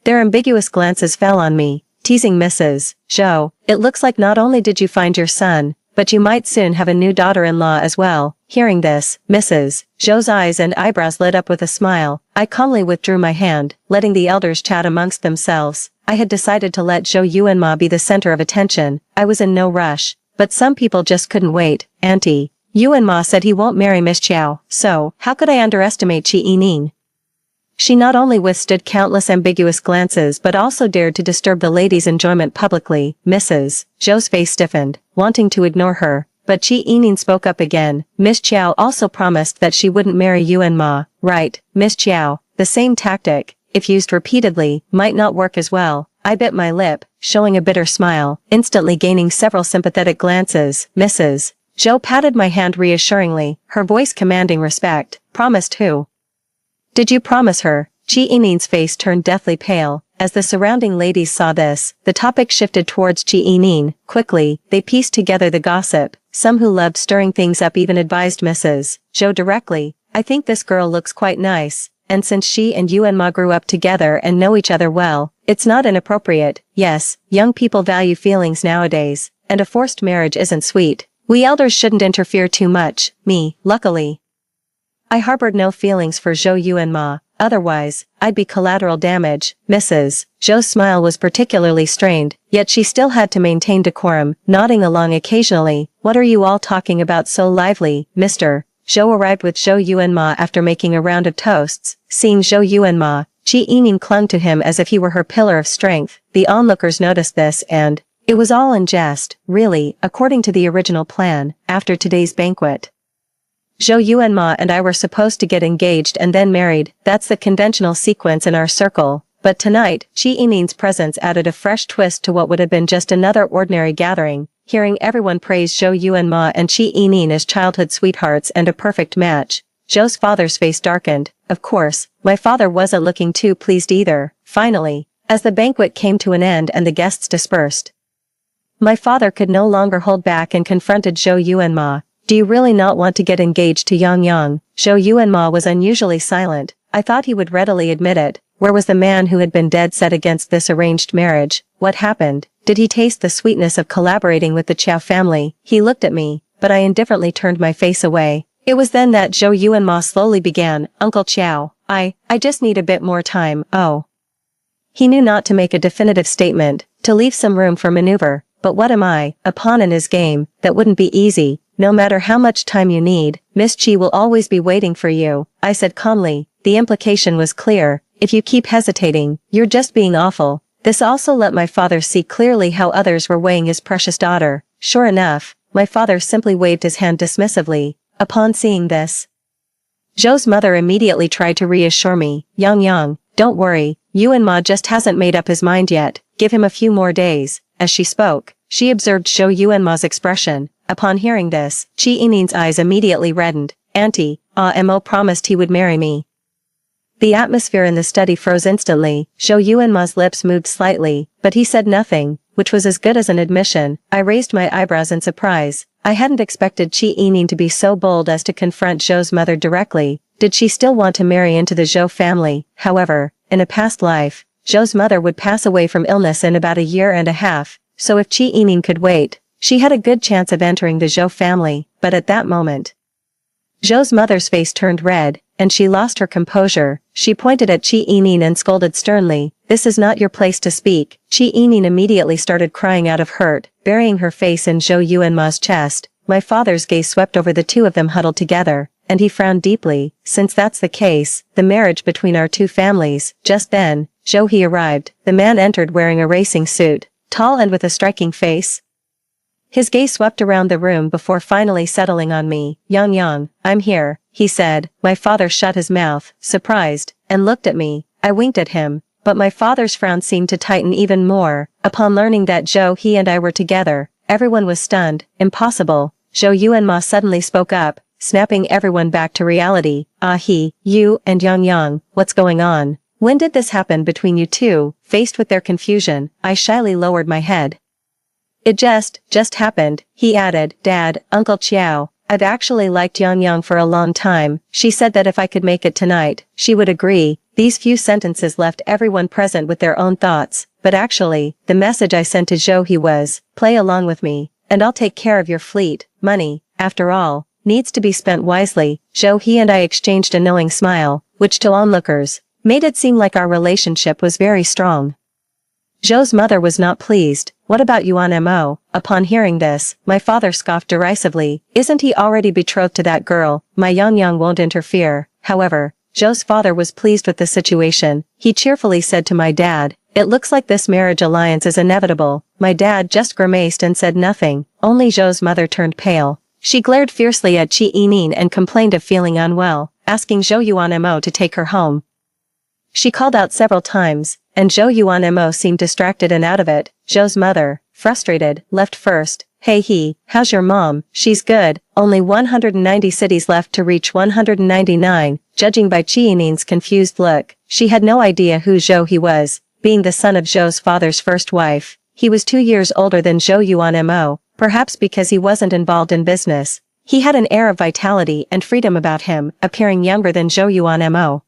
Their ambiguous glances fell on me, teasing Mrs. Zhou. It looks like not only did you find your son, but you might soon have a new daughter-in-law as well. Hearing this, Mrs. Zhou's eyes and eyebrows lit up with a smile. I calmly withdrew my hand, letting the elders chat amongst themselves. I had decided to let Zhou Yuanma be the center of attention. I was in no rush, but some people just couldn't wait. Auntie Yuanma said he won't marry Miss Qiao, so how could I underestimate Qi Yining? She not only withstood countless ambiguous glances but also dared to disturb the lady's enjoyment publicly. Mrs. Zhou's face stiffened, wanting to ignore her, but Qi Yining spoke up again. Miss Qiao also promised that she wouldn't marry Yuan Ma. Right, Miss Qiao. The same tactic, if used repeatedly, might not work as well. I bit my lip, showing a bitter smile, instantly gaining several sympathetic glances. Mrs. Zhou patted my hand reassuringly, her voice commanding respect. Promised who? Did you promise her? Qi Yining's face turned deathly pale. As the surrounding ladies saw this, the topic shifted towards Qi Yining. Quickly, they pieced together the gossip. Some who loved stirring things up even advised Mrs. Zhou directly, I think this girl looks quite nice, and since she and Yuan Ma grew up together and know each other well, it's not inappropriate. Yes, young people value feelings nowadays, and a forced marriage isn't sweet. We elders shouldn't interfere too much. Me, luckily, I harbored no feelings for Zhou Yuanma, otherwise, I'd be collateral damage. Mrs. Zhou's smile was particularly strained, yet she still had to maintain decorum, nodding along occasionally. What are you all talking about so lively, Mr. Zhou arrived with Zhou Yuanma after making a round of toasts. Seeing Zhou Yuanma, Qi Yining clung to him as if he were her pillar of strength. The onlookers noticed this and, it was all in jest, really, according to the original plan, after today's banquet. Zhou Yuanma and I were supposed to get engaged and then married. That's the conventional sequence in our circle. But tonight, Qi Yining's presence added a fresh twist to what would have been just another ordinary gathering. Hearing everyone praise Zhou Yuanma and Qi Yining as childhood sweethearts and a perfect match, Zhou's father's face darkened. Of course, my father wasn't looking too pleased either. Finally, as the banquet came to an end and the guests dispersed, my father could no longer hold back and confronted Zhou Yuanma. Do you really not want to get engaged to Yang Yang? Zhou Yuanma was unusually silent. I thought he would readily admit it. Where was the man who had been dead set against this arranged marriage? What happened? Did he taste the sweetness of collaborating with the Qiao family? He looked at me, but I indifferently turned my face away. It was then that Zhou Yuanma slowly began, Uncle Qiao, I just need a bit more time. Oh. He knew not to make a definitive statement, to leave some room for maneuver. But what am I, a pawn in his game? That wouldn't be easy. No matter how much time you need, Miss Qi will always be waiting for you, I said calmly. The implication was clear. If you keep hesitating, you're just being awful. This also let my father see clearly how others were weighing his precious daughter. Sure enough, my father simply waved his hand dismissively. Upon seeing this, Zhou's mother immediately tried to reassure me. Yang, don't worry, Yuan Ma just hasn't made up his mind yet. Give him a few more days. As she spoke, she observed Zhou Yuanma's expression. Upon hearing this, Qi Yining's eyes immediately reddened. Auntie, Mo promised he would marry me. The atmosphere in the study froze instantly. Zhou Yuanma's lips moved slightly, but he said nothing, which was as good as an admission. I raised my eyebrows in surprise. I hadn't expected Qi Yining to be so bold as to confront Zhou's mother directly. Did she still want to marry into the Zhou family? However, in a past life, Zhou's mother would pass away from illness in about a year and a half, so if Qi Yining could wait, she had a good chance of entering the Zhou family. But at that moment, Zhou's mother's face turned red, and she lost her composure. She pointed at Qi Yining and scolded sternly, "This is not your place to speak." Qi Yining immediately started crying out of hurt, burying her face in Zhou Yuanma's chest. My father's gaze swept over the two of them huddled together, and he frowned deeply. Since that's the case, the marriage between our two families. Just then, Zhou He arrived. The man entered wearing a racing suit, tall and with a striking face. His gaze swept around the room before finally settling on me. Yang, I'm here, he said. My father shut his mouth, surprised, and looked at me. I winked at him, but my father's frown seemed to tighten even more. Upon learning that Zhou He and I were together, everyone was stunned. Impossible. Zhou Yuanma suddenly spoke up, snapping everyone back to reality. You and Yang, what's going on? When did this happen between you two? Faced with their confusion, I shyly lowered my head. It just happened, he added. Dad, Uncle Qiao, I've actually liked Yang for a long time. She said that if I could make it tonight, she would agree. These few sentences left everyone present with their own thoughts, but actually, the message I sent to Zhou He was, play along with me. and I'll take care of your fleet. Money, after all, needs to be spent wisely. He and I exchanged a knowing smile, which to onlookers, made it seem like our relationship was very strong. Zhou's mother was not pleased. What about Yuan Mo? Upon hearing this, my father scoffed derisively. Isn't he already betrothed to that girl? My Yang won't interfere. However, Zhou's father was pleased with the situation. He cheerfully said to my dad, "It looks like this marriage alliance is inevitable." My dad just grimaced and said nothing. Only Zhou's mother turned pale. She glared fiercely at Qi Yining and complained of feeling unwell, asking Zhou Yuan Mo to take her home. She called out several times, and Zhou Yuan Mo seemed distracted and out of it. Zhou's mother, frustrated, left first. "Hey how's your mom?" "She's good, only 190 cities left to reach 199, judging by Qi Yining's confused look. She had no idea who Zhou was, being the son of Zhou's father's first wife. He was 2 years older than Zhou Yuan Mo, perhaps because he wasn't involved in business. He had an air of vitality and freedom about him, appearing younger than Zhou Yuan Mo.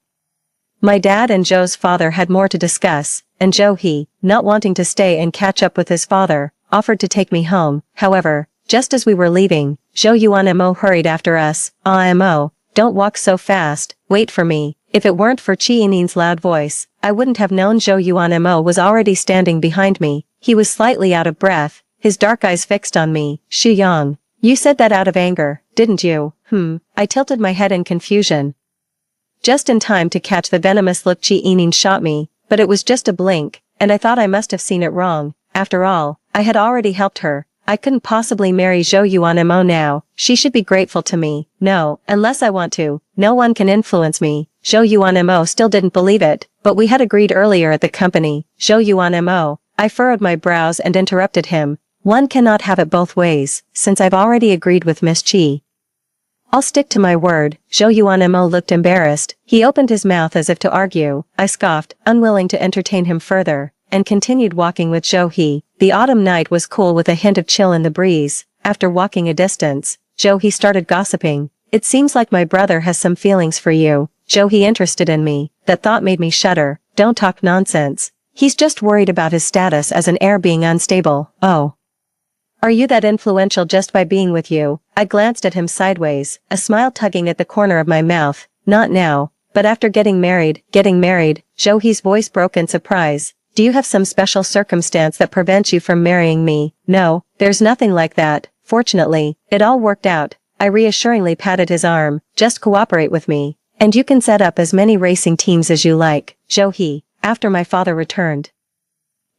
My dad and Zhou's father had more to discuss, and Zhou, not wanting to stay and catch up with his father, offered to take me home. However, just as we were leaving, Zhou Yuan Mo hurried after us. Mo, don't walk so fast, wait for me." If it weren't for Qi Yining's loud voice, I wouldn't have known Zhou Yuan Mo was already standing behind me. He was slightly out of breath, his dark eyes fixed on me. "Xu Yang, you said that out of anger, didn't you?" I tilted my head in confusion. Just in time to catch the venomous look Qi Yining shot me, but it was just a blink, and I thought I must have seen it wrong. After all, I had already helped her. I couldn't possibly marry Zhou Yuan Mo now. She should be grateful to me. No, unless I want to. No one can influence me. Zhou Yuan Mo still didn't believe it, but we had agreed earlier at the company. Zhou Yuan Mo. I furrowed my brows and interrupted him. One cannot have it both ways, since I've already agreed with Miss Qi. I'll stick to my word. Zhou Yuan Mo looked embarrassed. He opened his mouth as if to argue. I scoffed, unwilling to entertain him further, and continued walking with Zhou. The autumn night was cool with a hint of chill in the breeze. After walking a distance, Zhou started gossiping. "It seems like my brother has some feelings for you." Zhou interested in me. That thought made me shudder. Don't talk nonsense. He's just worried about his status as an heir being unstable. Oh. Are you that influential just by being with you? I glanced at him sideways, a smile tugging at the corner of my mouth. Not now, but after getting married. Zhou's voice broke in surprise. Do you have some special circumstance that prevents you from marrying me? No, there's nothing like that. Fortunately, it all worked out. I reassuringly patted his arm. Just cooperate with me, and you can set up as many racing teams as you like. Zhou, after my father returned,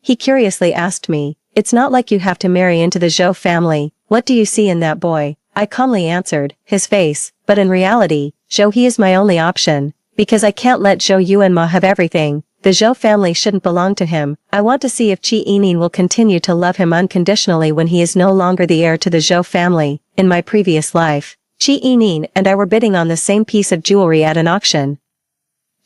he curiously asked me, "It's not like you have to marry into the Zhou family. What do you see in that boy?" I calmly answered, "His face," but in reality, Zhou is my only option, because I can't let Zhou Yuanma have everything. The Zhou family shouldn't belong to him. I want to see if Qi Yining will continue to love him unconditionally when he is no longer the heir to the Zhou family. In my previous life, Qi Yining and I were bidding on the same piece of jewelry at an auction.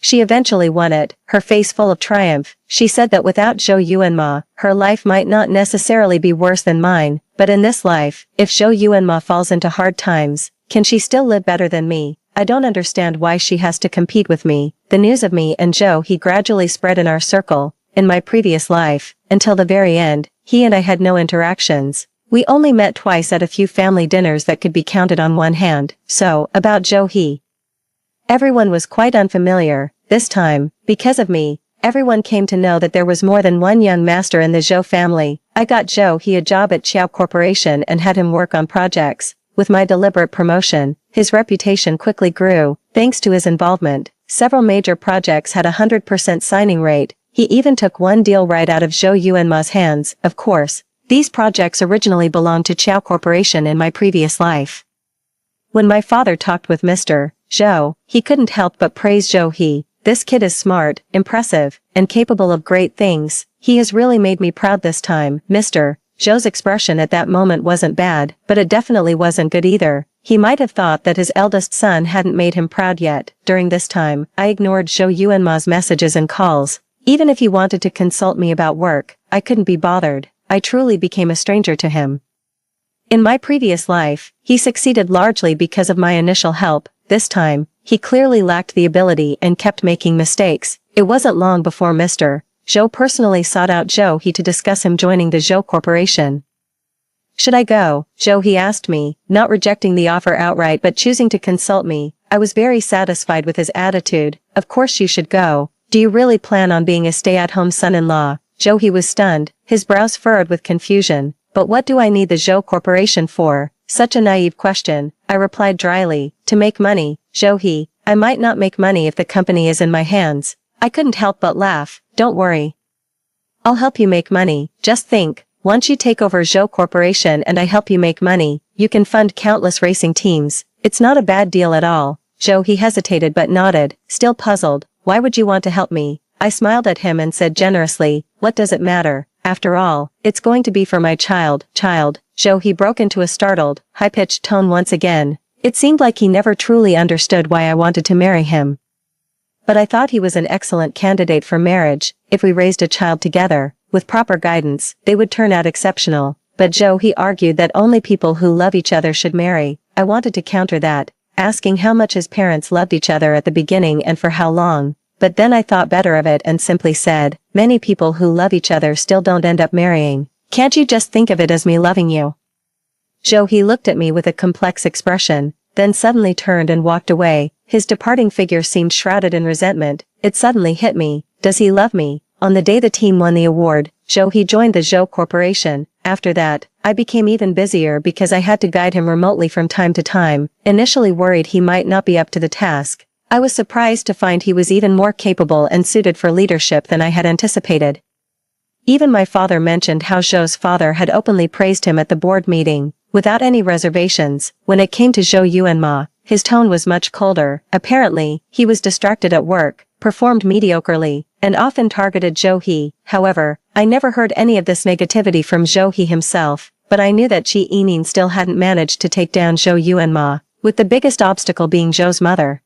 She eventually won it, her face full of triumph. She said that without Zhou Yuanma, her life might not necessarily be worse than mine, but in this life, if Zhou Yuanma falls into hard times, can she still live better than me? I don't understand why she has to compete with me. The news of me and Zhou gradually spread in our circle. In my previous life, until the very end, he and I had no interactions. We only met twice at a few family dinners that could be counted on one hand. So, about Zhou. Everyone was quite unfamiliar. This time, because of me, everyone came to know that there was more than one young master in the Zhou family. I got Zhou a job at Xiao Corporation and had him work on projects. With my deliberate promotion, his reputation quickly grew. Thanks to his involvement, several major projects had a 100% signing rate. He even took one deal right out of Zhou Yuanma's hands. Of course, these projects originally belonged to Xiao Corporation in my previous life. When my father talked with Mr. Zhou, he couldn't help but praise Zhou. This kid is smart, impressive, and capable of great things. He has really made me proud this time. Mr. Zhou's expression at that moment wasn't bad, but it definitely wasn't good either. He might have thought that his eldest son hadn't made him proud yet. During this time, I ignored Zhou Yuanma's messages and calls. Even if he wanted to consult me about work, I couldn't be bothered. I truly became a stranger to him. In my previous life, he succeeded largely because of my initial help. This time, he clearly lacked the ability and kept making mistakes. It wasn't long before Mr. Zhou personally sought out Zhou to discuss him joining the Zhou Corporation. Should I go, Joe? He asked me, not rejecting the offer outright but choosing to consult me. I was very satisfied with his attitude. Of course you should go. Do you really plan on being a stay-at-home son-in-law? Joe, he was stunned, his brows furrowed with confusion. But what do I need the Joe Corporation for? Such a naive question, I replied dryly. To make money, Joe. I might not make money if the company is in my hands. I couldn't help but laugh. Don't worry. I'll help you make money. Just think, once you take over Joe Corporation and I help you make money, you can fund countless racing teams. It's not a bad deal at all. Joe, he hesitated but nodded, still puzzled. Why would you want to help me? I smiled at him and said generously, what does it matter? After all, it's going to be for my child. Joe, he broke into a startled, high-pitched tone once again. It seemed like he never truly understood why I wanted to marry him. But I thought he was an excellent candidate for marriage. If we raised a child together, with proper guidance, they would turn out exceptional. But Joe, he argued that only people who love each other should marry. I wanted to counter that, asking how much his parents loved each other at the beginning and for how long. But then I thought better of it and simply said, many people who love each other still don't end up marrying. Can't you just think of it as me loving you? Joe, he looked at me with a complex expression, then suddenly turned and walked away. His departing figure seemed shrouded in resentment. It suddenly hit me. Does he love me? On the day the team won the award, Joe, he joined the Joe Corporation. After that, I became even busier because I had to guide him remotely from time to time, initially worried he might not be up to the task. I was surprised to find he was even more capable and suited for leadership than I had anticipated. Even my father mentioned how Joe's father had openly praised him at the board meeting, without any reservations. When it came to Zhou Yuanma, his tone was much colder. Apparently, he was distracted at work, performed mediocrely, and often targeted Zhou He. However, I never heard any of this negativity from Zhou He himself, but I knew that Qi Yining still hadn't managed to take down Zhou Yuanma, with the biggest obstacle being Zhou's mother.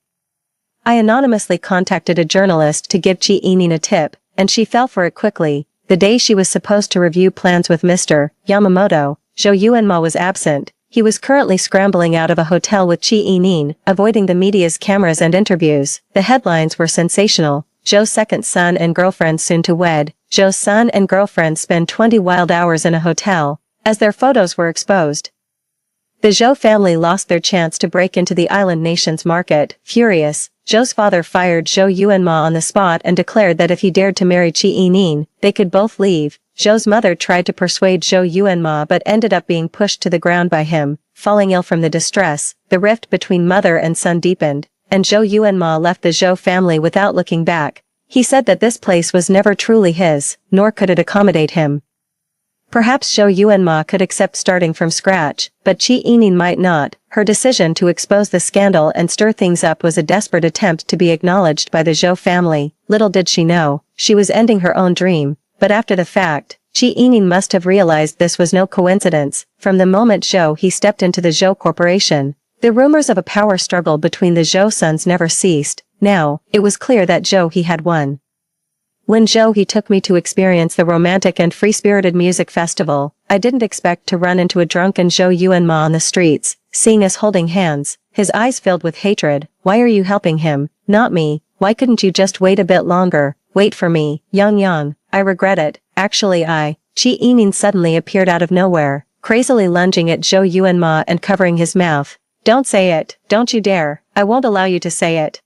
I anonymously contacted a journalist to give Qi Yining a tip, and she fell for it quickly. The day she was supposed to review plans with Mr. Yamamoto, Zhou Yuanma was absent. He was currently scrambling out of a hotel with Qi Yining, avoiding the media's cameras and interviews. The headlines were sensational. Zhou's second son and girlfriend soon to wed. Zhou's son and girlfriend spend 20 wild hours in a hotel, as their photos were exposed. The Zhou family lost their chance to break into the island nation's market. Furious, Zhou's father fired Zhou Yuanma on the spot and declared that if he dared to marry Qi Yining, they could both leave. Zhou's mother tried to persuade Zhou Yuanma but ended up being pushed to the ground by him. Falling ill from the distress, the rift between mother and son deepened, and Zhou Yuanma left the Zhou family without looking back. He said that this place was never truly his, nor could it accommodate him. Perhaps Zhou Yuanma could accept starting from scratch, but Qi Yining might not. Her decision to expose the scandal and stir things up was a desperate attempt to be acknowledged by the Zhou family. Little did she know, she was ending her own dream. But after the fact, Qi Yining must have realized this was no coincidence. From the moment Zhou He stepped into the Zhou Corporation, the rumors of a power struggle between the Zhou sons never ceased. Now, it was clear that Zhou He had won. When Zhou He took me to experience the romantic and free-spirited music festival, I didn't expect to run into a drunken Zhou Yuanma on the streets. Seeing us holding hands, his eyes filled with hatred. Why are you helping him, not me? Why couldn't you just wait a bit longer? Wait for me, Yang. I regret it. Actually Qi Yining suddenly appeared out of nowhere, crazily lunging at Zhou Yuanma and covering his mouth. Don't say it, don't you dare. I won't allow you to say it.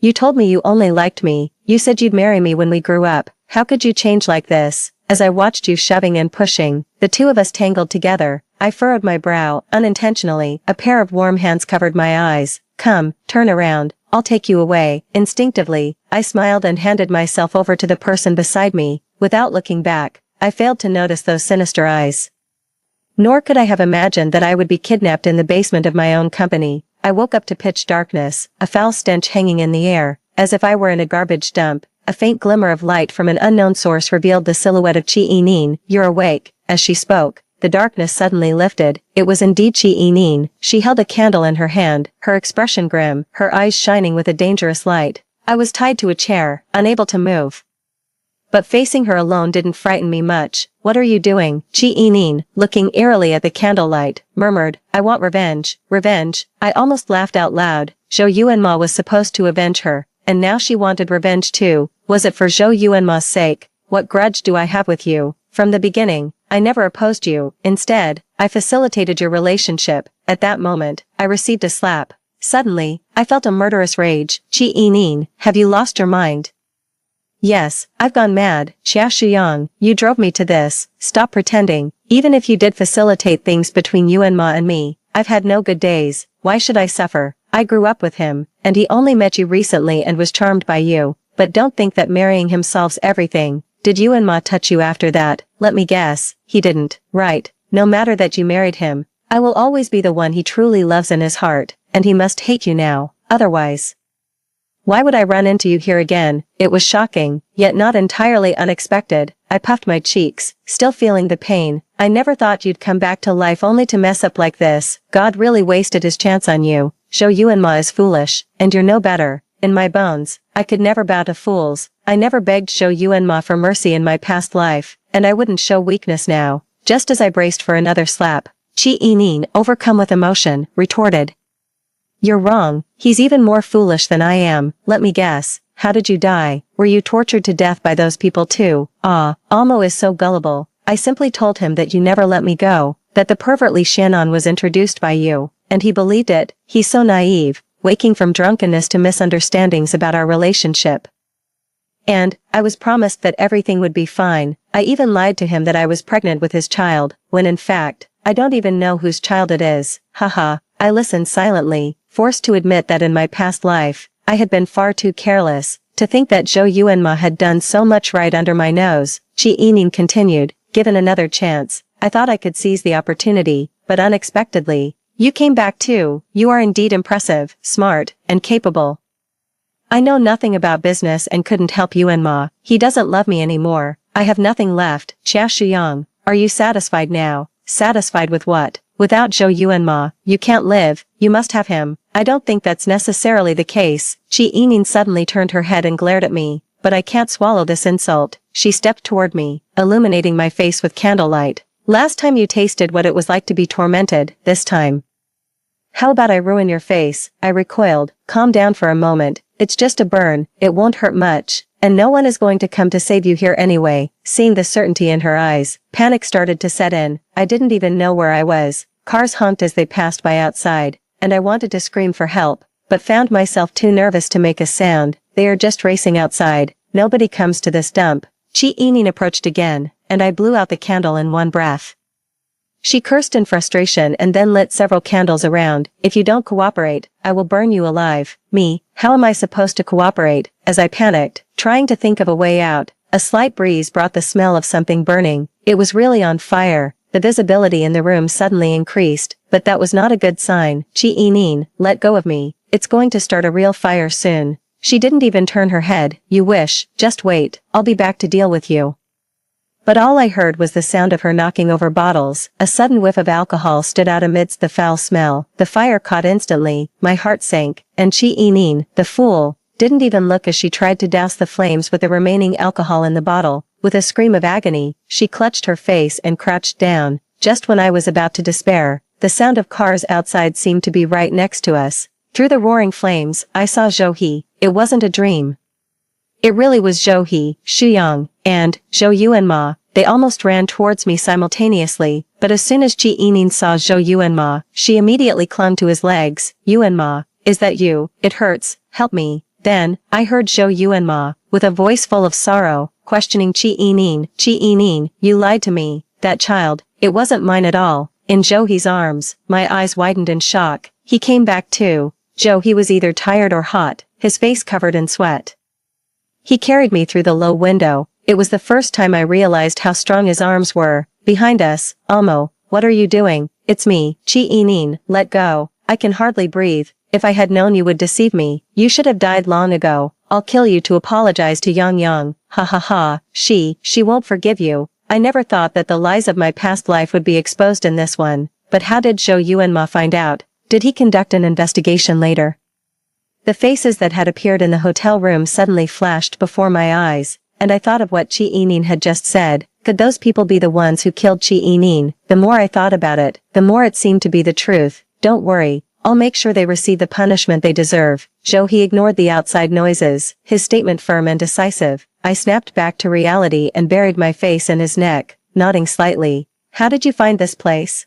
You told me you only liked me. You said you'd marry me when we grew up. How could you change like this? As I watched you shoving and pushing, the two of us tangled together. I furrowed my brow, unintentionally. A pair of warm hands covered my eyes. Come, turn around. I'll take you away. Instinctively, I smiled and handed myself over to the person beside me. Without looking back, I failed to notice those sinister eyes. Nor could I have imagined that I would be kidnapped in the basement of my own company. I woke up to pitch darkness, a foul stench hanging in the air, as if I were in a garbage dump. A faint glimmer of light from an unknown source revealed the silhouette of Qi Yining. You're awake. As she spoke, the darkness suddenly lifted. It was indeed Qi Yining. She held a candle in her hand, her expression grim, her eyes shining with a dangerous light. I was tied to a chair, unable to move. But facing her alone didn't frighten me much. What are you doing? Qi Yining, looking eerily at the candlelight, murmured, I want revenge. Revenge? I almost laughed out loud. Zhou Yuanma was supposed to avenge her, and now she wanted revenge too. Was it for Zhou Yuanma's sake? What grudge do I have with you? From the beginning, I never opposed you. Instead, I facilitated your relationship. At that moment, I received a slap. Suddenly, I felt a murderous rage. Qi Yining, have you lost your mind? Yes, I've gone mad. Xia Shuyang, you drove me to this. Stop pretending. Even if you did facilitate things between Yuan Ma and me, I've had no good days. Why should I suffer? I grew up with him, and he only met you recently and was charmed by you. But don't think that marrying him solves everything. Did Yuan Ma touch you after that? Let me guess, he didn't. Right. No matter that you married him, I will always be the one he truly loves in his heart, and he must hate you now, otherwise. Why would I run into you here again? It was shocking, yet not entirely unexpected. I puffed my cheeks, still feeling the pain. I never thought you'd come back to life only to mess up like this. God really wasted his chance on you. Zhou Yuanma is foolish, and you're no better. In my bones, I could never bow to fools. I never begged Zhou Yuanma for mercy in my past life, and I wouldn't show weakness now. Just as I braced for another slap, Qi Yining, overcome with emotion, retorted. You're wrong, he's even more foolish than I am. Let me guess, how did you die? Were you tortured to death by those people too? Ah, Amo is so gullible. I simply told him that you never let me go, that the pervert Li Shannon was introduced by you, and he believed it. He's so naive, waking from drunkenness to misunderstandings about our relationship. And, I was promised that everything would be fine. I even lied to him that I was pregnant with his child, when in fact, I don't even know whose child it is. Haha, I listened silently, forced to admit that in my past life, I had been far too careless. To think that Zhou Yuanma had done so much right under my nose, Qi Yining continued, given another chance, I thought I could seize the opportunity, but unexpectedly, you came back too. You are indeed impressive, smart, and capable. I know nothing about business and couldn't help Yuanma. He doesn't love me anymore. I have nothing left. Xia Shuyang, are you satisfied now? Satisfied with what? Without Zhou Yuanma, you can't live. You must have him. I don't think that's necessarily the case. Qi Yining suddenly turned her head and glared at me. But I can't swallow this insult. She stepped toward me, illuminating my face with candlelight. Last time you tasted what it was like to be tormented, this time. How about I ruin your face? I recoiled. Calm down for a moment. It's just a burn, it won't hurt much, and no one is going to come to save you here anyway. Seeing the certainty in her eyes, panic started to set in. I didn't even know where I was. Cars honked as they passed by outside, and I wanted to scream for help, but found myself too nervous to make a sound. They are just racing outside. Nobody comes to this dump. Qi Yining approached again, and I blew out the candle in one breath. She cursed in frustration and then lit several candles around. If you don't cooperate, I will burn you alive. Me, how am I supposed to cooperate? As I panicked, trying to think of a way out, a slight breeze brought the smell of something burning. It was really on fire. The visibility in the room suddenly increased, but that was not a good sign. Qi Yining, let go of me. It's going to start a real fire soon. She didn't even turn her head. You wish. Just wait. I'll be back to deal with you. But all I heard was the sound of her knocking over bottles. A sudden whiff of alcohol stood out amidst the foul smell. The fire caught instantly. My heart sank. And Qi Yining, the fool, didn't even look as she tried to douse the flames with the remaining alcohol in the bottle. With a scream of agony, she clutched her face and crouched down. Just when I was about to despair, the sound of cars outside seemed to be right next to us. Through the roaring flames, I saw Zhou He. It wasn't a dream. It really was Zhou He, Shuyang, and Zhou Yuanma. They almost ran towards me simultaneously, but as soon as Qi Yining saw Zhou Yuanma, she immediately clung to his legs. Yuanma, is that you? It hurts, help me. Then, I heard Zhou Yuanma, with a voice full of sorrow, questioning Qi Yining. Qi Yining, you lied to me. That child, it wasn't mine at all. In Zhou He's arms, my eyes widened in shock. He came back too. Zhou He was either tired or hot, his face covered in sweat. He carried me through the low window. It was the first time I realized how strong his arms were. Behind us, Amo, what are you doing? It's me, Qi Yining, let go. I can hardly breathe. If I had known you would deceive me, you should have died long ago. I'll kill you to apologize to Yang Yang. Ha ha ha, she won't forgive you. I never thought that the lies of my past life would be exposed in this one. But how did Zhou Yuanma find out? Did he conduct an investigation later? The faces that had appeared in the hotel room suddenly flashed before my eyes, and I thought of what Qi Yining had just said. Could those people be the ones who killed Qi Yining? The more I thought about it, the more it seemed to be the truth. Don't worry, I'll make sure they receive the punishment they deserve. Zhou He ignored the outside noises, his statement firm and decisive. I snapped back to reality and buried my face in his neck. nodding slightly. How did you find this place?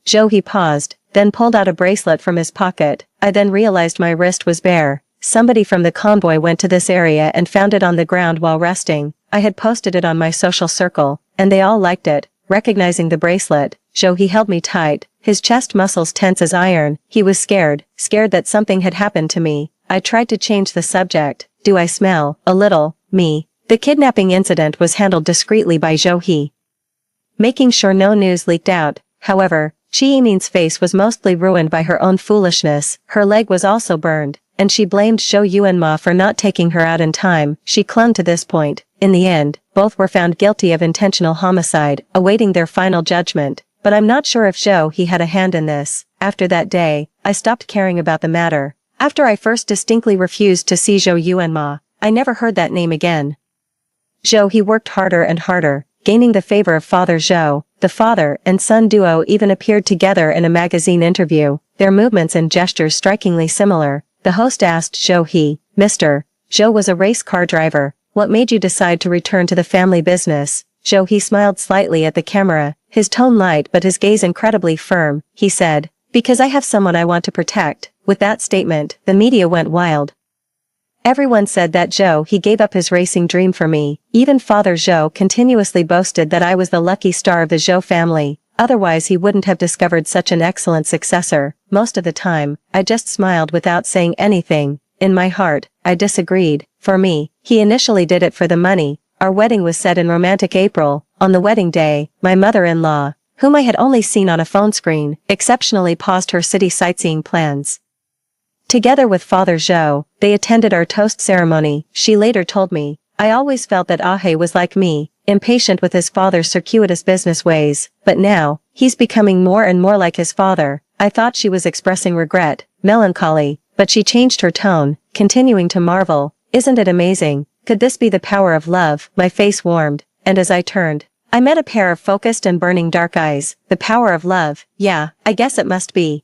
Zhou he paused, then pulled out a bracelet from his pocket. I then realized my wrist was bare. Somebody from the convoy went to this area and found it on the ground while resting. I had posted it on my social circle, and they all liked it. Recognizing the bracelet, Zhou he held me tight, his chest muscles tense as iron. He was scared that something had happened to me. I tried to change the subject. Do I smell a little me? The kidnapping incident was handled discreetly by Zhou he, making sure no news leaked out. However, Chi Yimin's face was mostly ruined by her own foolishness. Her leg was also burned, and she blamed Zhou Yuanma for not taking her out in time. She clung to this point. In the end, both were found guilty of intentional homicide, awaiting their final judgment. But I'm not sure if Zhou he had a hand in this. After that day, I stopped caring about the matter. After I first distinctly refused to see Zhou Yuanma, I never heard that name again. Zhou he worked harder and harder, gaining the favor of Father Zhou. The father and son duo even appeared together in a magazine interview, their movements and gestures strikingly similar. The host asked Zhou he, Mr. Zhou was a race car driver. What made you decide to return to the family business? Zhou he smiled slightly at the camera, his tone light but his gaze incredibly firm. He said, because I have someone I want to protect. With that statement, the media went wild. Everyone said that Zhou he gave up his racing dream for me. Even Father Zhou continuously boasted that I was the lucky star of the Zhou family. Otherwise he wouldn't have discovered such an excellent successor. Most of the time, I just smiled without saying anything. In my heart, I disagreed. For me, he initially did it for the money. Our wedding was set in romantic April. On the wedding day, my mother-in-law, whom I had only seen on a phone screen, exceptionally paused her city sightseeing plans. Together with Father Zhou, they attended our toast ceremony. She later told me, I always felt that Ahe was like me, impatient with his father's circuitous business ways, but now, he's becoming more and more like his father. I thought she was expressing regret, melancholy, but she changed her tone, continuing to marvel. Isn't it amazing? Could this be the power of love? My face warmed, and as I turned, I met a pair of focused and burning dark eyes. The power of love, yeah, I guess it must be.